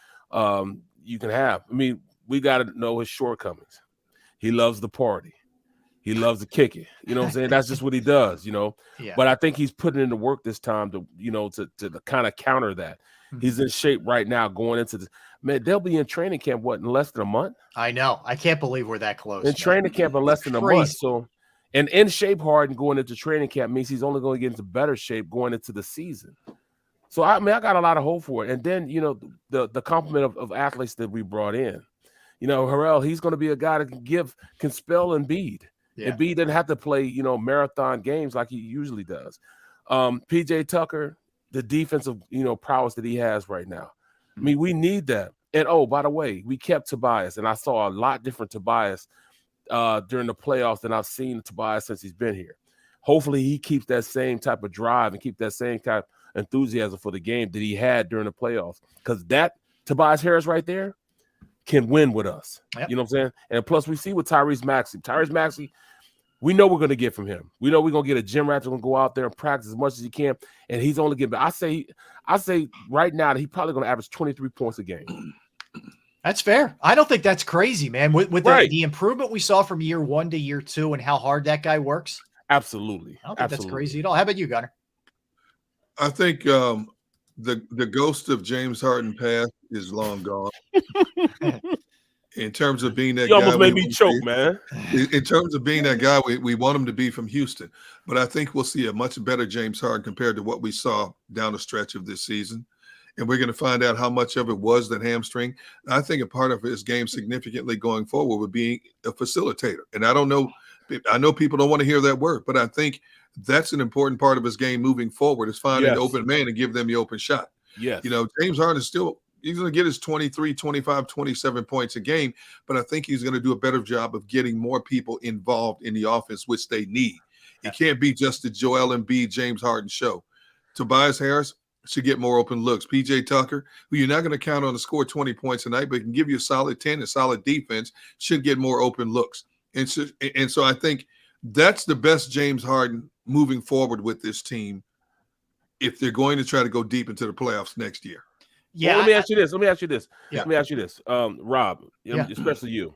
you can have? We got to know his shortcomings. He loves the party. He loves to kick it. You know what I'm saying? That's just what he does, Yeah. But I think he's putting in the work this time to kind of counter that. Mm-hmm. He's in shape right now going into this. Man, they'll be in training camp, in less than a month? I know. I can't believe we're that close. In training camp in less than a month. So, and in shape Harden going into training camp means he's only going to get into better shape going into the season. So, I got a lot of hope for it. And then, the complement of athletes that we brought in. Harrell, he's going to be a guy that can spell Embiid. Yeah. Embiid doesn't have to play, marathon games like he usually does. PJ Tucker, the defensive, prowess that he has right now. We need that. And, by the way, we kept Tobias, and I saw a lot different Tobias during the playoffs than I've seen Tobias since he's been here. Hopefully he keeps that same type of drive and keep that same type of enthusiasm for the game that he had during the playoffs, because that Tobias Harris right there can win with us. Yep. You know what I'm saying? And plus we see with Tyrese Maxey, we know we're going to get from him. We know we're going to get a gym rat that's going to go out there and practice as much as he can. And he's only getting, I say right now that he's probably going to average 23 points a game. That's fair. I don't think that's crazy, man. With the improvement we saw from year 1 to year 2 and how hard that guy works. Absolutely. I don't think that's crazy at all. How about you, Gunnar? I think the ghost of James Harden past is long gone. In terms of being that guy, almost made me choke, man. In terms of being that guy, we want him to be from Houston, but I think we'll see a much better James Harden compared to what we saw down the stretch of this season. and we're going to find out how much of it was that hamstring. I think a part of his game significantly going forward would be a facilitator. And I don't know, I know people don't want to hear that word, but I think that's an important part of his game moving forward is finding an open man and give them the open shot. Yes. You know, James Harden is still, he's going to get his 23, 25, 27 points a game, but I think he's going to do a better job of getting more people involved in the offense, which they need. It can't be just the Joel Embiid, James Harden show. Tobias Harris should get more open looks. PJ Tucker, who you're not going to count on to score 20 points a night, but can give you a solid 10, a solid defense, should get more open looks. And so I think that's the best James Harden moving forward with this team if they're going to try to go deep into the playoffs next year. Yeah. Well, let me ask you this. Yeah. Let me ask you this. Rob, especially you.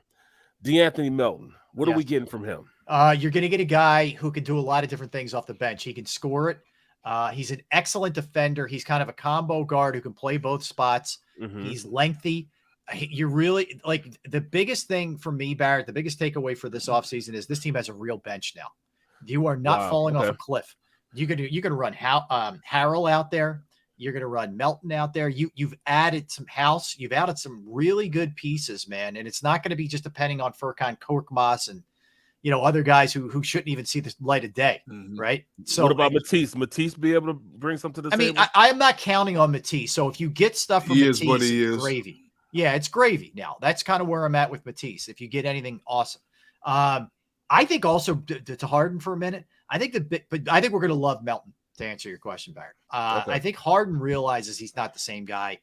DeAnthony Melton, what are we getting from him? You're going to get a guy who can do a lot of different things off the bench. He can score it. He's an excellent defender. He's kind of a combo guard who can play both spots. Mm-hmm. He's lengthy. You really like the biggest thing for me, Barrett, the biggest takeaway for this offseason is this team has a real bench now. You are not falling off a cliff. You're going to run Harrell out there. You're going to run Melton out there. You've added some House. You've added some really good pieces, man. And it's not going to be just depending on Furkan Korkmaz and, other guys who shouldn't even see the light of day, right? So what about Matisse? Matisse be able to bring something to the table? I mean, I'm not counting on Matisse. So if you get stuff from Matisse, it's gravy. Yeah, it's gravy now. That's kind of where I'm at with Matisse. If you get anything awesome. I think also to Harden for a minute, I think we're going to love Melton to answer your question, Barrett. I think Harden realizes he's not the same guy.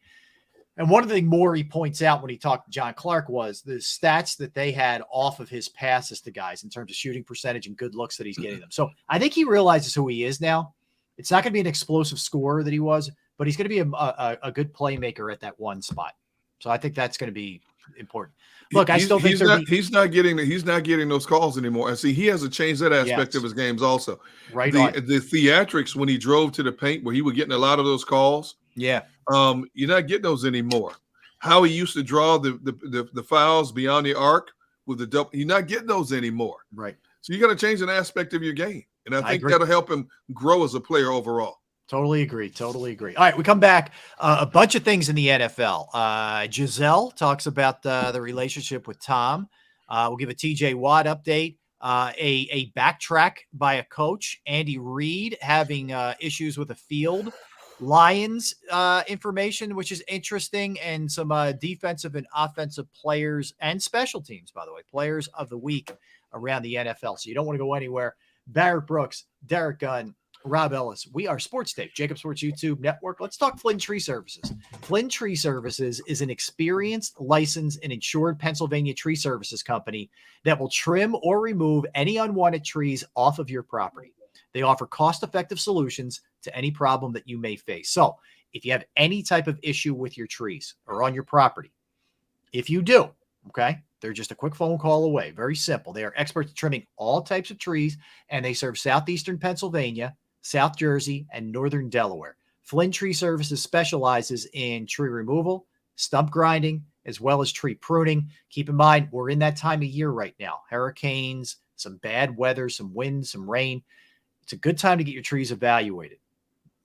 And one of the things Morey points out when he talked to John Clark was the stats that they had off of his passes to guys in terms of shooting percentage and good looks that he's getting them. So I think he realizes who he is now. It's not going to be an explosive scorer that he was, but he's going to be a good playmaker at that one spot. So I think that's going to be important. Look, I still think he's not getting those calls anymore. And see, he has to change that aspect of his games also. Right. The theatrics when he drove to the paint where he was getting a lot of those calls. Yeah. You're not getting those anymore. How he used to draw the fouls beyond the arc with the double, you're not getting those anymore. Right. So you got to change an aspect of your game. And I think agree. that'll help him grow as a player overall. Totally agree. All right, we come back. A bunch of things in the NFL. Giselle talks about the relationship with Tom. We'll give a TJ Watt update. A backtrack by a coach, Andy Reid, having issues with a field. Lions information, which is interesting, and some defensive and offensive players and special teams, by the way, players of the week around the NFL. So you don't want to go anywhere. Barrett Brooks, Derek Gunn, Rob Ellis. We are Sports Take, JAKIB Sports YouTube Network. Let's talk Flynn Tree Services. Flynn Tree Services is an experienced, licensed, and insured Pennsylvania tree services company that will trim or remove any unwanted trees off of your property. They offer cost-effective solutions to any problem that you may face. So if you have any type of issue with your trees or on your property, if you do, okay, they're just a quick phone call away. Very simple. They are experts at trimming all types of trees, and they serve southeastern Pennsylvania, South Jersey, and northern Delaware. Flynn Tree Services specializes in tree removal, stump grinding, as well as tree pruning. Keep in mind, we're in that time of year right now. Hurricanes, some bad weather, some wind, some rain. It's a good time to get your trees evaluated.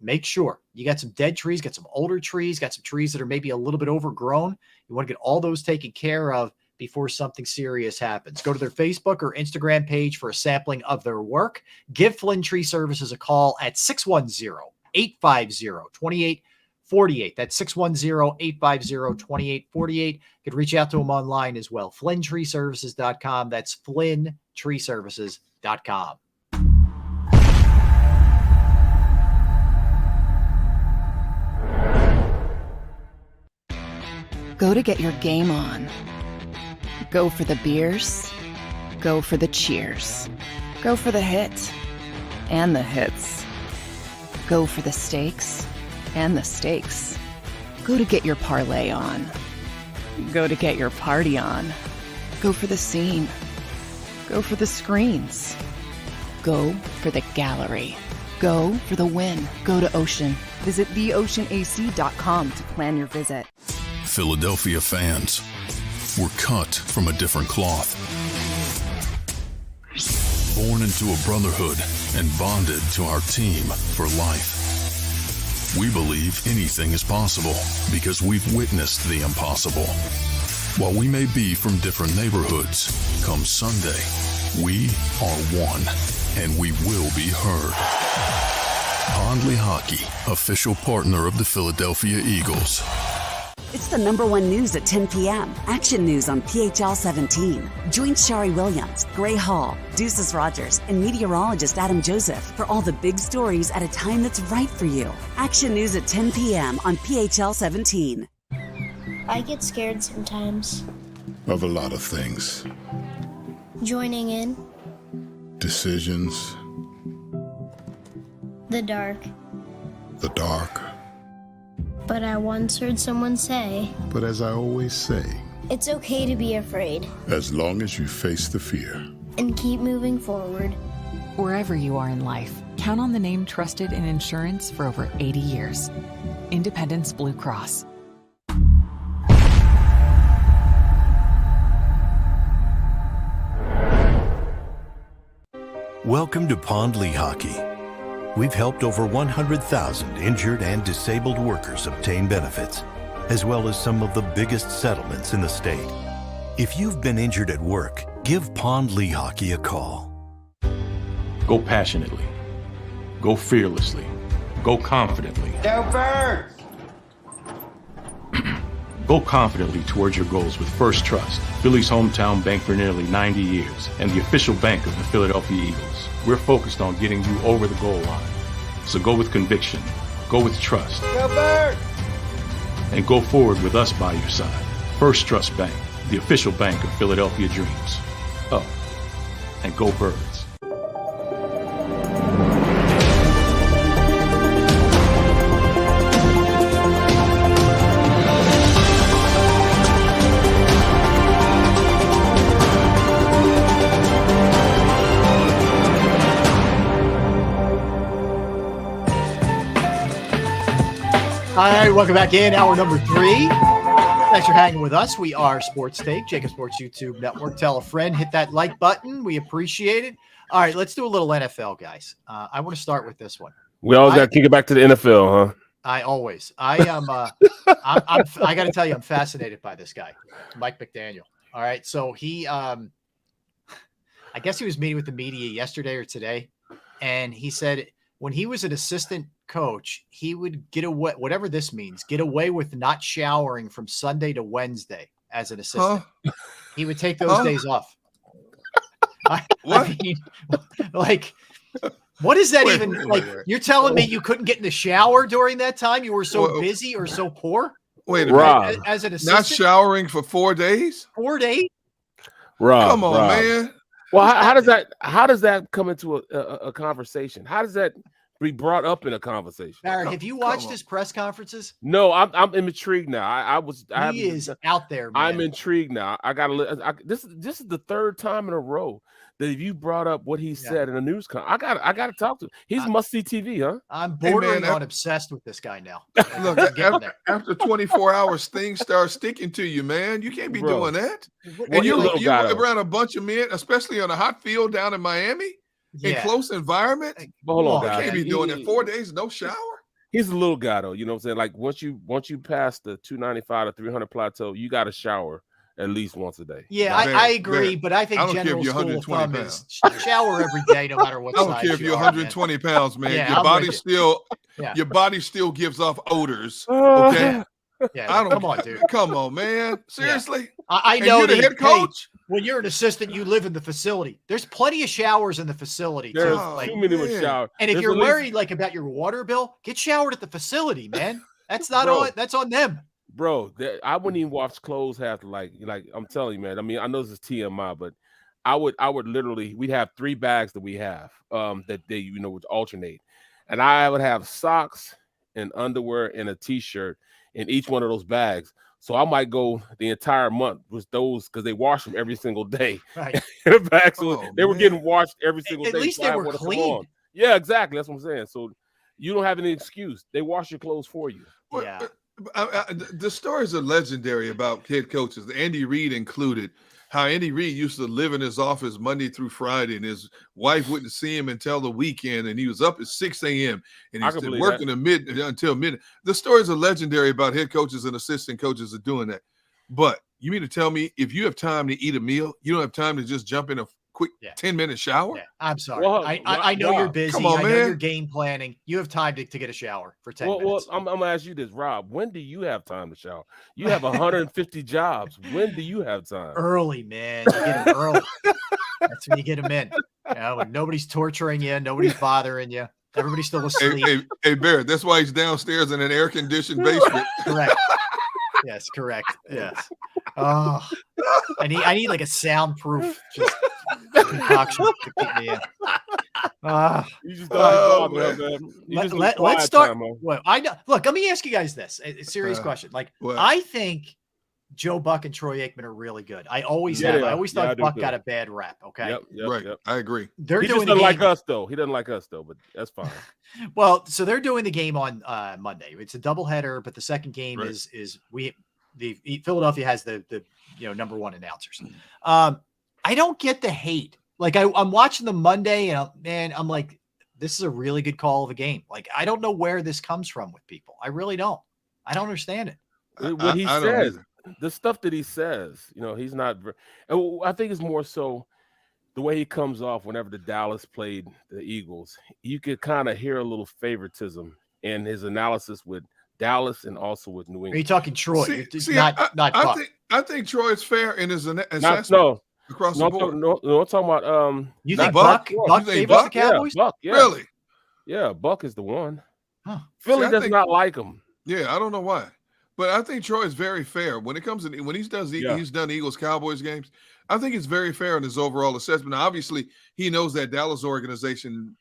Make sure you got some dead trees, got some older trees, got some trees that are maybe a little bit overgrown. You want to get all those taken care of before something serious happens. Go to their Facebook or Instagram page for a sampling of their work. Give Flynn Tree Services a call at 610-850-2848. That's 610-850-2848. You could reach out to them online as well. FlynnTreeServices.com. That's FlynnTreeServices.com. Go to get your game on. Go for the beers. Go for the cheers. Go for the hit and the hits. Go for the stakes and the stakes. Go to get your parlay on. Go to get your party on. Go for the scene. Go for the screens. Go for the gallery. Go for the win. Go to Ocean. Visit theoceanac.com to plan your visit. Philadelphia fans, we're cut from a different cloth. Born into a brotherhood and bonded to our team for life. We believe anything is possible because we've witnessed the impossible. While we may be from different neighborhoods, come Sunday, we are one, and we will be heard. Pondley Hockey, official partner of the Philadelphia Eagles. It's the #1 news at 10 p.m. Action News on PHL 17. Join Shari Williams, Gray Hall, Deuces Rogers, and meteorologist Adam Joseph for all the big stories at a time that's right for you. Action News at 10 p.m. on PHL 17. I get scared sometimes. Of a lot of things. Joining in. Decisions. The dark. The dark. But I once heard someone say, But as I always say, it's okay to be afraid. as long as you face the fear. And keep moving forward. Wherever you are in life, count on the name trusted in insurance for over 80 years. Independence Blue Cross. Welcome to Pondley Hockey. We've helped over 100,000 injured and disabled workers obtain benefits, as well as some of the biggest settlements in the state. If you've been injured at work, give Pondley Hockey a call. Go passionately. Go fearlessly. Go confidently. Go Birds! Go confidently towards your goals with First Trust, Philly's hometown bank for nearly 90 years, and the official bank of the Philadelphia Eagles. We're focused on getting you over the goal line. So go with conviction, go with trust, Go Birds! and go forward with us by your side. First Trust Bank, the official bank of Philadelphia dreams. Oh, and go Birds. All right, welcome back in. Hour number 3. Thanks for hanging with us. We are Sports Take, JAKIB Sports YouTube Network. Tell a friend, hit that like button. We appreciate it. All right, let's do a little NFL, guys. I want to start with this one. We always got to kick it back to the NFL, huh? I am. I got to tell you, I'm fascinated by this guy, Mike McDaniel. All right, so he, I guess he was meeting with the media yesterday or today, and he said when he was an assistant coach, he would get away, whatever this means, get away with not showering from Sunday to Wednesday as an assistant. He would take those days off. I mean, like, what is that even? Like, you're telling me you couldn't get in the shower during that time? You were so busy or so poor? Wait a minute. As an assistant? Not showering for 4 days? 4 days? Rob, come on, man. Well, how does that come into a conversation? How does that be brought up in a conversation? Barrett, have you watched his press conferences? No, I'm intrigued now. He is out there, man. I'm intrigued now. This is the third time in a row that you brought up what he said in a news I got to talk to him. He's must-see TV, huh? I'm bordering on obsessed with this guy now. Look, after 24 hours, things start sticking to you, man. You can't be doing that. And you're around a bunch of men, especially on a hot field down in Miami, in close environment. Hold on, guys. You can't be doing that. 4 days, no shower. He's a little guy, though. You know what I'm saying? Like, once you pass the 295 to 300 plateau, you got to shower at least once a day. Yeah, I agree, but I think general rule of thumb is shower every day, no matter what size. I don't care if you're 120 pounds, man. Yeah, your body still gives off odors. Okay. Yeah, come on, dude. Come on, man. Seriously. Yeah. I know the head coach. When you're an assistant, you live in the facility. There's plenty of showers in the facility. There's too many with showers. And if you're worried about your water bill, get showered at the facility, man. That's not on. That's on them. Bro, I wouldn't even wash clothes after like I'm telling you, man. I mean, I know this is TMI, but I would literally, we'd have 3 bags that we have that they would alternate, and I would have socks and underwear and a t-shirt in each one of those bags. So I might go the entire month with those because they wash them every single day. Right. The bags, they were getting washed every single day. At least they were clean. Yeah, exactly. That's what I'm saying. So you don't have any excuse. They wash your clothes for you. Yeah. The stories are legendary about head coaches, Andy Reid included, how Andy Reid used to live in his office Monday through Friday, and his wife wouldn't see him until the weekend, and he was up at 6 a.m. and he's working until midnight. The stories are legendary about head coaches and assistant coaches are doing that. But you mean to tell me if you have time to eat a meal, you don't have time to just jump in a quick 10-minute shower? Yeah, I'm sorry. I know you're busy. Come on, I know man. you're game planning. You have time to get a shower for 10 minutes. Well, I'm going to ask you this, Rob. When do you have time to shower? You have 150 jobs. When do you have time? Early, man. You get them early. That's when you get them in. You know, when nobody's torturing you, nobody's bothering you. Everybody's still asleep. Hey, Barrett, that's why he's downstairs in an air-conditioned basement. Correct. Yes, correct. Yes. Oh, I need like a soundproof just concoction to keep me in. You just let's start. Well, I know. Look, let me ask you guys this: a serious question. Like, I think Joe Buck and Troy Aikman are really good. I always have. I always thought Buck got a bad rap. Okay, Yep. I agree. He just doesn't like us though. He doesn't like us though, but that's fine. Well, so they're doing the game on Monday. It's a doubleheader, but the second game is Philadelphia has the number one announcers. I don't get the hate. Like I'm watching the Monday and I'm like, this is a really good call of a game. Like I don't know where this comes from with people. I really don't. I don't understand it. What he says, the stuff that he says, he's not. I think it's more so the way he comes off whenever the Dallas played the Eagles. You could kind of hear a little favoritism in his analysis with Dallas and also with New England. Are you talking Troy? Not Buck. I think Troy is fair in his assessment across the board. No, I'm talking about you think Buck favors the Cowboys? Yeah, Buck, yeah. Really? Yeah, Buck is the one. Huh. Philly does not like him. Yeah, I don't know why. But I think Troy is very fair when it comes to he's done Eagles Cowboys games. I think it's very fair in his overall assessment. Now, obviously, he knows that Dallas organization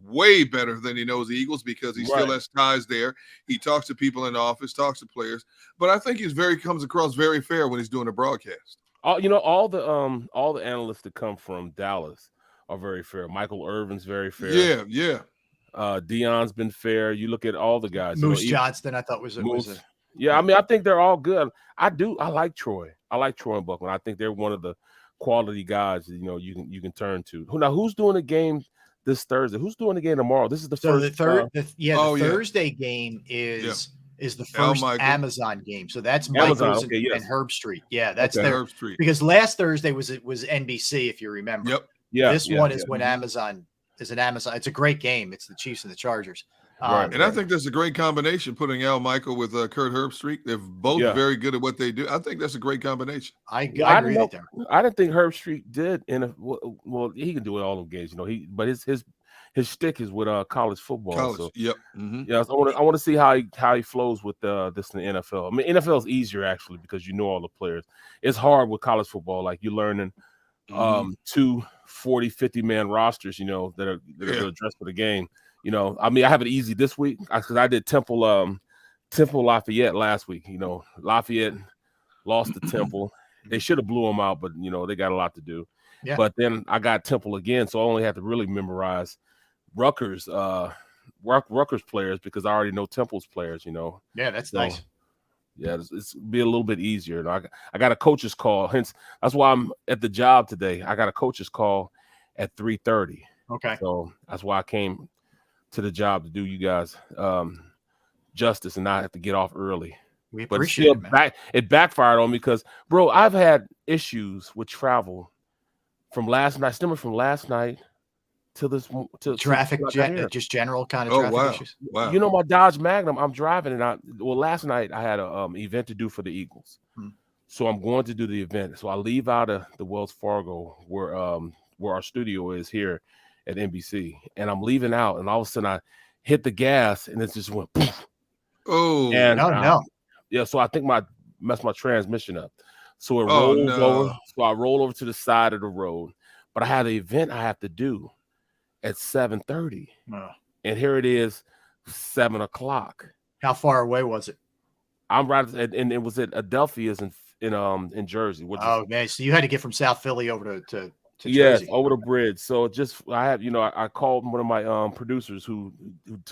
way better than he knows the Eagles because he still has ties there. He talks to people in the office, talks to players. But I think comes across very fair when he's doing a broadcast. All the analysts that come from Dallas are very fair. Michael Irvin's very fair. Yeah. Dion's been fair. You look at all the guys. Moose Johnston, I thought was a yeah. I mean, I think they're all good. I like Troy. I like Troy and Buckman. I think they're one of the quality guys that, you can turn to. Now, who's doing the game this Thursday? Who's doing the game tomorrow? This is the first. Thursday game is the first Amazon game. So that's Michaels and Herb Street. Yeah, that's Herb Street. Because last Thursday was NBC, if you remember. Yep. Yeah. This one is when Amazon is an Amazon. It's a great game. It's the Chiefs and the Chargers. And I think that's a great combination, putting Al Michael with Kurt Herbstreit. They're both very good at what they do. I think that's a great combination. I agree with them. I didn't think Herbstreit did well, he can do it all of games, but his shtick is with college football. So, yep. Mm-hmm. Yeah, so I want to see how he flows with this in the NFL. I mean, NFL is easier actually because you know all the players. It's hard with college football, like you're learning 2 40, 50-man rosters, that are dressed for the game. I mean, I have it easy this week because I did Temple Lafayette last week. Lafayette lost to Temple. They should have blew them out, but they got a lot to do. Yeah. But then I got Temple again, so I only have to really memorize Rutgers players because I already know Temple's players. Yeah, that's nice. Yeah, it's be a little bit easier. I got a coach's call. Hence, that's why I'm at the job today. I got a coach's call at 3:30. Okay. So that's why I came to the job to do you guys justice and not have to get off early. We appreciate it, man. It backfired on me because, bro, I've had issues with travel from last night, stemming from last night to traffic, just general kind of traffic issues. Wow. My Dodge Magnum, I'm driving and last night I had a event to do for the Eagles. So I'm going to do the event. So I leave out of the Wells Fargo where our studio is here at NBC, and I'm leaving out, and all of a sudden I hit the gas, and it just went poof. Oh, and no. Yeah, so I think messed my transmission up. So it rolls over. So I roll over to the side of the road, but I had an event I have to do at 7:30, and here it is, 7:00. How far away was it? I'm right, and it was at Adelphia's in Jersey. Man, so you had to get from South Philly over to yes, Jersey. over the bridge. So I called one of my producers who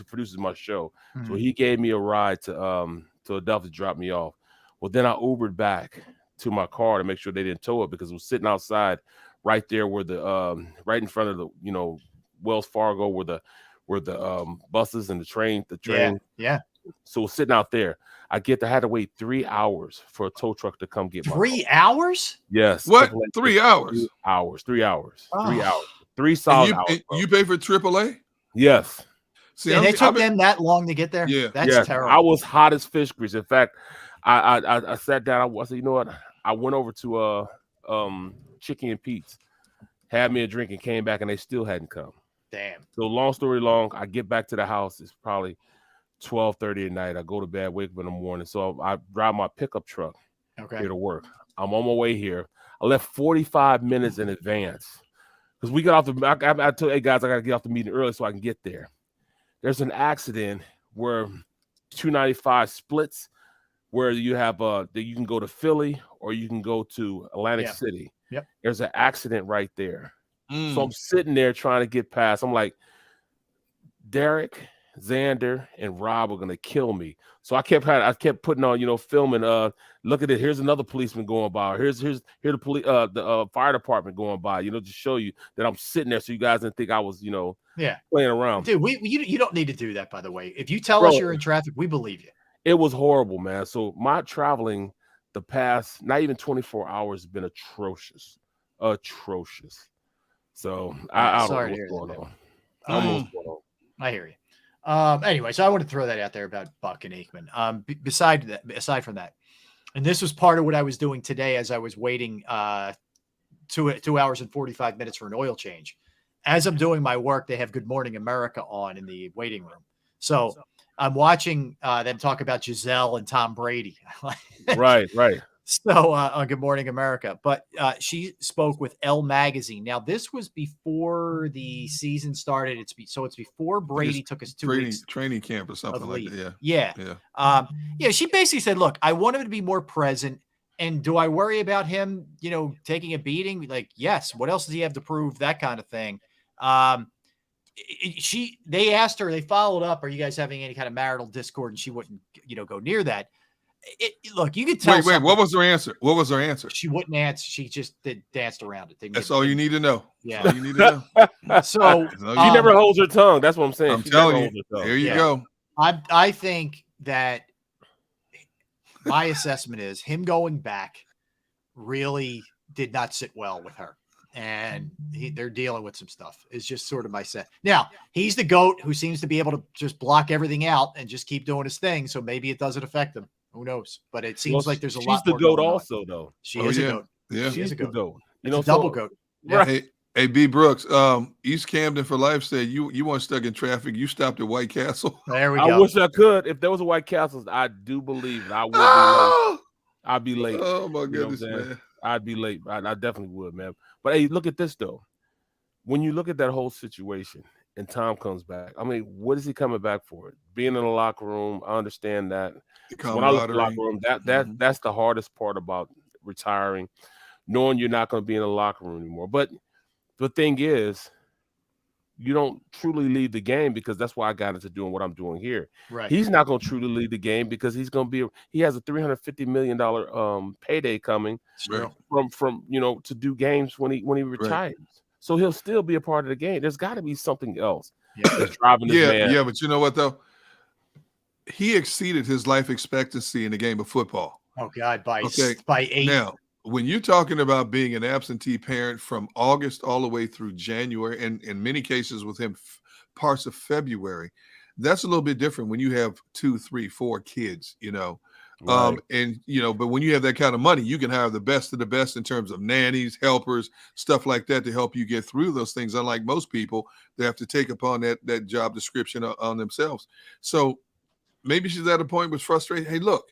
produces my show. So he gave me a ride to Adelphia to drop me off. Well, then I Ubered back to my car to make sure they didn't tow it because it was sitting outside right there where the right in front of the Wells Fargo where the buses and the train. Yeah. So it was sitting out there. I had to wait 3 hours for a tow truck to come get my 3 hours? Yes. What? 3 hours? 3 hours. Oh. 3 hours. 3 solid hours. And you pay for AAA? Yes. See, and it took them that long to get there? Yeah. That's terrible. I was hot as fish grease. In fact, I sat down. I said, you know what? I went over to Chicken and Pete's, had me a drink, and came back, and they still hadn't come. Damn. So long story long, I get back to the house. It's probably 12:30 at night. I go to bed, wake up in the morning. So I drive my pickup truck here to work. I'm on my way here. I left 45 minutes in advance because we got off the. I told, hey guys, I got to get off the meeting early so I can get there. There's an accident where 295 splits, where you have that you can go to Philly or you can go to Atlantic City. Yep. There's an accident right there. So I'm sitting there trying to get past. I'm like, Derek, Xander, and Rob are gonna kill me. So I kept putting on, filming. Look at it. Here's another policeman going by. Here's the police, the fire department going by. To show you that I'm sitting there, so you guys didn't think I was, playing around. Dude, you don't need to do that. By the way, if you tell us you're in traffic, we believe you. It was horrible, man. So my traveling the past not even 24 hours has been atrocious. So I don't know what's going on. I don't know what's going on. I hear you. Anyway, so I want to throw that out there about Buck and Aikman. Aside from that, and this was part of what I was doing today as I was waiting 2 hours and 45 minutes for an oil change. As I'm doing my work, they have Good Morning America on in the waiting room. So I'm watching them talk about Giselle and Tom Brady. Right. So on Good Morning America, but she spoke with Elle Magazine. Now this was before the season started. It's before Brady took us 2 weeks training camp or something like that. Yeah. She basically said, "Look, I want him to be more present. And do I worry about him, taking a beating? Like, yes. What else does he have to prove? That kind of thing." They asked her. They followed up. Are you guys having any kind of marital discord? And she wouldn't, go near that. Look, you could tell. Wait. What was her answer? She wouldn't answer. She just danced around it. That's all you need to know. Yeah. That's all you need to know. So she never holds her tongue. That's what I'm saying. I'm telling you. There you go. I think that my assessment is him going back really did not sit well with her. And they're dealing with some stuff. It's just sort of my set. Now, he's the GOAT who seems to be able to just block everything out and just keep doing his thing. So maybe it doesn't affect him. Who knows? But it seems like there's a lot. She's the GOAT also, though. She is a GOAT. Yeah, she's a GOAT. Double GOAT. Yeah. Right. Hey, B. Brooks, East Camden for Life said you weren't stuck in traffic. You stopped at White Castle. There we go. I wish I could. If there was a White Castle, I do believe I would be late. I'd be late. Oh my goodness, man. I'd be late. I definitely would, man. But hey, look at this though. When you look at that whole situation and Tom comes back, I mean, what is he coming back for? Being in the locker room, I understand that. When I look at the locker room, that's the hardest part about retiring, knowing you're not going to be in the locker room anymore. But the thing is, you don't truly lead the game because that's why I got into doing what I'm doing here. Right. He's not going to truly lead the game because he has a $350 million payday coming from to do games when he retires. Right. So he'll still be a part of the game. There's got to be something else that's driving this man. Yeah, but you know what though? He exceeded his life expectancy in the game of football. Oh God, by 8. Now, when you're talking about being an absentee parent from August all the way through January, and in many cases with him parts of February, that's a little bit different when you have 2, 3, 4 kids, Right. But when you have that kind of money, you can hire the best of the best in terms of nannies, helpers, stuff like that to help you get through those things. Unlike most people, they have to take upon that job description on themselves. So maybe she's at a point was frustrated. Hey, look,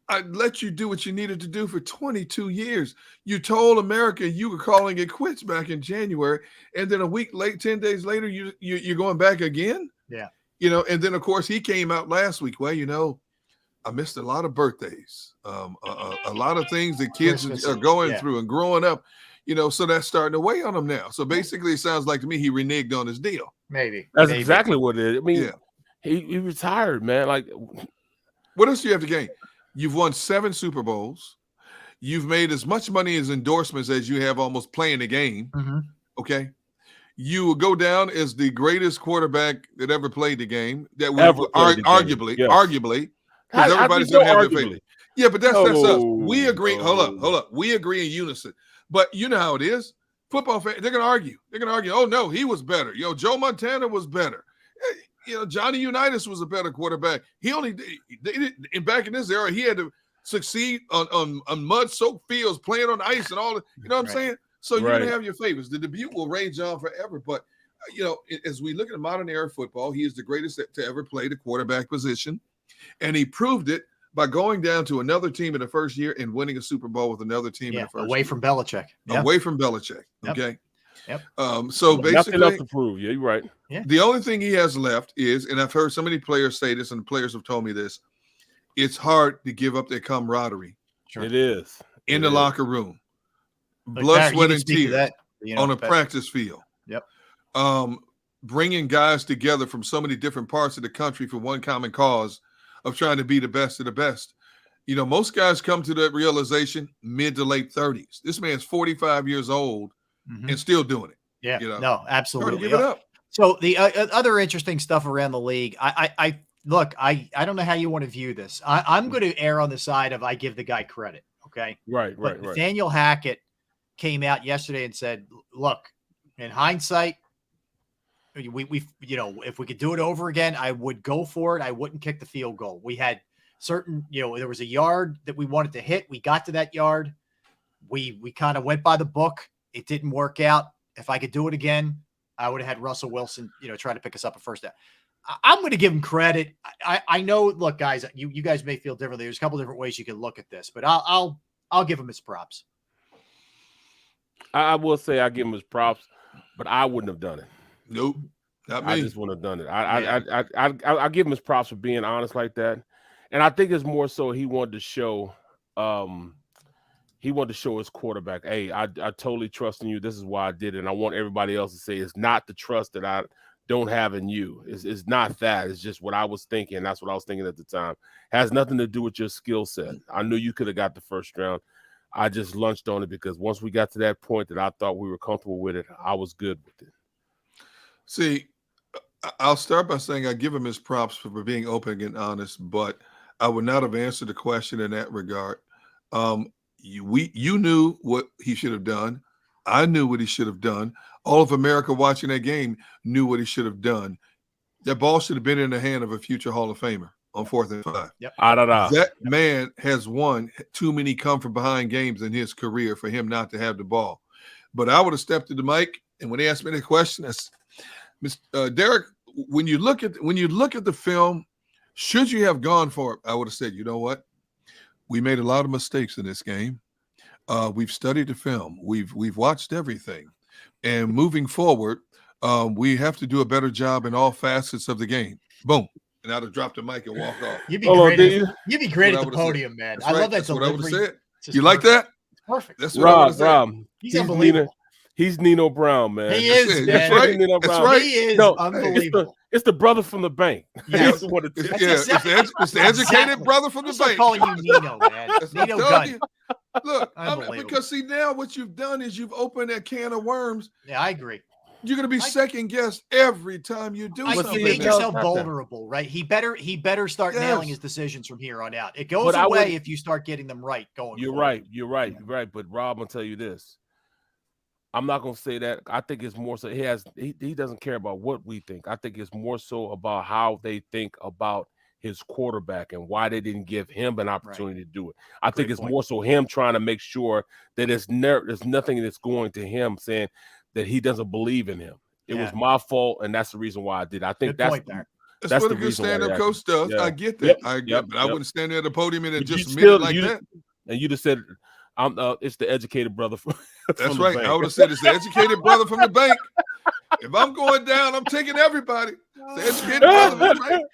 I let you do what you needed to do for 22 years. You told America you were calling it quits back in January, and then a week late, 10 days later, you're going back again. Yeah. And then of course he came out last week. Well, I missed a lot of birthdays, a lot of things that kids are going through and growing up, so that's starting to weigh on him now. So basically, it sounds like to me he reneged on his deal. Maybe that's exactly what it is. I mean, he retired, man. Like, what else do you have to gain? You've won 7 Super Bowls. You've made as much money as endorsements as you have almost playing the game. Okay. You will go down as the greatest quarterback that ever played the game. That would arguably, because everybody's going to have their favorite. Yeah, but that's us. We agree. Hold up. We agree in unison. But you know how it is. Football fans, they're going to argue. They're going to argue, oh, no, he was better. Joe Montana was better. Johnny Unitas was a better quarterback. He only – back in this era, he had to succeed on mud-soaked fields, playing on ice and all that. You know what I'm saying? So you're going to have your favorites. The debut will rage on forever. But, as we look at modern era football, he is the greatest to ever play the quarterback position. And he proved it by going down to another team in the first year and winning a Super Bowl with another team in the first away year. From Belichick. Away from Belichick. Okay. Yep. So basically, nothing else to prove. Yeah, you're right. Yeah. The only thing he has left is, and I've heard so many players say this, and players have told me this, it's hard to give up their camaraderie. Sure. It is. In the locker room. Blood, sweat, and tears on a practice field. Yep. Bringing guys together from so many different parts of the country for one common cause of trying to be the best of the best. Most guys come to that realization mid to late 30s. This man's 45 years old and still doing it. Yeah. No, absolutely. Give it up. So the other interesting stuff around the league, I don't know how you want to view this. I'm going to err on the side of I give the guy credit. Okay. Right. Nathaniel Hackett came out yesterday and said, look, in hindsight, we if we could do it over again, I would go for it. I wouldn't kick the field goal. We had certain, there was a yard that we wanted to hit. We got to that yard. We kind of went by the book. It didn't work out. If I could do it again, I would have had Russell Wilson, try to pick us up a first down. I'm going to give him credit. I know, look, guys, you guys may feel differently. There's a couple different ways you can look at this, but I'll give him his props. I will say I give him his props, but I wouldn't have done it. Nope, not me. I just wouldn't have done it. I give him his props for being honest like that, and I think it's more so he wanted to show, his quarterback, hey, I totally trust in you. This is why I did it, and I want everybody else to say it's not the trust that I don't have in you. It's not that. It's just what I was thinking. That's what I was thinking at the time. It has nothing to do with your skill set. I knew you could have got the first round. I just lunched on it because once we got to that point that I thought we were comfortable with it, I was good with it. See, I'll start by saying I give him his props for being open and honest, but I would not have answered the question in that regard. You knew what he should have done. I knew what he should have done. All of America watching that game knew what he should have done. That ball should have been in the hand of a future Hall of Famer on 4th and 5. Yep. That man has won too many come from behind games in his career for him not to have the ball. But I would have stepped to the mic, and when they asked me the question, Derek, when you look at the film, should you have gone for it? I would have said, you know what? We made a lot of mistakes in this game. We've studied the film. We've watched everything. And moving forward, we have to do a better job in all facets of the game. Boom. And I'd have dropped the mic and walked off. You'd be great at the podium, man. I love that. That's what I would have said. You like that? It's perfect. That's what I would have said. Rob, he's unbelievable. He's Nino Brown, man. He is. That's right. That's right. He is unbelievable. It's the brother from the bank. Yes. It's the educated brother from the bank. I'm calling you Nino, man. Nino Gunn. Look, because see, now what you've done is you've opened that can of worms. Yeah, I agree. You're going to be second guessed every time you do something. You make yourself vulnerable, right? He better start nailing his decisions from here on out. It goes away if you start getting them right going forward. You're right. But Rob, I'm going to tell you this. I'm not going to say that. I think it's more so he doesn't care about what we think. I think it's more so about how they think about his quarterback and why they didn't give him an opportunity to do it. I think it's more so him trying to make sure that there's nothing that's going to him saying that he doesn't believe in him. It was my fault, and that's the reason why I did. I think that's what a good stand-up coach does. Yeah. I get that. But I wouldn't stand there at the podium and just admit it like that. And you just said, it's the educated brother from That's from right. the bank. I would have said it's the educated brother from the bank. If I'm going down, I'm taking everybody. It's the educated brother from the bank.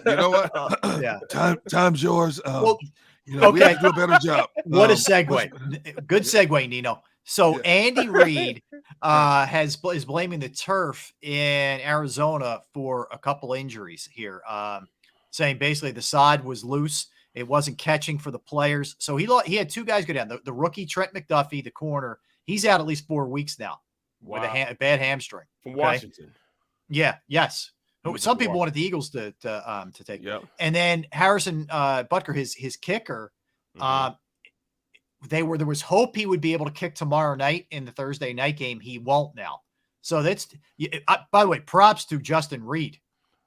You know what? Time's yours. We have to do a better job. What a segue. Good segue, Nino. So Andy Reid is blaming the turf in Arizona for a couple injuries here, saying basically the sod was loose It wasn't catching for the players. So he had 2 guys go down. The rookie, Trent McDuffie, the corner, he's out at least 4 weeks now with a bad hamstring. From Washington. Yeah, yes. Some people wanted the Eagles to take. Yep. And then Harrison Butker, his kicker, there was hope he would be able to kick tomorrow night in the Thursday night game. He won't now. So that's by the way, props to Justin Reed.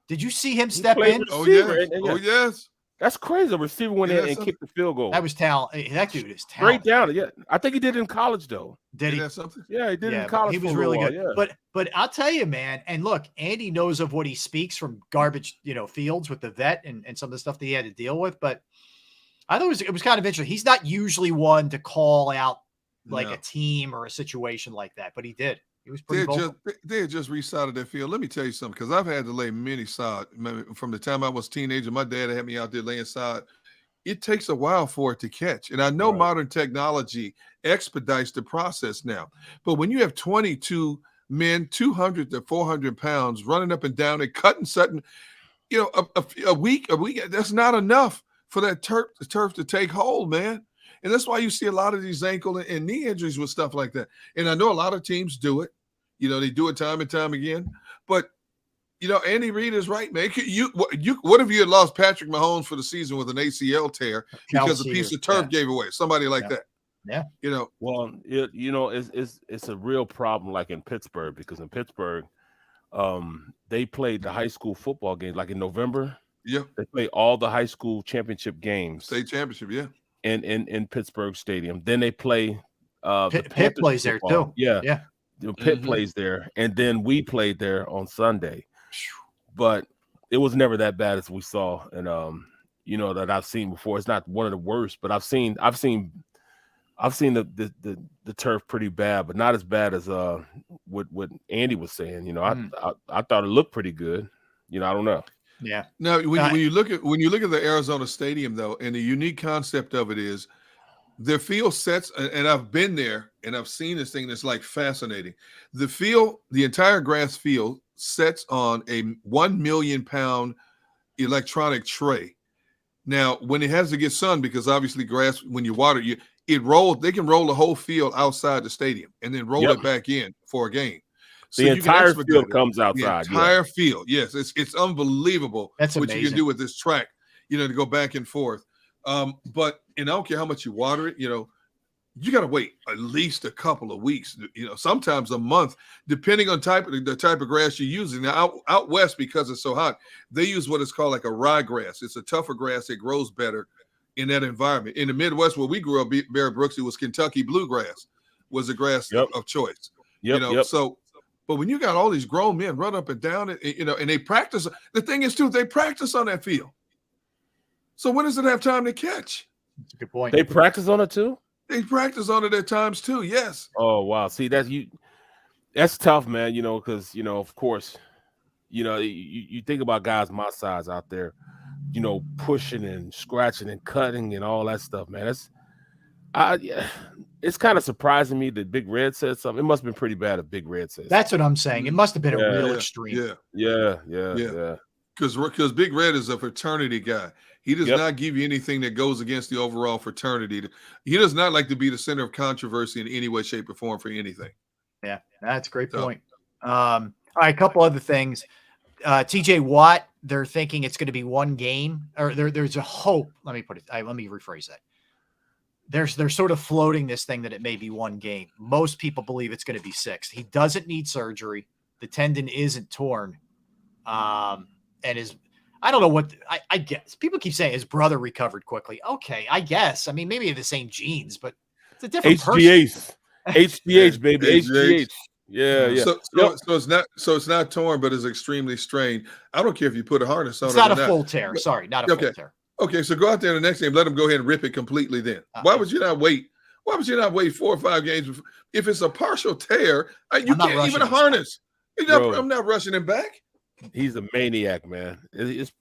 Did you see him step in? Oh yes. Oh yes. That's crazy. The receiver went in and kicked the field goal. That was talent. That dude is talented. Straight down. Yeah. I think he did it in college though. Did he? Something? Yeah, he did it in college. He was really good. Yeah. But I'll tell you, man, and look, Andy knows of what he speaks from garbage, fields with the vet and some of the stuff that he had to deal with. But I thought it was kind of interesting. He's not usually one to call out like a team or a situation like that, but he did. He was pretty vocal. They had just resided their field. Let me tell you something, because I've had to lay many sod. From the time I was a teenager, my dad had me out there laying sod. It takes a while for it to catch. And I know modern technology expedites the process now. But when you have 22 men, 200 to 400 pounds running up and down and cutting something, a week, that's not enough for that turf to take hold, man. And that's why you see a lot of these ankle and knee injuries with stuff like that. And I know a lot of teams do it. They do it time and time again. But, Andy Reid is right, man. What if you had lost Patrick Mahomes for the season with an ACL tear because a piece of turf gave away? Somebody like that. Yeah. Well, it's a real problem like in Pittsburgh, because in Pittsburgh, they played the high school football games like in November. Yeah. They play all the high school championship games. State championship, yeah. In Pittsburgh Stadium. Then they play Pitt plays there too. Yeah. Pitt plays there. And then we played there on Sunday. But it was never that bad as we saw and that I've seen before. It's not one of the worst, but I've seen the turf pretty bad, but not as bad as what Andy was saying. I thought it looked pretty good. I don't know. Yeah. Now, when you look at the Arizona Stadium, though, and the unique concept of it is their field sets, and I've been there and I've seen this thing that's like fascinating. The entire grass field sets on a 1 million pound electronic tray. Now, when it has to get sun, because obviously grass, when you water it rolls. They can roll the whole field outside the stadium and then roll it back in for a game. So the entire field comes outside. The entire field, yes, it's unbelievable. That's what amazing. you can do with this track, to go back and forth. But I don't care how much you water it, you got to wait at least a couple of weeks, sometimes a month, depending on the type of grass you're using. Now, out west, because it's so hot, they use what is called like a ryegrass. It's a tougher grass that grows better in that environment. In the Midwest, where we grew up, Barry Brooks, it was Kentucky bluegrass was the grass of choice. So, but when you got all these grown men run up and down it, and they practice. The thing is, too, they practice on that field. So when does it have time to catch? That's a good point. They practice on it too? They practice on it at times too, yes. Oh, wow. See, that's tough, man, because, of course, you think about guys my size out there, pushing and scratching and cutting and all that stuff, man. It's kind of surprising me that Big Red said something. It must have been pretty bad if Big Red said That's what I'm saying. It must have been a real extreme. Yeah. Because Big Red is a fraternity guy. He does not give you anything that goes against the overall fraternity. He does not like to be the center of controversy in any way, shape, or form for anything. Yeah, that's a great point. All right, a couple other things. TJ Watt, they're thinking it's going to be one game, or there's a hope. Let me rephrase that. They're sort of floating this thing that it may be one game. Most people believe it's going to be 6. He doesn't need surgery. The tendon isn't torn. And I don't know what I guess. People keep saying his brother recovered quickly. Okay, I guess. I mean, maybe the same genes, but it's a different person. HGH, baby. HGH. Yeah. So it's not torn, but it's extremely strained. I don't care if you put a harness on. It's not a full tear. Sorry, not a full tear. Okay, so go out there in the next game. Let them go ahead and rip it completely. Then why would you not wait? Why would you not wait 4 or 5 games? If it's a partial tear, you can't even harness. I'm not rushing him back. He's a maniac, man.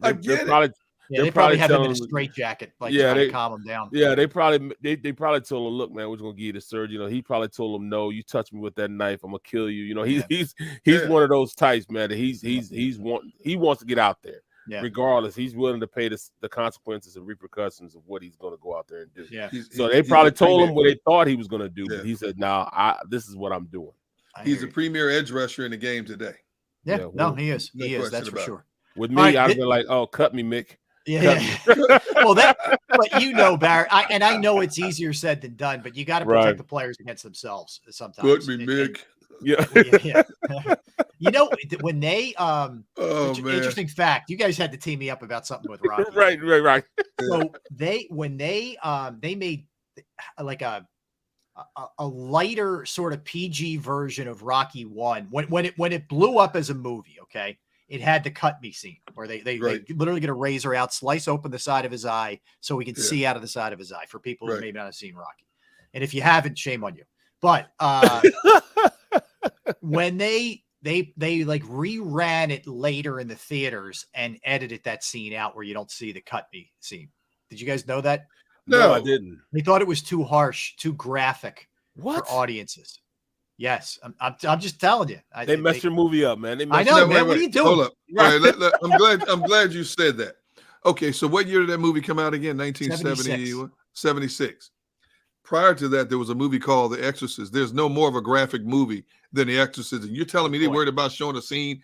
I get it. They probably have him in a straitjacket, to calm him down. Yeah, they probably told him, look, man, we're gonna give you the surgery. He probably told him, no, you touch me with that knife, I'm gonna kill you. He's one of those types, man. That he wants to get out there. regardless, he's willing to pay the consequences and repercussions of what he's going to go out there and do. Yeah. So they probably told him what they thought he was going to do, but he said, "Nah, this is what I'm doing." He's a premier edge rusher in the game today. Yeah, no, he is. He is. That's for sure. With me, I've been like, "Oh, cut me, Mick." Yeah. Well, but you know, Barrett, I know it's easier said than done, but you got to protect the players against themselves sometimes. Cut me, Mick. Yeah. You know, when they interesting fact, you guys had to team me up about something with Rocky. Right. So when they made like a lighter sort of PG version of Rocky 1 when it blew up as a movie, okay? It had the cut me scene where they literally get a razor out, slice open the side of his eye so we can see out of the side of his eye for people who may not have seen Rocky. And if you haven't, shame on you. But when they like reran it later in the theaters and edited that scene out where you don't see the cut me scene. Did you guys know that? No, I didn't. They thought it was too harsh, too graphic for audiences. Yes, I'm just telling you. They messed your movie up, man. I know, man. What are you doing? Hold up. I'm glad you said that. Okay, so what year did that movie come out again? 1970, 76. Prior to that, there was a movie called The Exorcist. There's no more of a graphic movie than The Exorcist. And you're telling me they worried about showing a scene?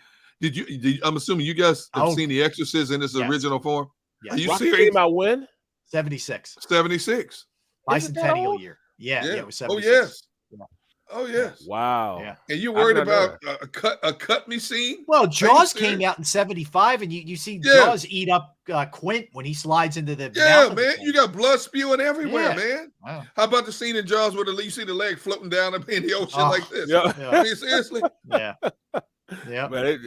I'm assuming you guys have seen The Exorcist in its original form? Yes. Are you Rocky serious? came out when? 76. 76. Bicentennial year. Yeah, it was 76. Oh, yes. Oh, yes. Wow. Yeah. And you're worried about a cut me scene? Well, Jaws came out in 75, and you see Jaws eat up Quint when he slides into the man. You got blood spewing everywhere, man. Wow. How about the scene in Jaws where you see the leg floating down in the ocean like this? I mean, seriously? Yeah. But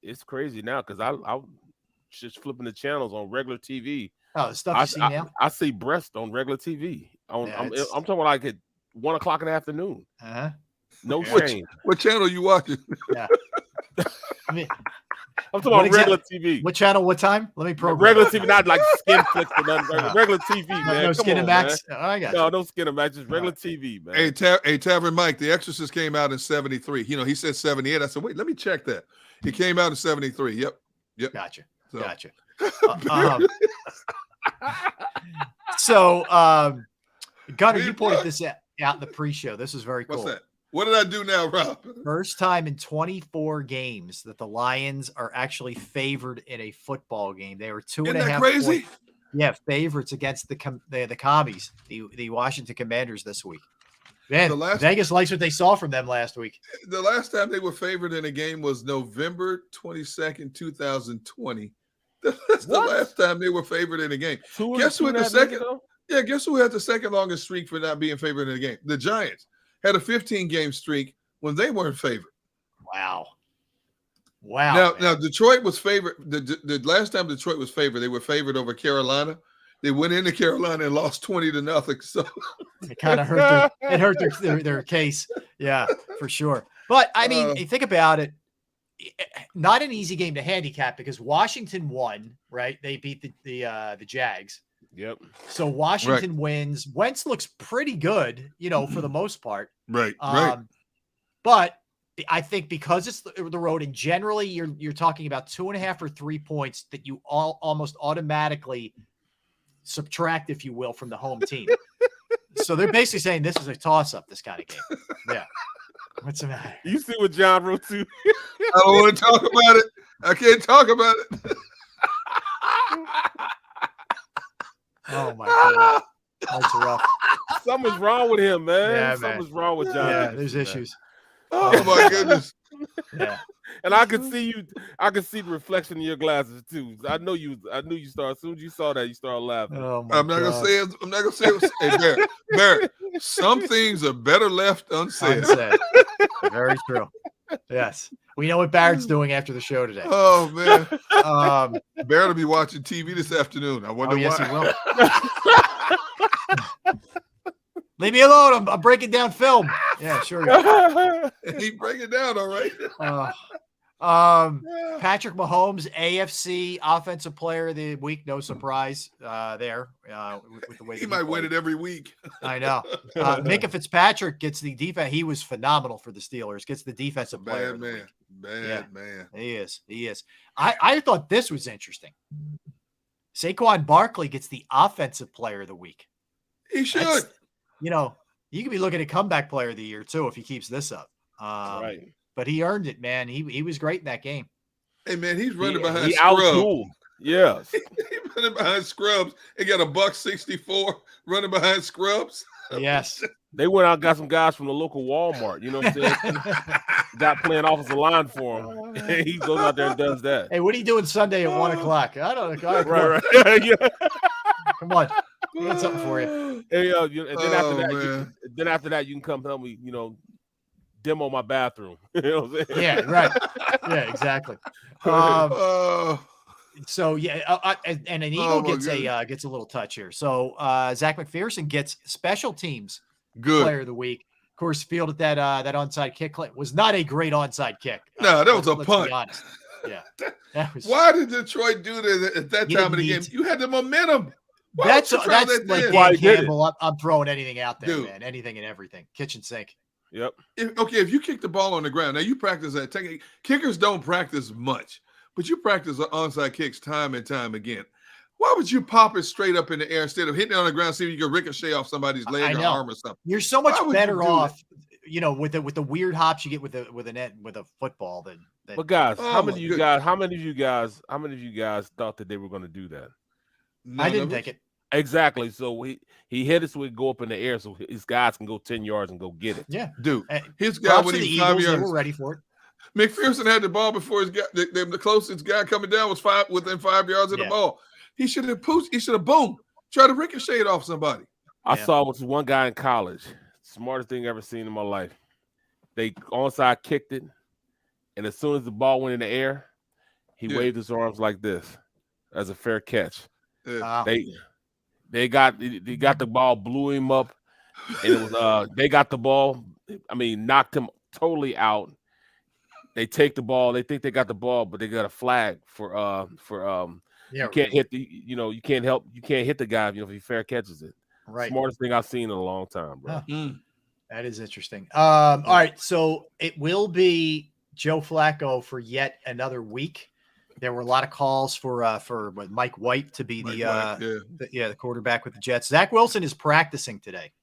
it's crazy now because I just flipping the channels on regular TV. Oh, the stuff you see now? I see breast on regular TV. I'm talking like at 1 o'clock in the afternoon. No shame. What channel are you watching? Yeah. I'm talking about regular TV. What channel? What time? Let me program. Regular TV, not like Skin Flicks or nothing. Regular TV, man. No Skin and Max. Oh, I got you. No Skin and Max. Just regular TV, man. Hey, Tavern Mike, The Exorcist came out in 73. He said 78. I said, wait, let me check that. He came out in 73. Yep. Gotcha. So. Gotcha. Gunner, you pointed this out in the pre-show. This is very cool. What's that? What did I do now, Rob? First time in 24 games that the Lions are actually favored in a football game. They were 2.5 Isn't that crazy? point, favorites against the Commies, the Washington Commanders this week. Man, Vegas likes what they saw from them last week. The last time they were favored in a game was November 22nd, 2020. That's the last time they were favored in a game. Guess who had the second? Yeah, guess who had the second longest streak for not being favored in a game? The Giants had a 15-game streak when they weren't favored. Wow. Now Detroit was favored. The last time Detroit was favored, they were favored over Carolina. They went into Carolina and lost 20-0. So it kind of hurt their case. Yeah, for sure. But I mean, you think about it. Not an easy game to handicap because Washington won, right? They beat the Jags. Yep. So Washington wins. Wentz looks pretty good, for the most part. Right. But I think because it's the road, and generally you're talking about 2.5 or 3 points that you almost automatically subtract, if you will, from the home team. So they're basically saying this is a toss-up, this kind of game. Yeah. What's the matter? You see what John wrote too? I don't want to talk about it. I can't talk about it. Oh my God. That's rough. Something's wrong with him, man. Yeah, Something's wrong with John. Yeah, there's issues. Oh my goodness. Yeah. And I could see you. I could see the reflection in your glasses too. I knew you started. As soon as you saw that, you started laughing. Oh my I'm not God. gonna say it. I'm not gonna say it. Hey, Barrett, some things are better left unsaid. Very true. Yes. We know what Barrett's doing after the show today. Oh man. Barrett will be watching TV this afternoon. I wonder why. He will. Leave me alone. I'm breaking down film. Yeah, sure. He break it down, all right. Patrick Mahomes, AFC Offensive Player of the Week. No surprise there with the way he might win it every week. I know. Minka Fitzpatrick gets the defense. He was phenomenal for the Steelers. Gets the defensive player of the week. Bad man. He is. I thought this was interesting. Saquon Barkley gets the Offensive Player of the Week. He should. You could be looking at Comeback Player of the Year too if he keeps this up. Right. But he earned it, man. He was great in that game. Hey, man, he's running behind he Scrubs. Yes. He's running behind Scrubs. He got a $1.64 running behind Scrubs. Yes. They went out and got some guys from the local Walmart. You know what I'm saying? Got playing offensive line for him. And he goes out there and does that. Hey, what are you doing Sunday at 1 o'clock? I don't know. Right. Yeah. Come on. We got something for you. Hey, and then after that, you can come help me, demo my bathroom. You know what I'm saying? Yeah, right. Yeah, exactly. So and an Eagle gets a little touch here. So Zach McPherson gets special teams player of the week. Of course, fielded that onside kick. Was not a great onside kick. No, that was a punt. Be honest. Yeah. That was, why did Detroit do that at that time of the game? You had the momentum. That's like Dan Campbell. I'm throwing anything out there, man. Anything and everything. Kitchen sink. Yep. If you kick the ball on the ground, now you practice that technique. Kickers don't practice much, but you practice onside kicks time and time again. Why would you pop it straight up in the air instead of hitting it on the ground, see if you can ricochet off somebody's leg or arm or something? You're so much better off, with the weird hops you get with a football than. But guys, how many of you guys thought that they were going to do that? I didn't think it. Exactly. So he hit it so he go up in the air so his guys can go 10 yards and go get it. Yeah. Dude, his guy when he was 5 yards. They were ready for it. McPherson had the ball before his guy. The closest guy coming down was within 5 yards of the ball. He should have pushed. He should have tried to ricochet it off somebody. I saw with one guy in college. Smartest thing I ever seen in my life. They onside kicked it, and as soon as the ball went in the air, he waved his arms like this as a fair catch. Yeah. They got the ball, blew him up, and it was they got the ball. I mean, knocked him totally out. They take the ball. They think they got the ball, but they got a flag for you can't hit you can't hit the guy if he fair catches it. Right. Smartest thing I've seen in a long time, bro. That is interesting. All right, so it will be Joe Flacco for yet another week. There were a lot of calls for Mike White to be the quarterback with the Jets. Zach Wilson is practicing today,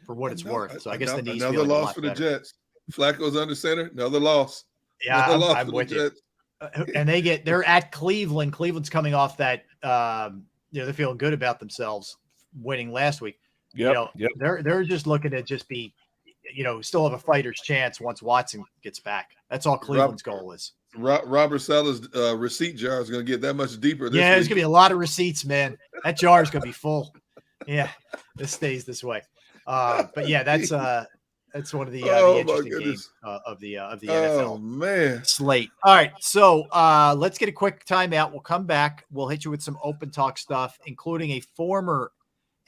for what it's worth. So I guess the knee's another loss for the Jets. Flacco's under center. Another loss. Yeah, I'm with you. And they're at Cleveland. Cleveland's coming off that. They're feeling good about themselves winning last week. They're just looking to just be, still have a fighter's chance once Watson gets back. That's all Cleveland's goal is. Robert Saleh's receipt jar is going to get that much deeper. This there's week. going to be a lot of receipts, man. That jar is going to be full. Yeah, this stays this way. But yeah, that's one of the interesting games of the NFL slate. All right, so let's get a quick timeout. We'll come back. We'll hit you with some open talk stuff, including a former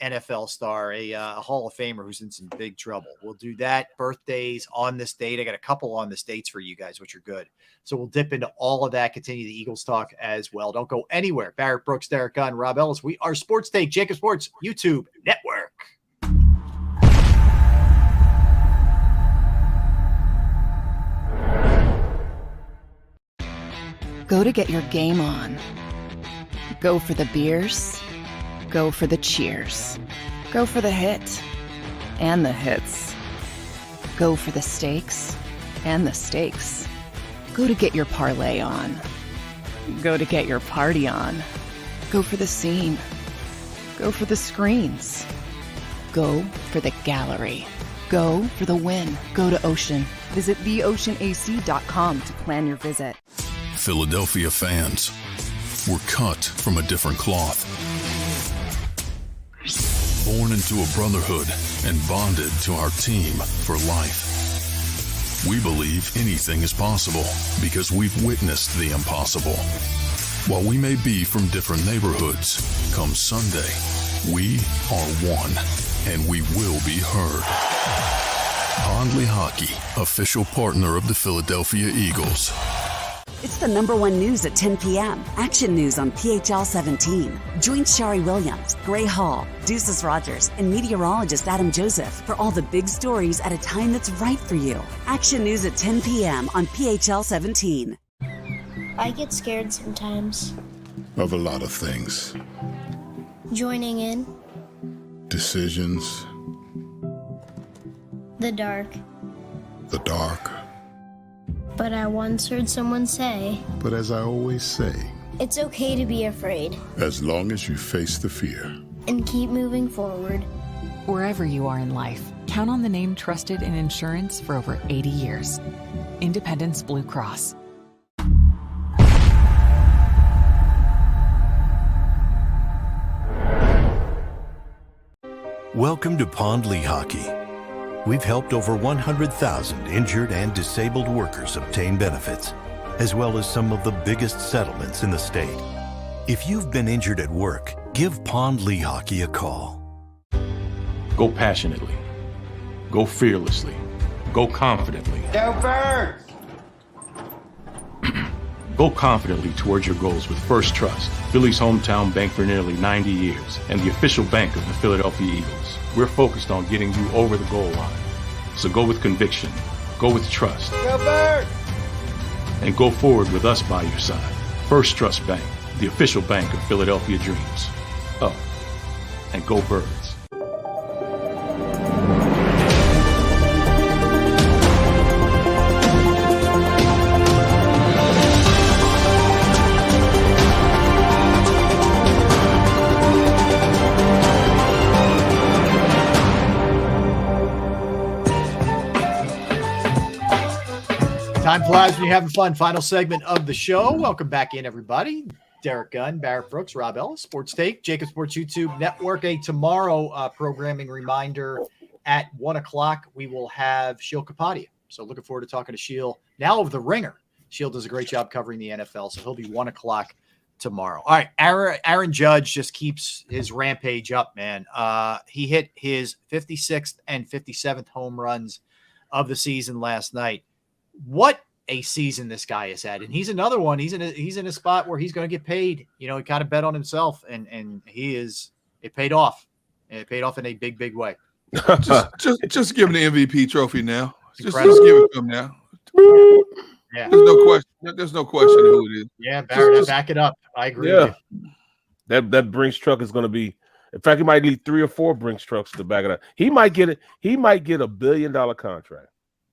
NFL star, a Hall of Famer who's in some big trouble. We'll do that. Birthdays on this date. I got a couple on this dates for you guys, which are good. So we'll dip into all of that, continue the Eagles talk as well. Don't go anywhere. Barrett Brooks, Derek Gunn, Rob Ellis. We are Sports Take, JAKIB Sports YouTube Network. Go to get your game on. Go for the beers. Go for the cheers. Go for the hit and the hits. Go for the stakes and the stakes. Go to get your parlay on. Go to get your party on. Go for the scene. Go for the screens. Go for the gallery. Go for the win. Go to Ocean. Visit theoceanac.com to plan your visit. Philadelphia fans, we're cut from a different cloth. Born into a brotherhood and bonded to our team for life. We believe anything is possible because we've witnessed the impossible. While we may be from different neighborhoods, come Sunday, we are one, and we will be heard. Pondley Hockey, official partner of the Philadelphia Eagles. It's the #1 news at 10 p.m. Action News on PHL 17. Join Shari Williams, Gray Hall, Deuces Rogers, and meteorologist Adam Joseph for all the big stories at a time that's right for you. Action News at 10 p.m. on PHL 17. I get scared sometimes. Of a lot of things. Joining in. Decisions. The dark. The dark. But I once heard someone say, But as I always say, it's okay to be afraid. as long as you face the fear. And keep moving forward. Wherever you are in life, count on the name trusted in insurance for over 80 years. Independence Blue Cross. Welcome to Pondley Hockey. We've helped over 100,000 injured and disabled workers obtain benefits, as well as some of the biggest settlements in the state. If you've been injured at work, give Pondley Hockey a call. Go passionately. Go fearlessly. Go confidently. Go Birds! Go confidently towards your goals with First Trust, Philly's hometown bank for nearly 90 years, and the official bank of the Philadelphia Eagles. We're focused on getting you over the goal line. So go with conviction, go with trust, Go Birds! and go forward with us by your side. First Trust Bank, the official bank of Philadelphia dreams. Up and go Birds. Time flies when you're having fun. Final segment of the show. Welcome back in, everybody. Derek Gunn, Barrett Brooks, Rob Ellis, Sports Take, JAKIB Sports YouTube Network. A tomorrow programming reminder at 1 o'clock. We will have Sheil Kapadia. So looking forward to talking to Sheil now of The Ringer. Sheil does a great job covering the NFL, so he'll be 1 o'clock tomorrow. All right, Aaron Judge just keeps his rampage up, man. He hit his 56th and 57th home runs of the season last night. What a season this guy has had. And he's another one. He's in a spot where he's going to get paid. You know, he kind of bet on himself, and it paid off. And it paid off in a big, big way. just give him the MVP trophy now. Just give it to him now. Yeah. There's no question. There's no question who it is. Yeah, Barrett, back it up. I agree with you. That Brinks truck is going to be. In fact, he might need 3 or 4 Brinks trucks to back it up. He might get it. He might get $1 billion contract.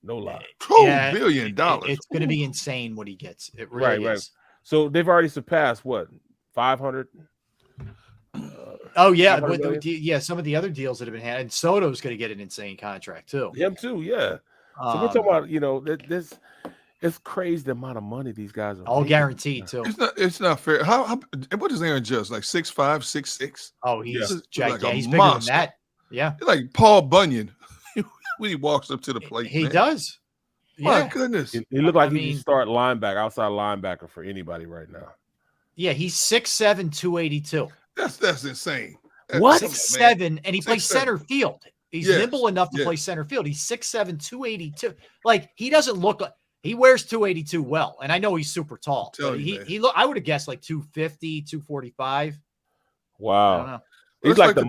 No lie. Yeah, $2 billion. It's going to be insane what he gets. It really is. Right. So they've already surpassed what, 500? Oh yeah, some of the other deals that have been had. And Soto's going to get an insane contract too. Him too, yeah. So we're talking about, it's crazy the amount of money these guys are all making. Guaranteed too. It's not fair. How what is Aaron Judge, like 6'5", 6'6"? Oh, he's gigantic. Like he's bigger monster. than that. Yeah, he's like Paul Bunyan when he walks up to the plate. He man. does. My goodness. He looked like he could start linebacker, outside linebacker for anybody right now. Yeah, he's 6'7", 282. That's insane. What? 6'7", and he plays center field. He's nimble enough to play center field. He's 6'7", 282. Like, he doesn't look like he wears 282 well, and I know he's super tall. But I would have guessed like 250, 245. Wow. I don't know. He's like the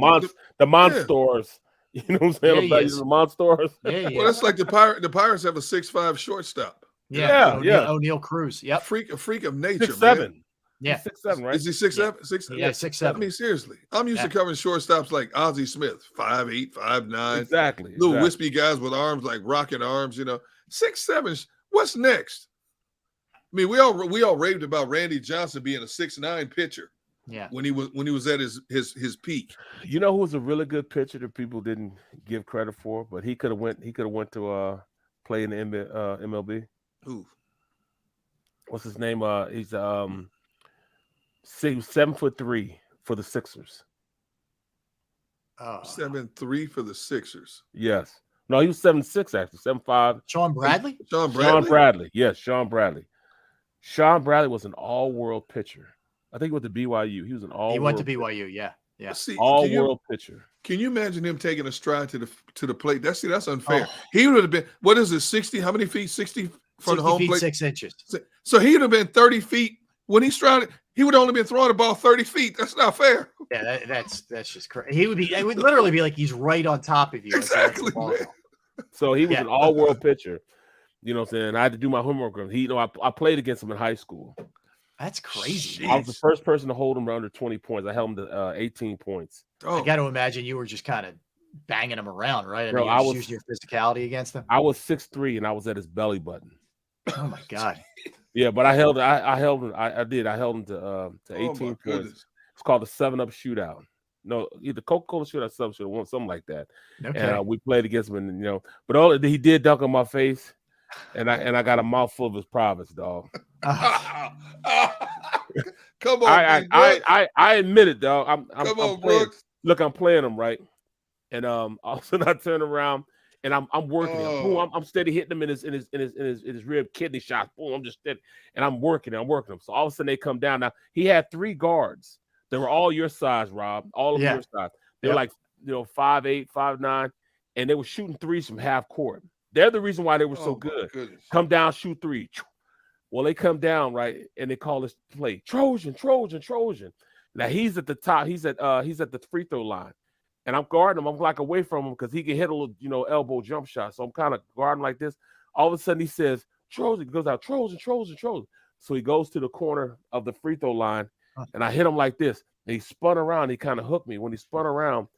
monsters. You know what I'm saying? Yeah, the monsters. Yeah. Well, that's like the Pirates have a 6'5" shortstop. Yeah. O'Neal Cruz. Yep. A freak of nature. 6'7". Man. Yeah, 6'7", right? Is he 6'7"? 6'7"? Yeah, 6'7". I mean, seriously, I'm used to covering shortstops like Ozzie Smith, 5'8", 5'9". Exactly. Little wispy guys with arms like rocket arms. 6'7". What's next? I mean, we all raved about Randy Johnson being a 6'9" pitcher. Yeah. When he was at his peak. You know who was a really good pitcher that people didn't give credit for, but he could have went to play in the MLB. Who? What's his name? He's 7'3" for the Sixers. 7'3" for the Sixers. Yes. No, he was 7'6" actually. 7'5". Sean Bradley? Sean Bradley. Yes, Sean Bradley. Sean Bradley was an all-world pitcher. I think he went to BYU. He was an all-world. He went to BYU, yeah. Yeah. See, All-world pitcher. Can you imagine him taking a stride to the plate? That's unfair. He would have been, what is it, 60? How many feet? 60 from the home plate? 6 inches. So he would have been 30 feet. When he strided, he would only been throwing the ball 30 feet. That's not fair. Yeah, that's just crazy. It would literally be like he's right on top of you. Exactly, man. So he was an all-world pitcher. You know what I'm saying? I had to do my homework on him. I played against him in high school. That's crazy. I was the first person to hold him under 20 points. I held him to 18 points. I got to imagine you were just kind of banging him around, right? Bro, I was using your physicality against him. I was 6'3" and I was at his belly button. Oh my God. Yeah, but I held him. I did. I held him to 18 points. It's called the 7-Up shootout. No, either Coca-Cola shootout, something like that. Okay. And we played against him, and but he did dunk on my face, and I got a mouthful of his privates, dog. Come on, I admit it, dog. I'm on, playing, Brooks. Look, I'm playing him right, and all of a sudden I turn around. And I'm working him. Boom, I'm steady hitting him in his rib kidney shots. Boom, I'm just steady, and I'm working him. So all of a sudden they come down. Now he had 3 guards. They were all your size, Rob. All of your size. They were like 5'8", 5'9", and they were shooting threes from half court. They're the reason why they were so good. Come down, shoot 3. Well, they come down right, and they call this play Trojan. Now he's at the top. He's at the free throw line. And I'm guarding him. I'm like away from him because he can hit a little, elbow jump shot. So I'm kind of guarding like this. All of a sudden he says, Trojan. He goes out, Trojan. So he goes to the corner of the free throw line, and I hit him like this. And he spun around. He kind of hooked me. When he spun around,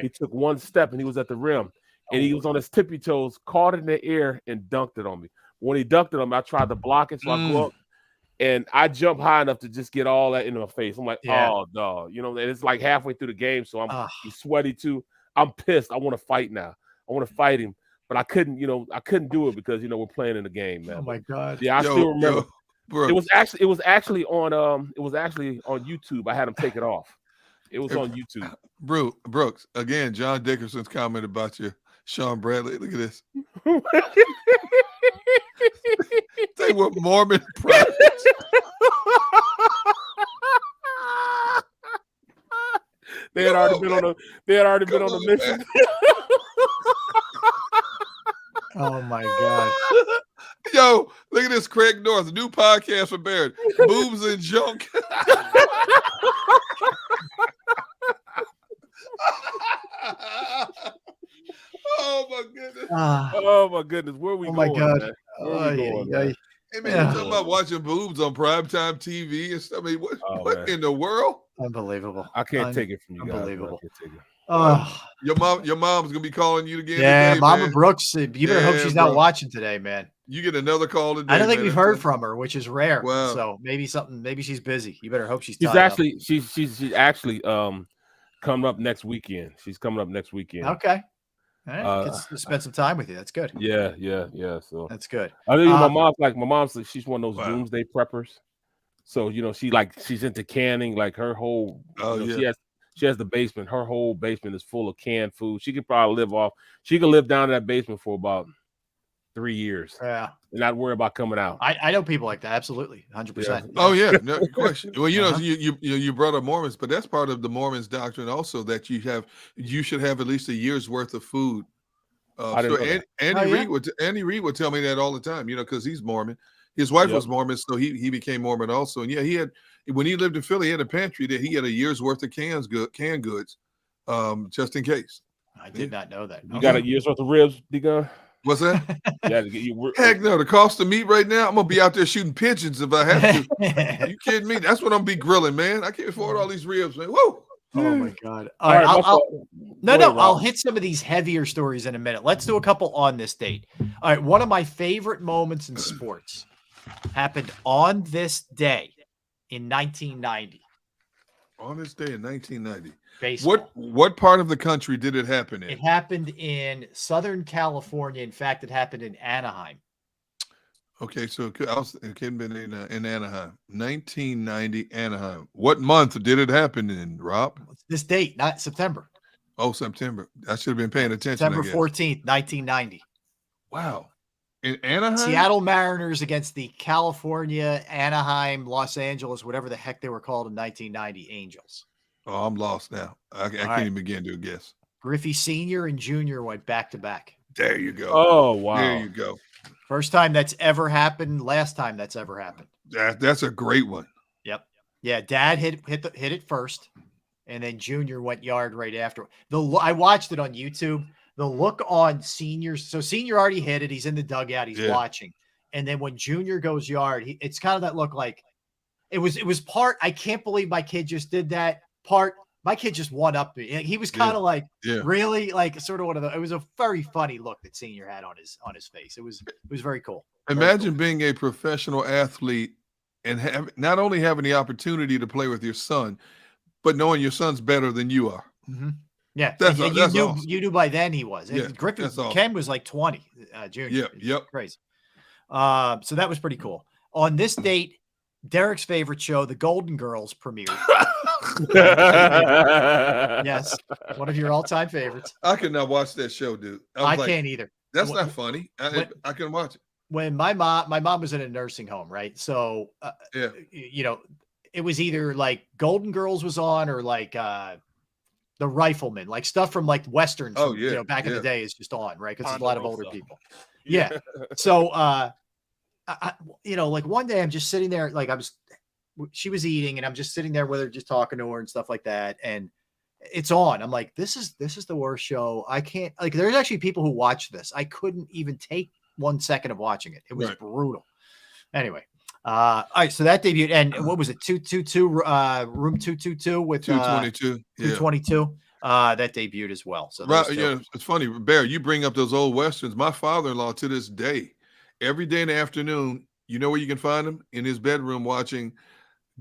he took one step, and he was at the rim. And he was on his tippy toes, caught it in the air, and dunked it on me. When he dunked it on me, I tried to block it, so I go up. And I jump high enough to just get all that into my face. I'm like, oh, dog. And it's like halfway through the game, so I'm sweaty too. I'm pissed. I want to fight now. I want to fight him. But I couldn't do it because, we're playing in the game, man. Oh, my God. Yeah, I still remember. It was actually on YouTube. I had him take it off. It was on YouTube. Brooks, again, John Dickerson's comment about you, Sean Bradley. Look at this. They were Mormon prophets. They had already been on a mission. Oh my God. Yo, look at this, Craig North, a new podcast for Barrett. Boobs and junk. Oh my goodness. Oh my goodness. Where are we going? Oh my God. Man? Where are we going, man? Hey man, you're talking about watching boobs on primetime TV and stuff. I mean, what in the world? Unbelievable. I can't take it from you guys. Unbelievable. Your mom's gonna be calling you again. Yeah, today, Mama man. Brooks. You better hope she's not watching today, man. You get another call today. I don't think we've heard from her, which is rare. Wow. So maybe she's busy. You better hope she's actually coming up next weekend. She's coming up next weekend. Okay. All right. Let's spend some time with you. That's good. Yeah. So that's good. I know my mom's like she's one of those doomsday preppers. So she's into canning. Like her whole she has the basement. Her whole basement is full of canned food. She could probably live down in that basement for about 3 years. Yeah. And not worry about coming out. I know people like that. Absolutely. 100%. Yeah. Oh yeah, no question. Well, you brought up Mormons, but that's part of the Mormons doctrine also, that you should have at least a year's worth of food. Andy Reid would tell me that all the time, because he's Mormon. His wife was Mormon, so he became Mormon also. And he had, when he lived in Philly, he had a pantry that he had a year's worth of canned goods, just in case. I did not know that. You got a year's worth of ribs, D-Gun? What's that? Yeah, heck no, the cost of meat right now, I'm gonna be out there shooting pigeons if I have to. You kidding me? That's what I'm be grilling, man. I can't afford all these ribs, man. Woo! Oh my God. All right, I'll hit some of these heavier stories in a minute. Let's do a couple on this date. All right, one of my favorite moments in sports happened on this day in 1990. On this day in 1990. Baseball. What part of the country did it happen in? It happened in Southern California. In fact, it happened in Anaheim. Okay, so it could have been in Anaheim. 1990 Anaheim. What month did it happen in, Rob? This date, not September. Oh, September. I should have been paying attention. September 14th, 1990. Wow. In Anaheim? Seattle Mariners against the California, Anaheim, Los Angeles, whatever the heck they were called in 1990 Angels. Oh, I'm lost now. I can't even begin to guess. Griffey Sr. and Jr. went back to back. There you go. Oh, wow. There you go. First time that's ever happened. Last time that's ever happened. That's a great one. Yep. Yeah. Dad hit it first, and then Junior went yard right after. I watched it on YouTube. The look on Senior's. So Senior already hit it. He's in the dugout. He's watching. And then when Junior goes yard, it's kind of that look like it was part. I can't believe my kid just did that. Part. My kid just won up me. He was kind of like, really, like sort of one of the. It was a very funny look that Senior had on his face. It was very cool. Imagine being a professional athlete and not only having the opportunity to play with your son, but knowing your son's better than you are. Mm-hmm. Yeah, that's you awesome. knew by then he was. Yeah, Griffin awesome. Ken was like 20, Junior. Yep. Crazy. So that was pretty cool. On this date, Derek's favorite show, The Golden Girls, premiered. Yes, one of your all-time favorites. I could not watch that show, dude. I can't either. That's not funny. I can watch it. When my mom was in a nursing home, right? So, you know, it was either like Golden Girls was on or like The Rifleman, like stuff from like Westerns. Oh, you know, back in the day is just on, right? Because there's a lot of older people. Yeah. So, you know, like one day I'm just sitting there, like she was eating and I'm just sitting there with her, just talking to her and stuff like that. And it's on. I'm like, this is the worst show. I can't, like, there's actually people who watch this. I couldn't even take 1 second of watching it. It was brutal. Anyway. All right. So that debuted. And what was it? 222, room 222 with 222. 222. That debuted as well. So yeah, it's funny, Bear, you bring up those old Westerns. My father-in-law to this day, every day in the afternoon, you know where you can find him? In his bedroom watching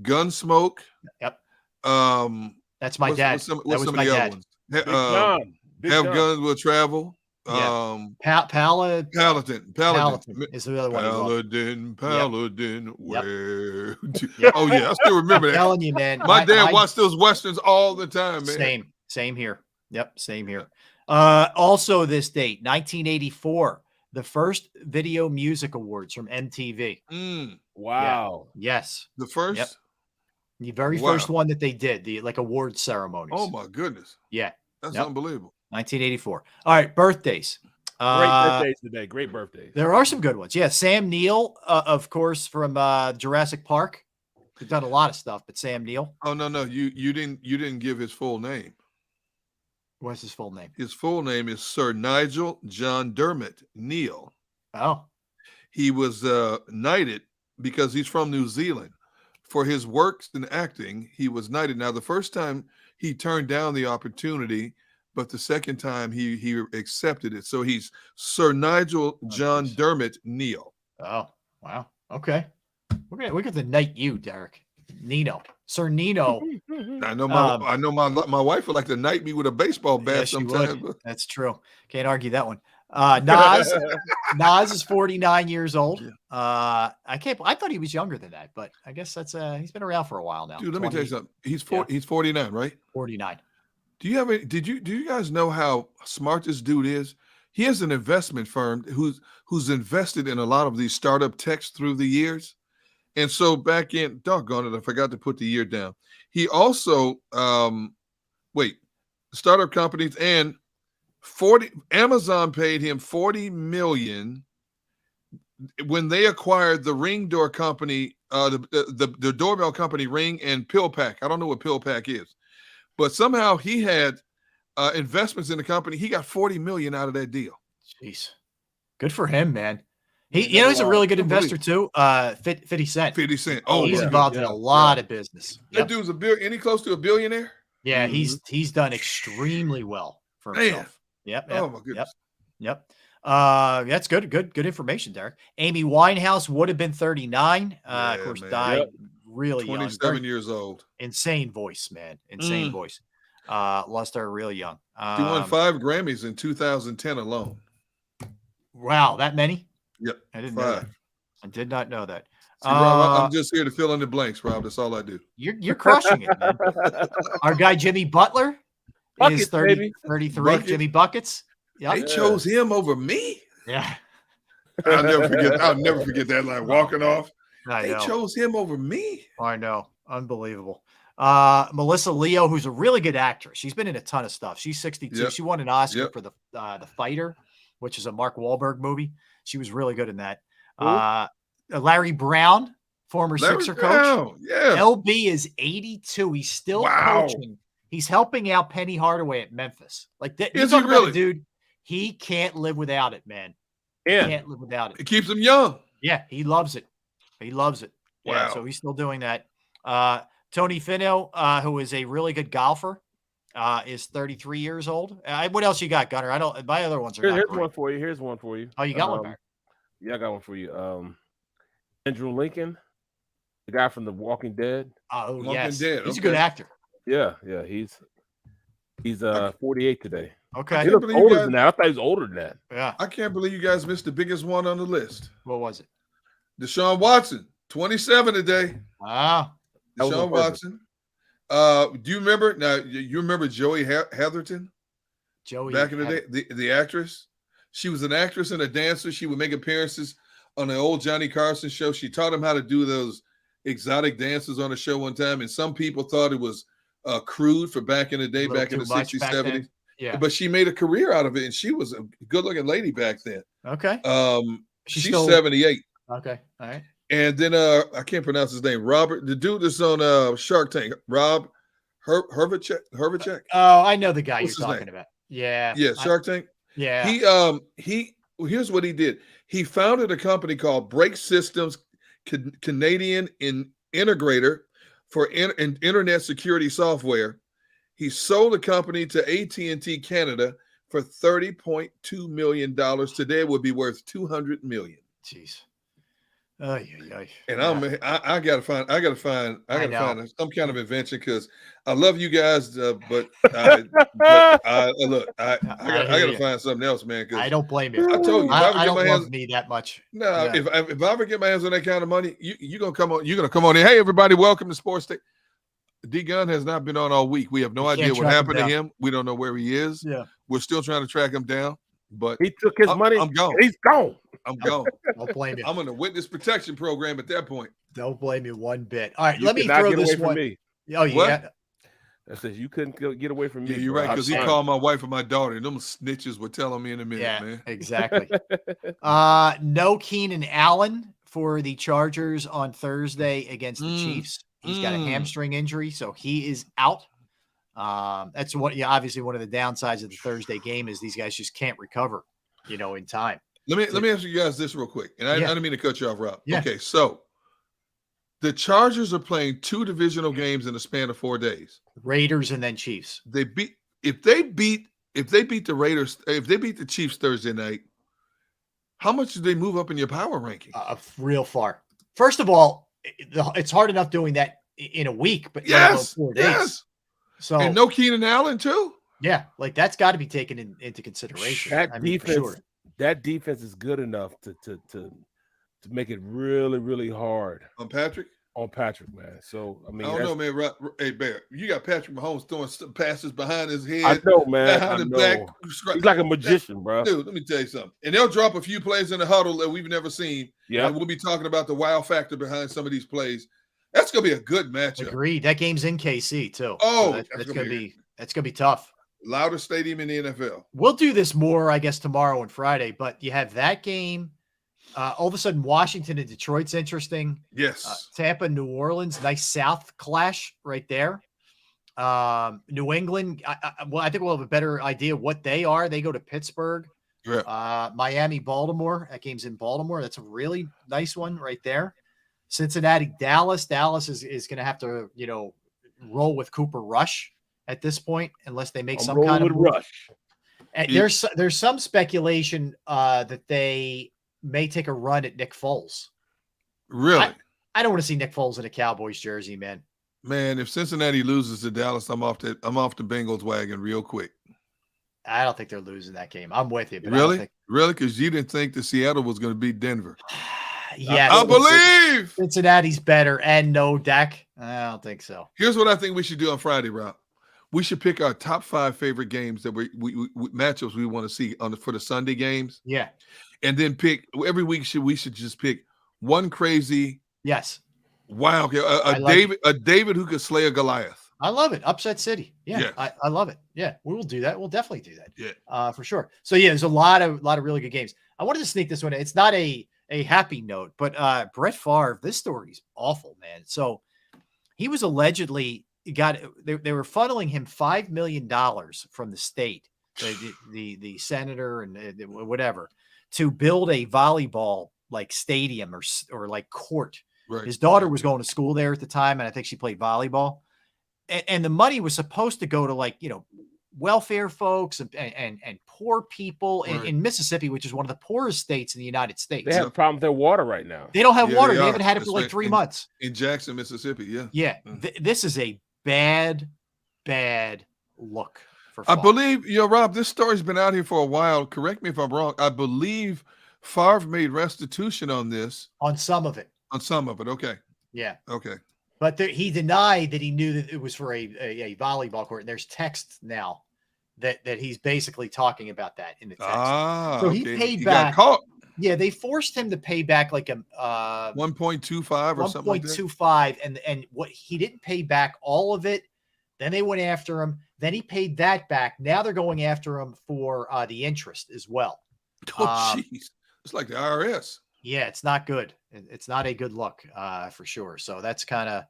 Gunsmoke. Yep. That's my What's dad. some That was of my the dad. other ones? Have Guns Will Travel. Yeah. Paladin is the other one. Paladin. Where? Oh yeah, I still remember that. I'm telling you, man. My dad watched those Westerns all the time, man. Same here. Yep, same here. Also this date, 1984. The first Video Music Awards from MTV. Wow. Yeah. Yes. The first? Yep. The very first one that they did, the like award ceremonies. Oh my goodness. Yeah. That's unbelievable. 1984. All right, birthdays. Great birthdays today. Great birthdays. There are some good ones. Yeah, Sam Neill, of course, from Jurassic Park. He's done a lot of stuff, but Sam Neill. Oh no, you didn't give his full name. What's his full name? His full name is Sir Nigel John Dermot Neal. Oh. He was knighted because he's from New Zealand. For his works in acting, he was knighted. Now, the first time he turned down the opportunity, but the second time he accepted it. So he's Sir Nigel John Dermot Neal. Oh, wow. Okay. We're going to knight you, Derek. Nino. Sir Nino. I know my wife would like to knight me with a baseball bat sometimes. That's true. Can't argue that one. Nas is 49 years old. I thought he was younger than that, but I guess that's he's been around for a while now. Dude, let me tell you something. He's 49, right? 49. Do you guys know how smart this dude is? He has an investment firm who's invested in a lot of these startup techs through the years. And so back in, doggone it, I forgot to put the year down. He also, startup companies and Amazon paid him $40 million when they acquired the Ring door company, the doorbell company Ring and PillPack. I don't know what PillPack is, but somehow he had investments in the company. He got $40 million out of that deal. Jeez, good for him, man. He's a really good investor too. 50 Cent. 50 Cent. Oh, he's involved in a lot of business. That dude's any close to a billionaire? Yeah, he's done extremely well for himself. Yep. Oh my goodness. Yep. That's good information, Derek. Amy Winehouse would have been 39. Of course, died really 27 young. years old. Insane voice, man. Insane voice. Lost her really young. She won 5 Grammys in 2010 alone. Wow, that many? Yep. I didn't know that. I did not know that. See, Rob, I'm just here to fill in the blanks, Rob. That's all I do. You're crushing it, man. Our guy Jimmy Butler is 33. Bucket. Jimmy Buckets. Yep. They chose him over me. Yeah. I'll never forget that line walking off. I know. They chose him over me. I know. Unbelievable. Melissa Leo, who's a really good actress. She's been in a ton of stuff. She's 62. Yep. She won an Oscar Yep. for the Fighter, which is a Mark Wahlberg movie. She was really good in that. Larry Brown, former Sixer coach. Yeah. LB is 82. He's still coaching. He's helping out Penny Hardaway at Memphis. Like, Is he really? Dude, he can't live without it, man. Yeah. He can't live without it. It keeps him young. Yeah, he loves it. He loves it. Yeah, Wow. so he's still doing that. Tony Finau, who is a really good golfer, is 33 years old. What else you got, Gunner? My other ones are not Here's great. one for you. Here's one for you. Oh, you got one back. Yeah, I got one for you. Andrew Lincoln, the guy from The Walking Dead. Oh, Walking yes. Dead, He's a good actor. Yeah, he's 48 today. Okay. He looks older than that. I thought he was older than that. Yeah. I can't believe you guys missed the biggest one on the list. What was it? Deshaun Watson, 27 today. Wow. Deshaun Watson. Do you remember? Now, you remember Joey Heatherton? Joey. Back in the day, the actress. She was an actress and a dancer. She would make appearances on the old Johnny Carson show. She taught him how to do those exotic dances on the show one time. And some people thought it was crude for back in the day, back in the 60s, 70s. Yeah. But she made a career out of it. And she was a good-looking lady back then. Okay. She's 78. Okay. All right. And then I can't pronounce his name. Robert, the dude that's on Shark Tank, Rob Hervacek. Oh, I know the guy What's you're his talking name? about. Yeah. Yeah, Shark Tank. Yeah. Here's what he did. He founded a company called Break Systems Canadian Integrator for internet security software. He sold the company to AT&T Canada for $30.2 million. Today it would be worth $200 million. Jeez. And I gotta find some kind of invention because I love you guys, but I gotta find something else, man. I don't blame you. I told you, I don't love me that much. No, yeah. If I ever get my hands on that kind of money, you're gonna come on. You're gonna come on in. Hey, everybody, welcome to Sports Take. D Gun has not been on all week. We have no idea what happened to him. We don't know where he is. Yeah, we're still trying to track him down. But he took his money. I'm gone. He's gone. I'm gone. Don't blame you. I'm in the witness protection program at that point. Don't blame you one bit. All right, You let me cannot throw get this away one. From me. Oh, yeah. What? I said you couldn't get away from me. Yeah, you're right, because he called my wife and my daughter, and them snitches were telling me in a minute, man. Exactly. No Keenan Allen for the Chargers on Thursday against the Chiefs. He's got a hamstring injury, so he is out. That's obviously one of the downsides of the Thursday game is these guys just can't recover, in time. Let me ask you guys this real quick, and I didn't mean to cut you off, Rob. Yeah. Okay, so the Chargers are playing 2 divisional games in the span of 4 days. Raiders and then Chiefs. If they beat the Raiders, if they beat the Chiefs Thursday night, how much do they move up in your power ranking? Real far. First of all, it's hard enough doing that in a week, but yes, 4 days. Yes. So and no Keenan Allen too. Yeah, like that's got to be taken into consideration. That defense is good enough to make it really, really hard on Patrick. Man. So I mean, I don't know, man. Hey, Bear, you got Patrick Mahomes throwing passes behind his head. I know, man. I know. He's like a magician, bro. Dude, let me tell you something. And they'll drop a few plays in the huddle that we've never seen. Yeah, and we'll be talking about the wow factor behind some of these plays. That's gonna be a good matchup. Agreed. That game's in KC too. Oh, so that's gonna be tough. Loudest stadium in the NFL. We'll do this more, I guess, tomorrow and Friday. But you have that game. All of a sudden, Washington and Detroit's interesting. Yes. Tampa, New Orleans, nice South clash right there. New England. I think we'll have a better idea of what they are. They go to Pittsburgh. Yeah. Miami, Baltimore. That game's in Baltimore. That's a really nice one right there. Cincinnati, Dallas. Dallas is going to have to, roll with Cooper Rush at this point, unless they make some kind of move. Rush. And there's some speculation that they may take a run at Nick Foles. Really? I don't want to see Nick Foles in a Cowboys jersey, man. Man, if Cincinnati loses to Dallas, I'm off the Bengals wagon real quick. I don't think they're losing that game. I'm with you. But really? Really? Because you didn't think that Seattle was going to beat Denver. Yes. I believe Cincinnati's better and no Dak. I don't think so. Here's what I think we should do on Friday, Rob. We should pick our top 5 favorite games that we matchups we want to see for the Sunday games. Yeah. And then pick every week we should just pick one crazy Wow. Okay. A David who could slay a Goliath. I love it. Upset City. Yeah, Yes. I love it. Yeah, we will do that. We'll definitely do that. Yeah. For sure. So yeah, there's a lot of really good games. I wanted to sneak this one in. It's not a happy note, but Brett Favre, this story is awful, man. So he was allegedly they were funneling him $5 million from the state, the senator and whatever, to build a volleyball like stadium or like court. Right. His daughter was going to school there at the time, and I think she played volleyball. And the money was supposed to go to, like, welfare folks and poor people in Mississippi, which is one of the poorest states in the United States. They have a problem with their water right now. They don't have water. They haven't had it for like 3 months. In Jackson, Mississippi. Yeah. Yeah. This is a bad look for I Favre. believe, Rob, this story's been out here for a while. Correct me if I'm wrong. I believe Favre made restitution on this. On some of it. On some of it. Okay. Yeah. Okay. But he denied that he knew that it was for a volleyball court. And there's text now that he's basically talking about that in the text. So he paid back. Got caught. Yeah, they forced him to pay back like a 1.25 or something like that. 1.25, and what he didn't pay back all of it. Then they went after him. Then he paid that back. Now they're going after him for the interest as well. Oh, jeez. It's like the IRS. Yeah, it's not good. It's not a good look for sure. So that's kind of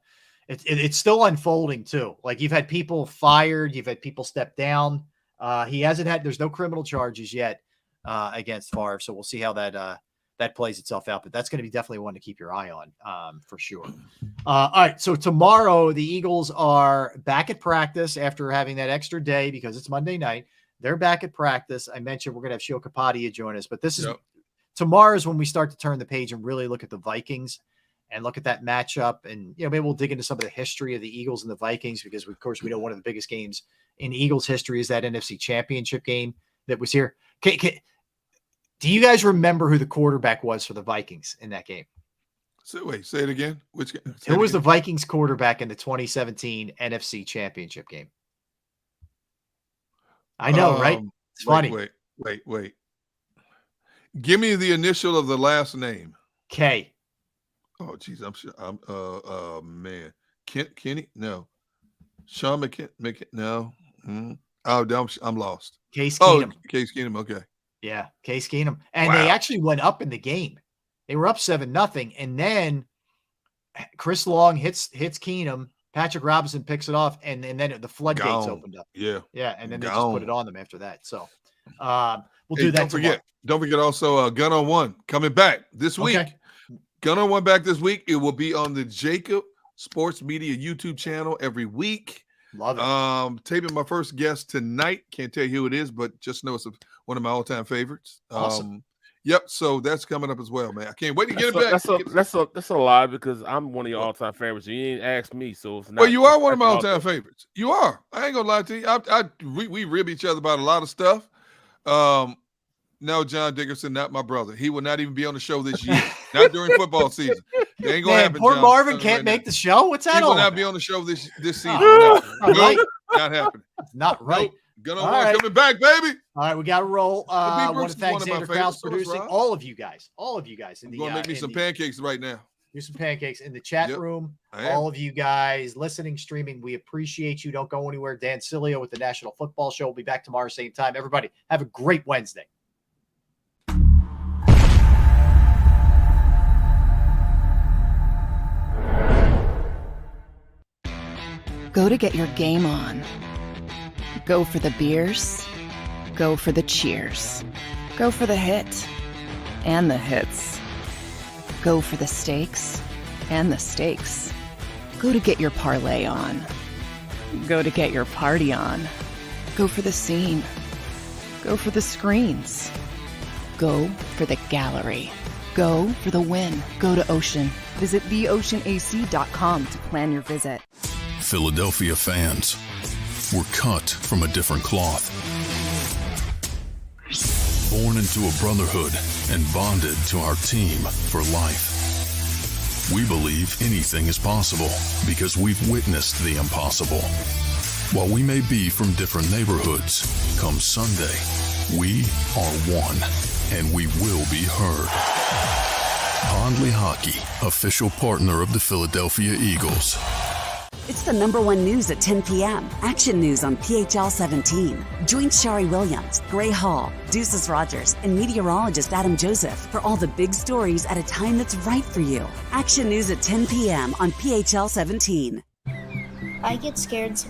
it's still unfolding too. Like, you've had people fired, you've had people step down. He hasn't had. There's no criminal charges yet against Favre, so we'll see how that plays itself out. But that's going to be definitely one to keep your eye on for sure. All right, so tomorrow the Eagles are back at practice after having that extra day because it's Monday night. They're back at practice. I mentioned we're going to have Shio Kapadia join us, but this is. Yep. Tomorrow is when we start to turn the page and really look at the Vikings and look at that matchup. And, maybe we'll dig into some of the history of the Eagles and the Vikings because, of course, we know one of the biggest games in Eagles history is that NFC Championship game that was here. Do you guys remember who the quarterback was for the Vikings in that game? So wait, say it again. Which game? Who was the Vikings quarterback in the 2017 NFC Championship game? I know, right? It's funny. Wait. Give me the initial of the last name. K. Oh, geez, I'm sure. Man. Kenny? No. Sean McKin? No. Oh, I'm lost. Case Keenum. Oh, Case Keenum. Okay. Yeah, Case Keenum. And they actually went up in the game. They were up 7-0. And then Chris Long hits Keenum. Patrick Robinson picks it off. And then the floodgates opened up. Yeah. Yeah. And then they just put it on them after that. So we'll do that tomorrow. Don't forget also Gun on One coming back this week. Okay. Gun on One back this week. It will be on the JAKIB Sports Media YouTube channel every week. Love it. Taping my first guest tonight. Can't tell you who it is, but just know it's one of my all-time favorites. Awesome. Yep. So that's coming up as well, man. I can't wait to get it back. That's a lie because I'm one of your all-time favorites. You ain't asked me, so it's not. Well, you are one of my all-time favorites. You are. I ain't gonna lie to you. We rib each other about a lot of stuff. No, John Dickerson, not my brother. He will not even be on the show this year. Not during football season. It ain't gonna happen. Poor John. Marvin can't make the show. What's that? He will all not be on the show this season. Not happening. Not right. Gun on One coming back, baby. All right, we got to roll. I want to thank Xander Krause producing. All of you guys. I'm going to make me some pancakes right now. Do some pancakes in the chat room. All of you guys listening, streaming, we appreciate you. Don't go anywhere. Dan Cilio with the National Football Show will be back tomorrow, same time. Everybody, have a great Wednesday. Go to get your game on. Go for the beers. Go for the cheers. Go for the hit and the hits. Go for the stakes and the stakes. Go to get your parlay on. Go to get your party on. Go for the scene. Go for the screens. Go for the gallery. Go for the win. Go to Ocean. Visit theoceanac.com to plan your visit. Philadelphia fans, we're cut from a different cloth. Born into a brotherhood and bonded to our team for life. We believe anything is possible because we've witnessed the impossible. While we may be from different neighborhoods, come Sunday, we are one and we will be heard. Pondley Hockey, official partner of the Philadelphia Eagles. It's the #1 news at 10 p.m. Action News on PHL 17. Join Shari Williams, Gray Hall, Deuces Rogers, and meteorologist Adam Joseph for all the big stories at a time that's right for you. Action News at 10 p.m. on PHL 17. I get scared